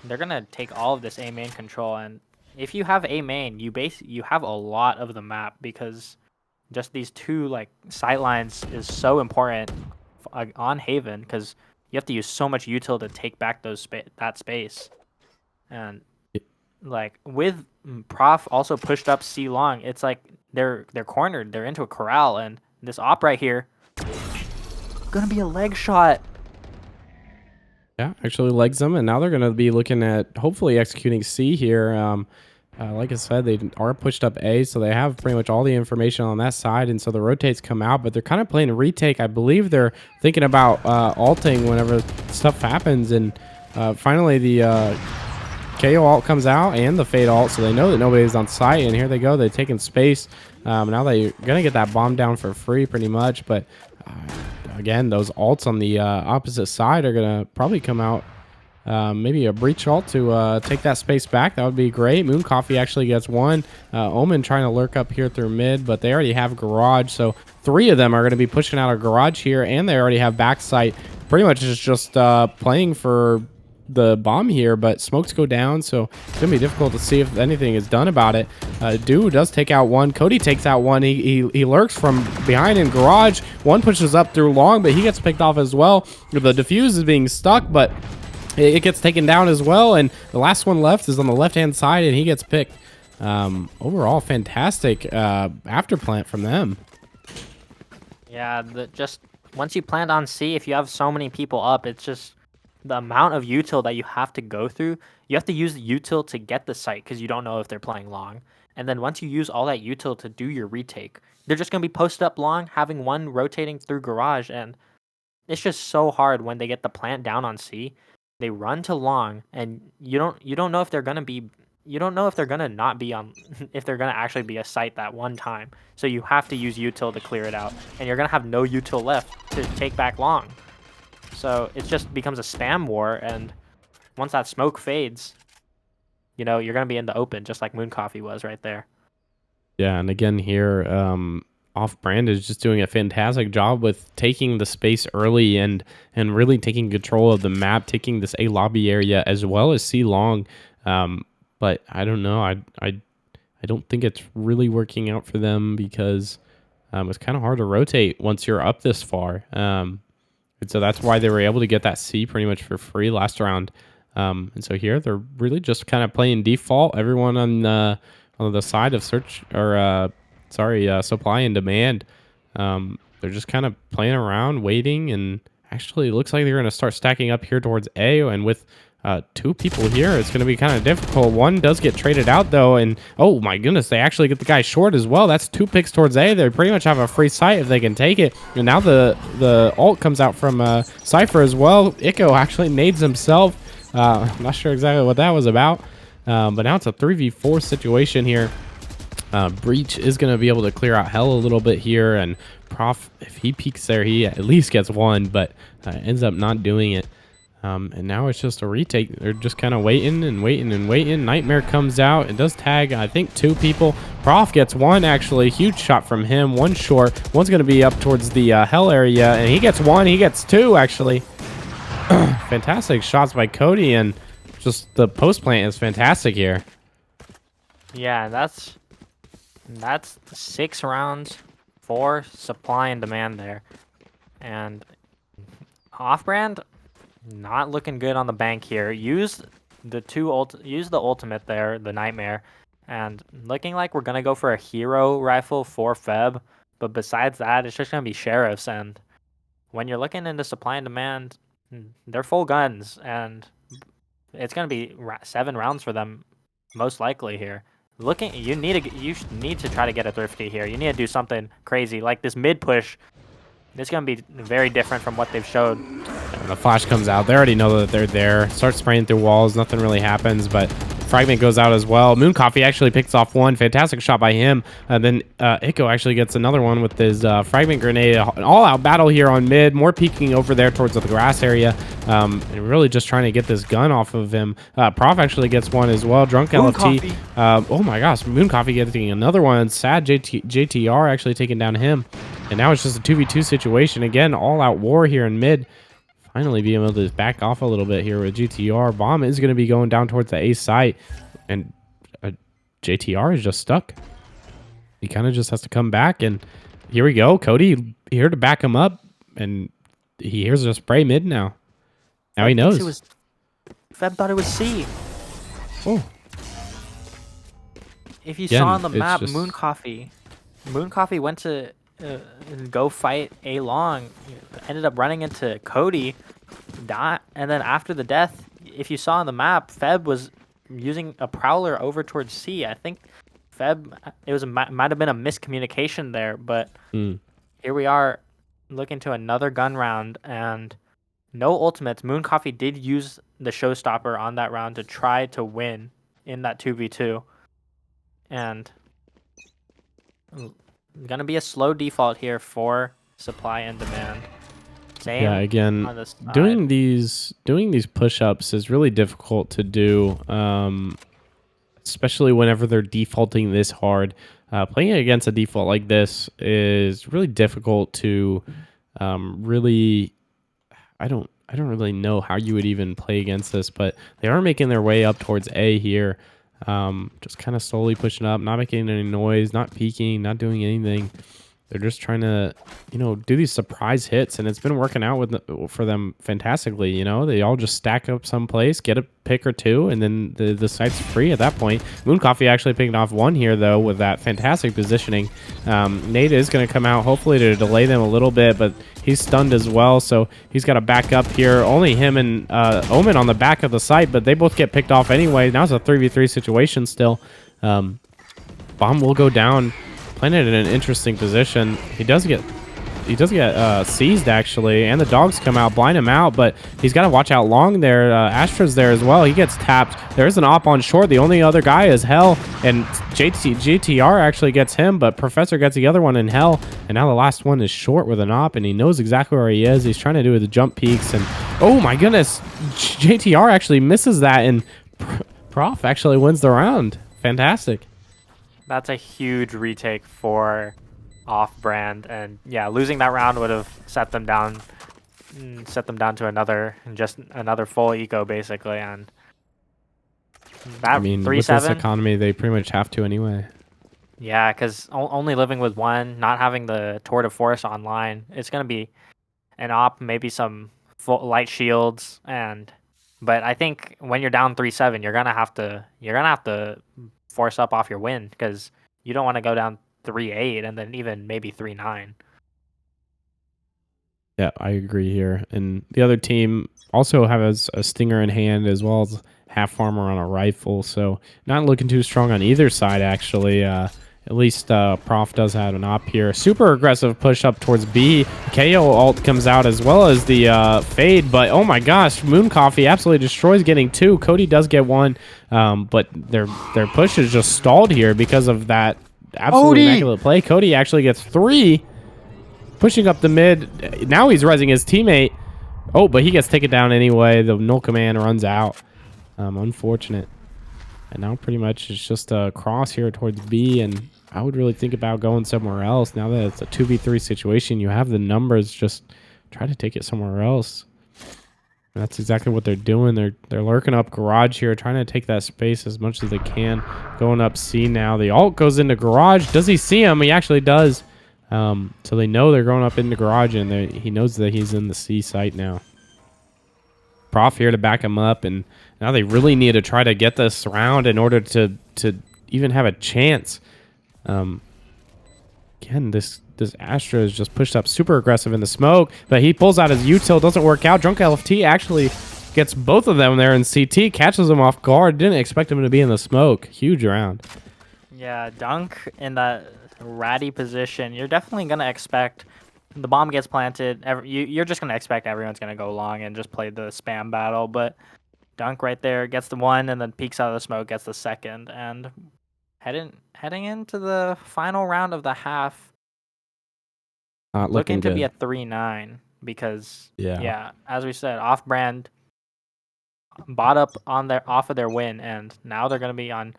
They're gonna take all of this A main control, and if you have A main, you have a lot of the map because just these 2 like sight lines is so important on Haven because you have to use so much util to take back that space. And like with Prof also pushed up C long, it's like they're cornered, they're into a corral, and this op right here gonna be a leg shot. Yeah, actually legs them, and now they're going to be looking at hopefully executing C here. Like I said, they are pushed up A, so they have pretty much all the information on that side, and so the rotates come out, but they're kind of playing a retake. I believe they're thinking about alting whenever stuff happens, and finally the KO alt comes out and the fade alt, so they know that nobody's on site, and here they go. They're taking space. Now they're going to get that bomb down for free pretty much, but again, those alts on the opposite side are going to probably come out. Maybe a breach ult to take that space back. That would be great. Moon Coffee actually gets one. Omen trying to lurk up here through mid, but they already have garage. So 3 of them are going to be pushing out a garage here, and they already have backside. Pretty much is just playing for the bomb here, but smokes go down, so it's gonna be difficult to see if anything is done about it. Do does take out one. Cody takes out one. He lurks from behind in garage. One pushes up through long, but he gets picked off as well. The defuse is being stuck, but it gets taken down as well, and the last one left is on the left-hand side, and he gets picked. Overall, fantastic after plant from them. Yeah, just once you plant on C, if you have so many people up, it's just the amount of util that you have to go through. You have to use the util to get the site because you don't know if they're playing long. And then once you use all that util to do your retake, they're just going to be posted up long, having one rotating through garage, and it's just so hard when they get the plant down on C. They run to long, and you don't know if they're gonna be, you don't know if they're gonna not be on, if they're gonna actually be a site that one time. So you have to use util to clear it out, and you're gonna have no util left to take back long. So it just becomes a spam war, and once that smoke fades, you know you're gonna be in the open, just like Moon Coffee was right there. Yeah, and again here, Off-Brand is just doing a fantastic job with taking the space early and really taking control of the map, taking this A lobby area as well as C long. But I don't know. I don't think it's really working out for them because it's kind of hard to rotate once you're up this far. And so that's why they were able to get that C pretty much for free last round. And so here they're really just kind of playing default. Everyone on the side of search or supply and demand. They're just kind of playing around, waiting, and actually it looks like they're going to start stacking up here towards A. And with 2 people here, it's going to be kind of difficult. One does get traded out though, and oh my goodness, they actually get the guy short as well. That's 2 picks towards A. They pretty much have a free site if they can take it. And now the ult comes out from Cypher as well. Echo actually nades himself. I'm not sure exactly what that was about, but now it's a 3v4 situation here. Breach is going to be able to clear out hell a little bit here, and Prof, if he peeks there, he at least gets one, but ends up not doing it. And now it's just a retake. They're just kind of waiting and waiting and waiting. Nightmare comes out. It does tag, I think, 2 people. Prof gets one, actually. Huge shot from him. One short. One's going to be up towards the hell area, and he gets 1. He gets 2, actually. Fantastic shots by Cody, and just the post plant is fantastic here. Yeah, that's 6 rounds for supply and demand there. And Off-Brand, not looking good on the bank here. Use the ultimate there, the Nightmare, and looking like we're gonna go for a hero rifle for Feb. But besides that, it's just gonna be sheriffs. And when you're looking into supply and demand, they're full guns, and it's gonna be 7 rounds for them, most likely here. You need to try to get a thrifty here. You need to do something crazy like this mid push. It's gonna be very different from what they've showed. And the flash comes out. They already know that they're there. Start spraying through walls. Nothing really happens, but fragment goes out as well. Moon Coffee actually picks off one. Fantastic shot by him. And then Echo actually gets another one with his fragment grenade. An all-out battle here on mid. More peeking over there towards the grass area. And really just trying to get this gun off of him. Prof actually gets one as well. Drunk Moon LFT. Oh my gosh. Moon Coffee getting another one. Sad JTR actually taking down him. And now it's just a 2v2 situation. Again, all-out war here in mid. Finally being able to back off a little bit here with GTR. Bomb is going to be going down towards the A site. And JTR is just stuck. He kind of just has to come back. And here we go. Cody here to back him up. And he hears a spray mid now. Now he knows. Feb thought it was C. Oh. If you Again, saw on the it's map, just- Moon Coffee went to go fight A long, ended up running into Cody, and then after the death, if you saw on the map, Feb was using a prowler over towards C. I think Feb, might have been a miscommunication there, but here we are looking to another gun round and no ultimates. Moon Coffee did use the showstopper on that round to try to win in that 2v2. And gonna be a slow default here for supply and demand. Same Yeah, again, on this side. doing these push-ups is really difficult to do, especially whenever they're defaulting this hard. Playing against a default like this is really difficult to really. I don't really know how you would even play against this, but they are making their way up towards A here. Just kind of slowly pushing up, not making any noise, not peeking, not doing anything. They're just trying to, do these surprise hits, and it's been working out for them fantastically. They all just stack up someplace, get a pick or two, and then the site's free at that point. Moon Coffee actually picking off one here, though, with that fantastic positioning. Nate is going to come out, hopefully to delay them a little bit, but he's stunned as well, so he's got to back up here. Only him and Omen on the back of the site, but they both get picked off anyway. Now it's a 3v3 situation still. Bomb will go down. Planted in an interesting position. He does get seized, actually, and the dogs come out, blind him out, but he's got to watch out long there. Astra's there as well. He gets tapped. There's an op on short. The only other guy is Hell, and GTR actually gets him, but Professor gets the other one in Hell, and now the last one is short with an op, and he knows exactly where he is. He's trying to do the jump peaks, and oh my goodness, JTR actually misses that, and Prof actually wins the round. Fantastic. That's a huge retake for Off-Brand, and yeah, losing that round would have set them down to another full eco basically. And that, I mean, 3-7, with this economy, they pretty much have to anyway. Yeah, because only living with one, not having the Tour de Force online, it's gonna be an op, maybe some full light shields, but I think when you're down 3-7, you're gonna have to force up off your win, because you don't want to go down 3-8 and then even maybe 3-9. Yeah, I agree here. And the other team also has a stinger in hand as well as half armor on a rifle, so not looking too strong on either side, actually. At least Prof does have an op here. Super aggressive push up towards B. KO ult comes out as well as the fade, but oh my gosh, Moon Coffee absolutely destroys, getting two. Cody does get one, but their push is just stalled here because of that absolutely immaculate play. Cody actually gets three, pushing up the mid. Now he's resing his teammate. Oh, but he gets taken down anyway. The null command runs out. Unfortunate. And now pretty much it's just a cross here towards B, and I would really think about going somewhere else. Now that it's a 2v3 situation, you have the numbers, just try to take it somewhere else. And that's exactly what they're doing. They're lurking up garage here, trying to take that space as much as they can. Going up C now. The ult goes into garage. Does he see him? He actually does. So they know they're going up into garage, and he knows that he's in the C site now. Prof here to back him up, and now they really need to try to get this round in order to even have a chance. Again, this Astra is just pushed up super aggressive in the smoke, but he pulls out his util, doesn't work out. Drunk LFT actually gets both of them there in CT, catches them off guard, didn't expect him to be in the smoke. Huge round. Yeah, Dunk in that ratty position, you're definitely going to expect the bomb gets planted. You're just going to expect everyone's going to go long and just play the spam battle, but Dunk right there gets the one and then peeks out of the smoke, gets the second, and heading into the final round of the half, looking to be a 3-9, because yeah, as we said, Off-Brand bought up on off of their win, and now they're going to be on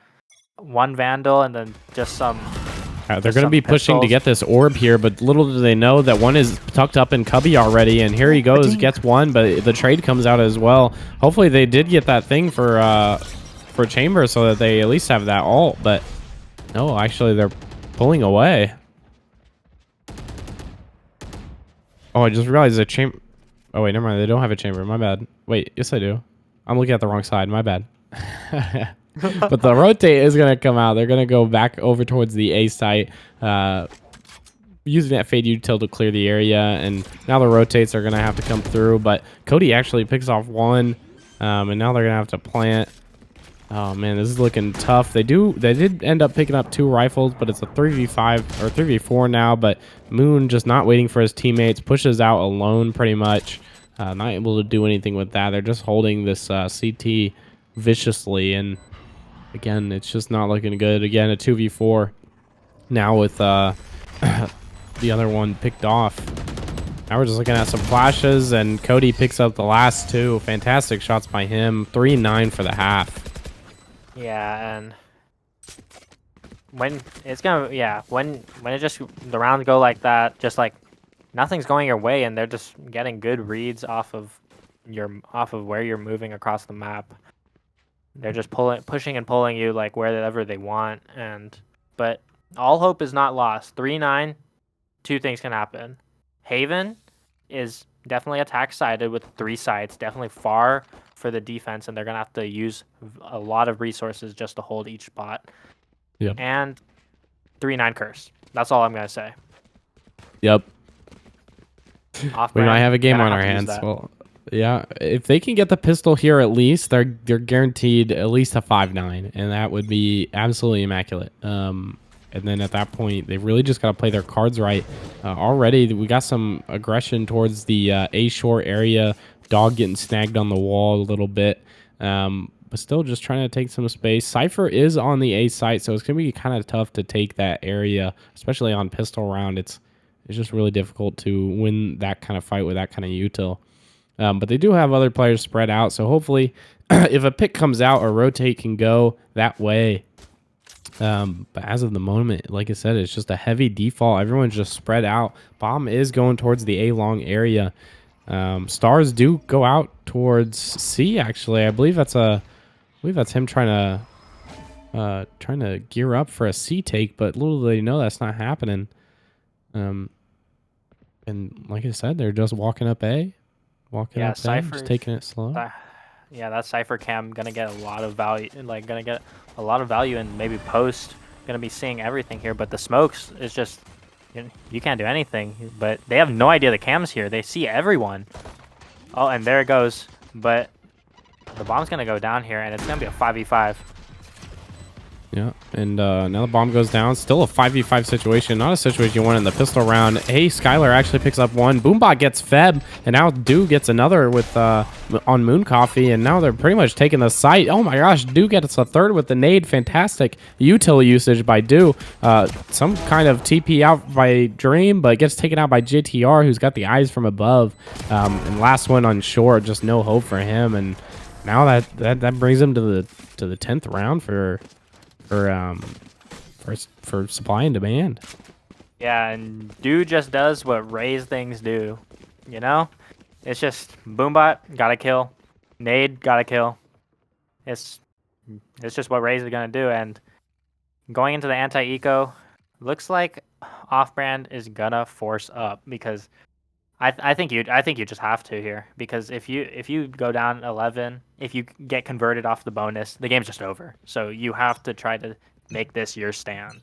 one Vandal and then just some. They're going to be pushing to get this orb here, but little do they know that one is tucked up in Cubby already, and here he goes, gets one, but the trade comes out as well. Hopefully they did get that thing for Chamber so that they at least have that ult, but no, actually they're pulling away. Oh, I just realized the chamber. Oh wait, never mind. They don't have a chamber. My bad. Wait, yes I do. I'm looking at the wrong side. My bad. But the rotate is going to come out. They're going to go back over towards the A site, using that fade util to clear the area, and now the rotates are going to have to come through, but Cody actually picks off one, and now they're going to have to plant. Oh man, this is looking tough. They did end up picking up 2 rifles, but it's a 3v5 or 3v4 now. But Moon just not waiting for his teammates, pushes out alone pretty much. Not able to do anything with that. They're just holding this CT viciously, and again, it's just not looking good. Again, a 2v4 now with the other one picked off. Now we're just looking at some flashes, and Cody picks up the last 2. Fantastic shots by him. 3-9 for the half. Yeah, and when it's gonna, when it just the rounds go like that, just like nothing's going your way, and they're just getting good reads off of where you're moving across the map. They're just pushing and pulling you like wherever they want, but all hope is not lost. 3-9, 2 things can happen. Haven is definitely attack sided with 3 sites, definitely far for the defense, and they're gonna have to use a lot of resources just to hold each spot. Yep. And 3-9 curse. That's all I'm gonna say. Yep. We might have a game gonna on have our to use hands. that. Well, yeah, if they can get the pistol here, at least they're guaranteed at least a 5-9, and that would be absolutely immaculate. And then at that point, they really just got to play their cards right. Already, we got some aggression towards the A shore area. Dog getting snagged on the wall a little bit, but still just trying to take some space. Cypher is on the A site, so it's gonna be kind of tough to take that area, especially on pistol round. It's just really difficult to win that kind of fight with that kind of util. But they do have other players spread out, so hopefully, if a pick comes out, a rotate can go that way. But as of the moment, like I said, it's just a heavy default. Everyone's just spread out. Bomb is going towards the A long area. Stars do go out towards C. Actually, I believe that's him trying to gear up for a C take. But little do they know that's not happening. And like I said, they're just walking up A, just taking it slow. Yeah, that Cypher cam gonna get a lot of value, and maybe post gonna be seeing everything here. But the smokes is just, you can't do anything. But they have no idea the cam's here. They see everyone. Oh, and there it goes. But the bomb's gonna go down here, and it's gonna be a 5v5. Yeah, and now the bomb goes down. Still a 5v5 situation. Not a situation you want in the pistol round. Hey, Skylar actually picks up 1. Boombot gets Feb, and now Do gets another with on Moon Coffee, and now they're pretty much taking the site. Oh my gosh, Do gets a 3rd with the nade. Fantastic util usage by Do. Some kind of TP out by Dream, but gets taken out by JTR, who's got the eyes from above. And last one on short, just no hope for him. And now that brings him to the 10th round for supply and demand. Yeah, and Dude just does what Ray's things do. You know? It's just Boombot, gotta kill. Nade, gotta kill. It's just what Ray's gonna do. And going into the anti-eco, looks like Off-Brand is gonna force up, because I think you just have to here, because if you go down 11, if you get converted off the bonus, the game's just over. So you have to try to make this your stand.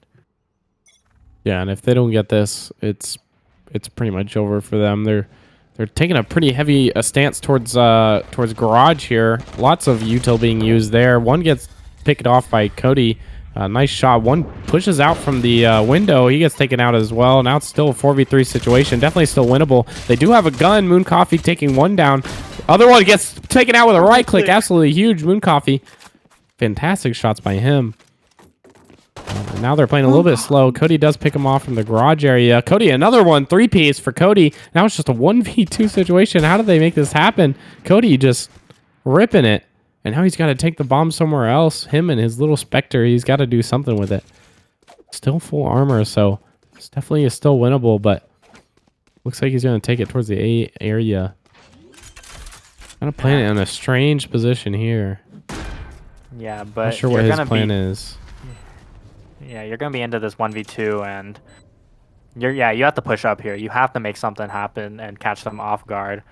Yeah, and if they don't get this, it's pretty much over for them. They're taking a pretty heavy stance towards garage here. Lots of util being used there. One gets picked off by Cody. Nice shot. One pushes out from the window. He gets taken out as well. Now it's still a 4v3 situation. Definitely still winnable. They do have a gun. Moon Coffee taking 1 down. Other one gets taken out with a right click. Absolutely huge. Moon Coffee. Fantastic shots by him. And now they're playing a little bit slow. Cody does pick him off from the garage area. Cody, another one. 3-piece for Cody. Now it's just a 1v2 situation. How did they make this happen? Cody just ripping it. And now he's got to take the bomb somewhere else. Him and his little Spectre, he's got to do something with it. Still full armor, so it's definitely still winnable, but looks like he's going to take it towards the A area. Kind of playing it in a strange position here. Yeah, but Not sure what his plan is. Yeah, you're going to be into this 1v2, and you have to push up here. You have to make something happen and catch them off guard.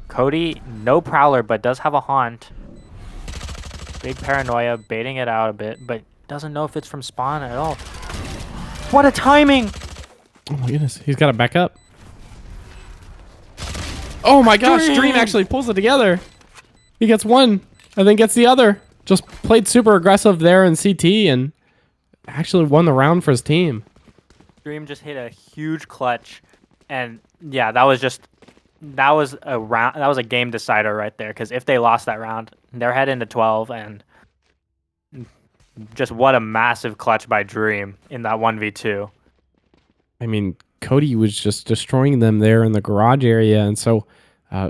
Cody, no Prowler, but does have a Haunt. Big paranoia, baiting it out a bit, but doesn't know if it's from spawn at all. What a timing! Oh my goodness, he's got to back up. Oh my gosh, Dream actually pulls it together. He gets 1, and then gets the other. just played super aggressive there in CT and actually won the round for his team. Dream just hit a huge clutch, and yeah, that was a round. That was a game decider right there. Because if they lost that round, they're heading to 12, and just what a massive clutch by Dream in that 1v2. I mean, Cody was just destroying them there in the garage area, and so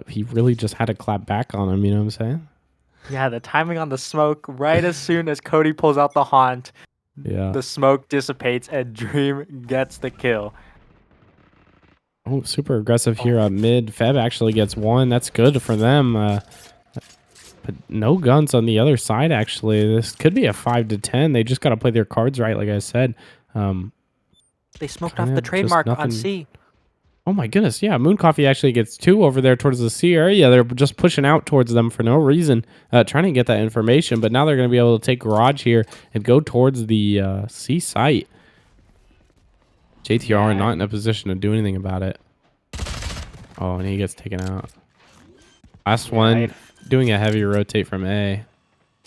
he really just had to clap back on him. You know what I'm saying? Yeah, the timing on the smoke. Right as soon as Cody pulls out the haunt, Yeah. the smoke dissipates and Dream gets the kill. Oh, super aggressive here on mid. Feb actually gets one. That's good for them. But no guns on the other side, actually. This could be a 5 to 10. They just got to play their cards right, like I said. They smoked Kinda off the just trademark on nothing- C. Oh my goodness, yeah. Moon Coffee actually gets 2 over there towards the C area. They're just pushing out towards them for no reason, trying to get that information. But now they're going to be able to take Garage here and go towards the C site. JTR not in a position to do anything about it. Oh, and he gets taken out. Last one, doing a heavy rotate from A.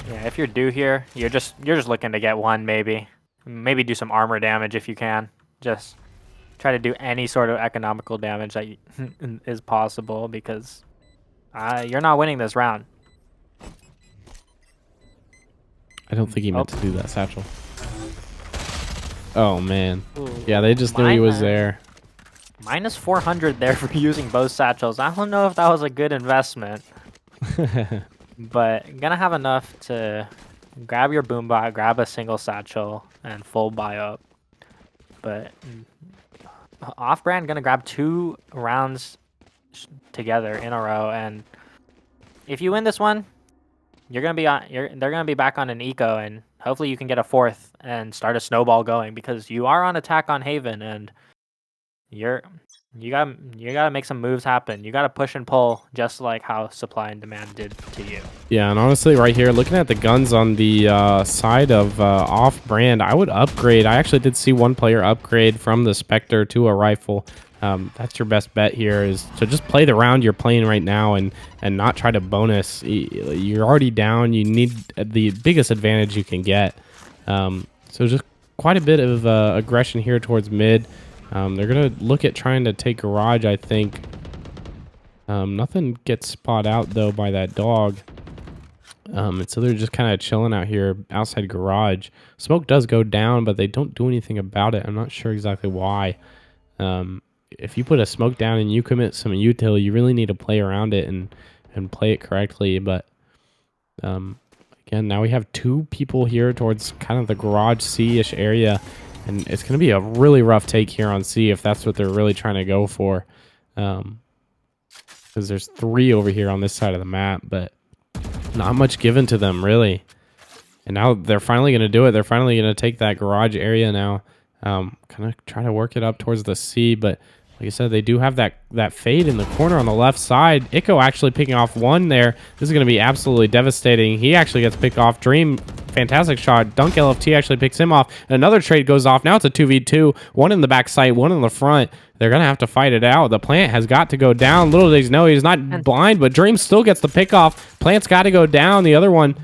Yeah, if you're due here, you're just looking to get one, maybe do some armor damage if you can. Just try to do any sort of economical damage that is possible, because you're not winning this round. I don't think he meant to do that, Satchel. Oh, man. Ooh, Yeah, they just knew he was there. Minus 400 there for using both satchels. I don't know if that was a good investment, but gonna have enough to grab your boombot, grab a single satchel, and full buy up. But off-brand gonna grab 2 rounds together in a row, and if you win this one, you're gonna be on. They're gonna be back on an eco, and hopefully you can get a 4th and start a snowball going, because you are on attack on Haven, and you gotta make some moves happen. You gotta push and pull, just like how supply and demand did to you. Yeah, and honestly, right here, looking at the guns on the side of off-brand, I would upgrade. I actually did see one player upgrade from the Spectre to a rifle. That's your best bet here, is to just play the round you're playing right now and not try to bonus. You're already down. You need the biggest advantage you can get. So just quite a bit of aggression here towards mid. They're going to look at trying to take Garage, I think. Nothing gets spot out, though, by that dog. And so they're just kind of chilling out here outside Garage. Smoke does go down, but they don't do anything about it. I'm not sure exactly why. If you put a smoke down and you commit some util, you really need to play around it and play it correctly. But again, now we have 2 people here towards kind of the Garage C-ish area. And it's going to be a really rough take here on C if that's what they're really trying to go for. Because there's 3 over here on this side of the map, but not much given to them, really. And now they're finally going to do it. They're finally going to take that Garage area now. Kind of try to work it up towards the C, but like I said, they do have that fade in the corner on the left side. Ico actually picking off 1 there. This is going to be absolutely devastating. He actually gets picked off. Dream, fantastic shot. Dunk LFT actually picks him off. Another trade goes off. Now it's a 2v2. 1 in the back side, 1 in the front. They're going to have to fight it out. The plant has got to go down. Little do they know he's not blind, but Dream still gets the pick off. Plant's got to go down. The other one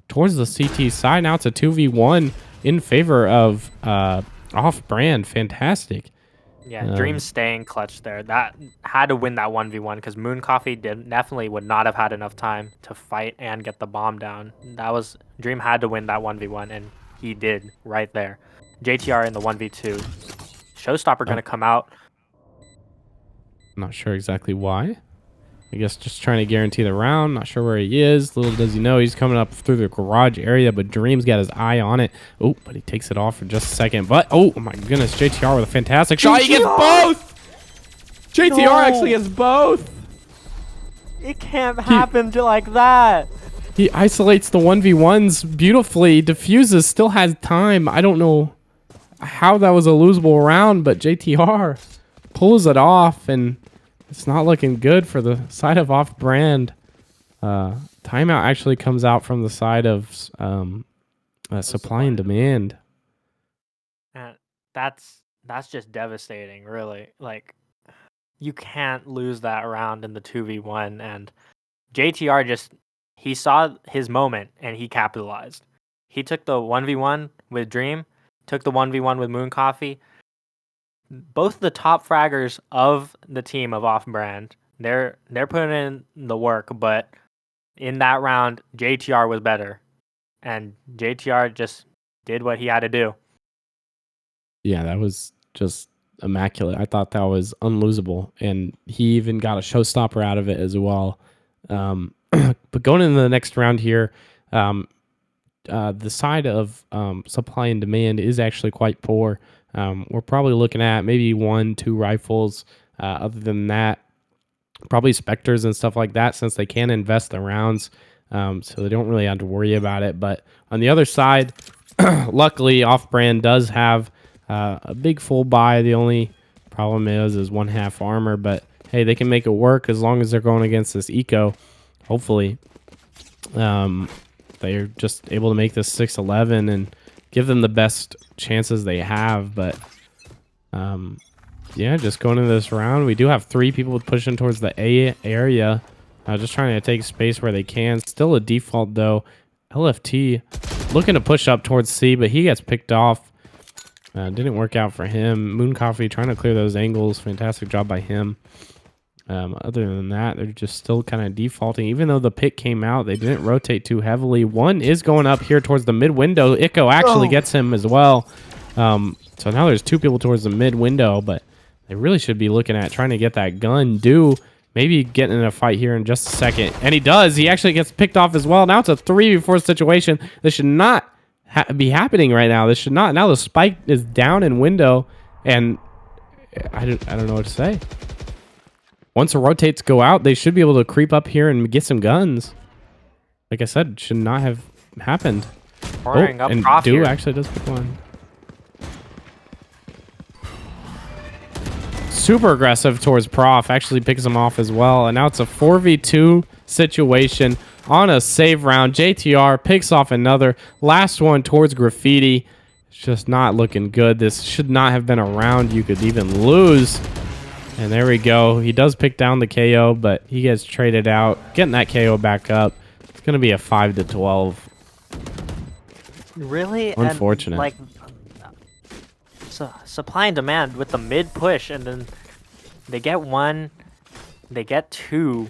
towards the CT side. Now it's a 2v1 in favor of off-brand. Fantastic. Yeah, Dream staying clutch there. That had to win that 1v1, because Moon Coffee definitely would not have had enough time to fight and get the bomb down. Dream had to win that 1v1, and he did right there. JTR in the 1v2. Showstopper going to come out. I'm not sure exactly why. I guess just trying to guarantee the round. Not sure where he is. Little does he know he's coming up through the Garage area, but Dream's got his eye on it. Oh, but he takes it off for just a second. But, oh my goodness, JTR with a fantastic shot. He gets both! JTR actually gets both! It can't happen like that. He isolates the 1v1s beautifully. Diffuses, still has time. I don't know how that was a losable round, but JTR pulls it off, and it's not looking good for the side of off-brand. Timeout actually comes out from the side of supply and demand. And that's just devastating, really. Like, you can't lose that round in the 2v1, and JTR he saw his moment and he capitalized. He took the 1v1 with Dream, took the 1v1 with Moon Coffee. Both the top fraggers of the team of Off Brand, they're putting in the work, but in that round, JTR was better. And JTR just did what he had to do. Yeah, that was just immaculate. I thought that was unlosable, and he even got a showstopper out of it as well. But going into the next round here, the side of supply and demand is actually quite poor. We're probably looking at maybe 1-2 rifles. Other than that, probably Spectres and stuff like that, since they can invest the rounds, so they don't really have to worry about it. But on the other side, luckily, Off-Brand does have a big full buy. The only problem is 1/2 armor, but hey, they can make it work as long as they're going against this eco. Hopefully, they're just able to make this 6-11 and give them the best chances they have. But yeah, just going into this round, we do have 3 people pushing towards the A area, just trying to take space where they can. Still a default though. LFT looking to push up towards C, but he gets picked off. Didn't work out for him. Moon Coffee trying to clear those angles. Fantastic job by him. Other than that, they're just still kind of defaulting. Even though the pick came out, they didn't rotate too heavily. One is going up here towards the mid window. Ico actually gets him as well. So now there's 2 people towards the mid window, but they really should be looking at trying to get that gun. Maybe getting in a fight here in just a second. And he does. He actually gets picked off as well. Now it's a 3v4 situation. This should not be happening right now. This should not. Now the spike is down in window, and I don't know what to say. Once the rotates go out, they should be able to creep up here and get some guns. Like I said, it should not have happened. Pouring up and Prof Do here. actually does pick one. Super aggressive towards Prof. Actually picks him off as well. And now it's a 4v2 situation on a save round. JTR picks off another. Last one towards Graffiti. It's just not looking good. This should not have been a round you could even lose. And there we go. He does pick down the KO, but he gets traded out. Getting that KO back up. It's going to be a 5-12. Really? Unfortunate. And, like, supply and demand with the mid push, and then they get 1, they get 2,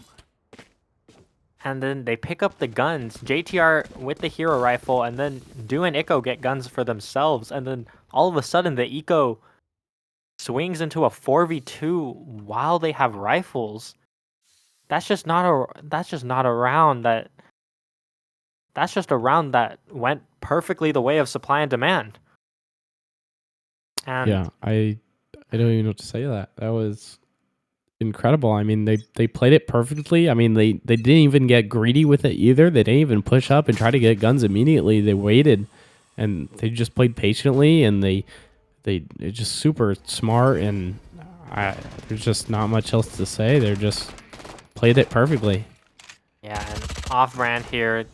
and then they pick up the guns. JTR with the hero rifle, and then Do and Ico get guns for themselves, and then all of a sudden the Eco swings into a 4v2 while they have rifles. That's just not a round that. That's just a round that went perfectly the way of supply and demand. And Yeah, I don't even know what to say to that. That was incredible. I mean, they played it perfectly. I mean, they didn't even get greedy with it either. They didn't even push up and try to get guns immediately. They waited, and they just played patiently, and they're just super smart, and there's just not much else to say. They're just played it perfectly. yeah, and off-brand here,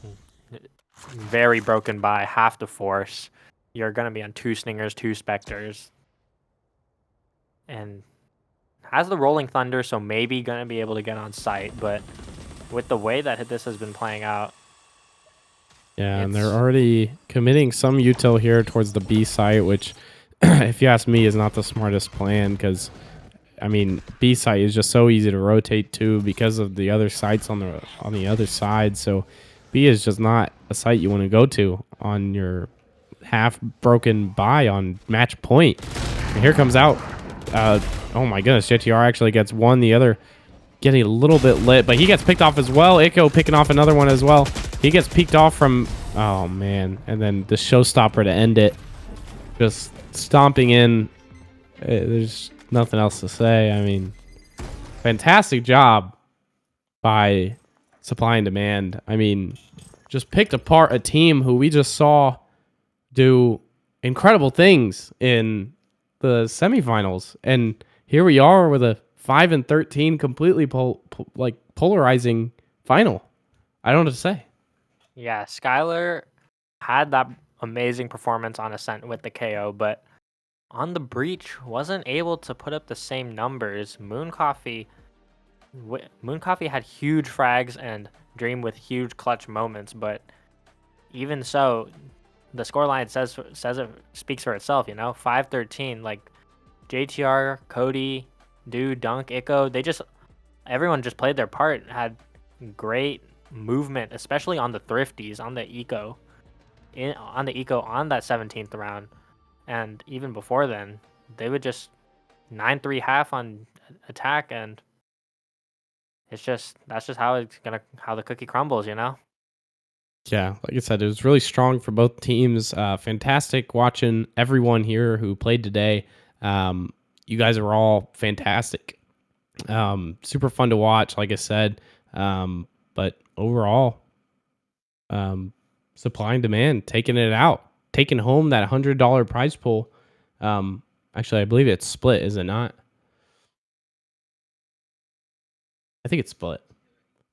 very broken by half the force. You're going to be on 2 Stingers, 2 Spectres. And has the Rolling Thunder, so maybe going to be able to get on site. But with the way that this has been playing out. Yeah, and they're already committing some util here towards the B site, which, if you ask me, is not the smartest plan because, I mean, B site is just so easy to rotate to because of the other sites on the other side. So B is just not a site you want to go to on your half broken buy on match point. And here comes out. Oh my goodness, JTR actually gets one. The other getting a little bit lit, but he gets picked off as well. Ico picking off another one as well. He gets peeked off from, oh man, and then the showstopper to end it. Just stomping in. There's nothing else to say. I mean, fantastic job by supply and demand. I mean, just picked apart a team who we just saw do incredible things in the semifinals, and here we are with a 5-13 completely polarizing final. I don't know what to say. Yeah, Skylar had that amazing performance on Ascent with the KO, but on the Breach wasn't able to put up the same numbers. Moon Coffee had huge frags, and Dream with huge clutch moments, but even so, the scoreline says it speaks for itself. 5-13. Like JTR, Cody, Dude, Dunk, Echo, everyone just played their part. Had great movement, especially on the thrifties, on the eco, on that 17th round, and even before then, they would just 9-3 half on attack, and that's just how the cookie crumbles. Yeah, like I said, it was really strong for both teams. Fantastic watching everyone here who played today. You guys are all fantastic. Super fun to watch, like I said. But overall, supply and demand, taking it out, taking home that $100 prize pool. Actually, I believe it's split, is it not? I think it's split.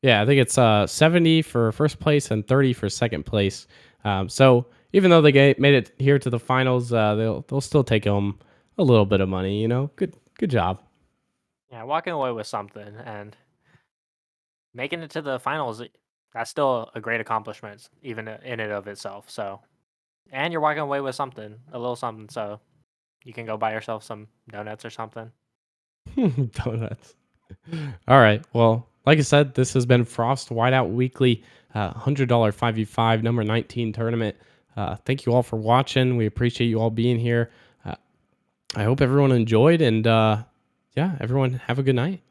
Yeah, I think it's 70 for first place and 30 for second place. So even though they made it here to the finals, they'll still take home a little bit of money. Good job. Yeah, walking away with something and making it to the finals, that's still a great accomplishment, even in and of itself. So, and you're walking away with something, a little something, so you can go buy yourself some donuts or something. Donuts. All right. Well, like I said, this has been Frost Whiteout Weekly, $100 5v5 number 19 tournament. Thank you all for watching. We appreciate you all being here. I hope everyone enjoyed, and yeah, everyone have a good night.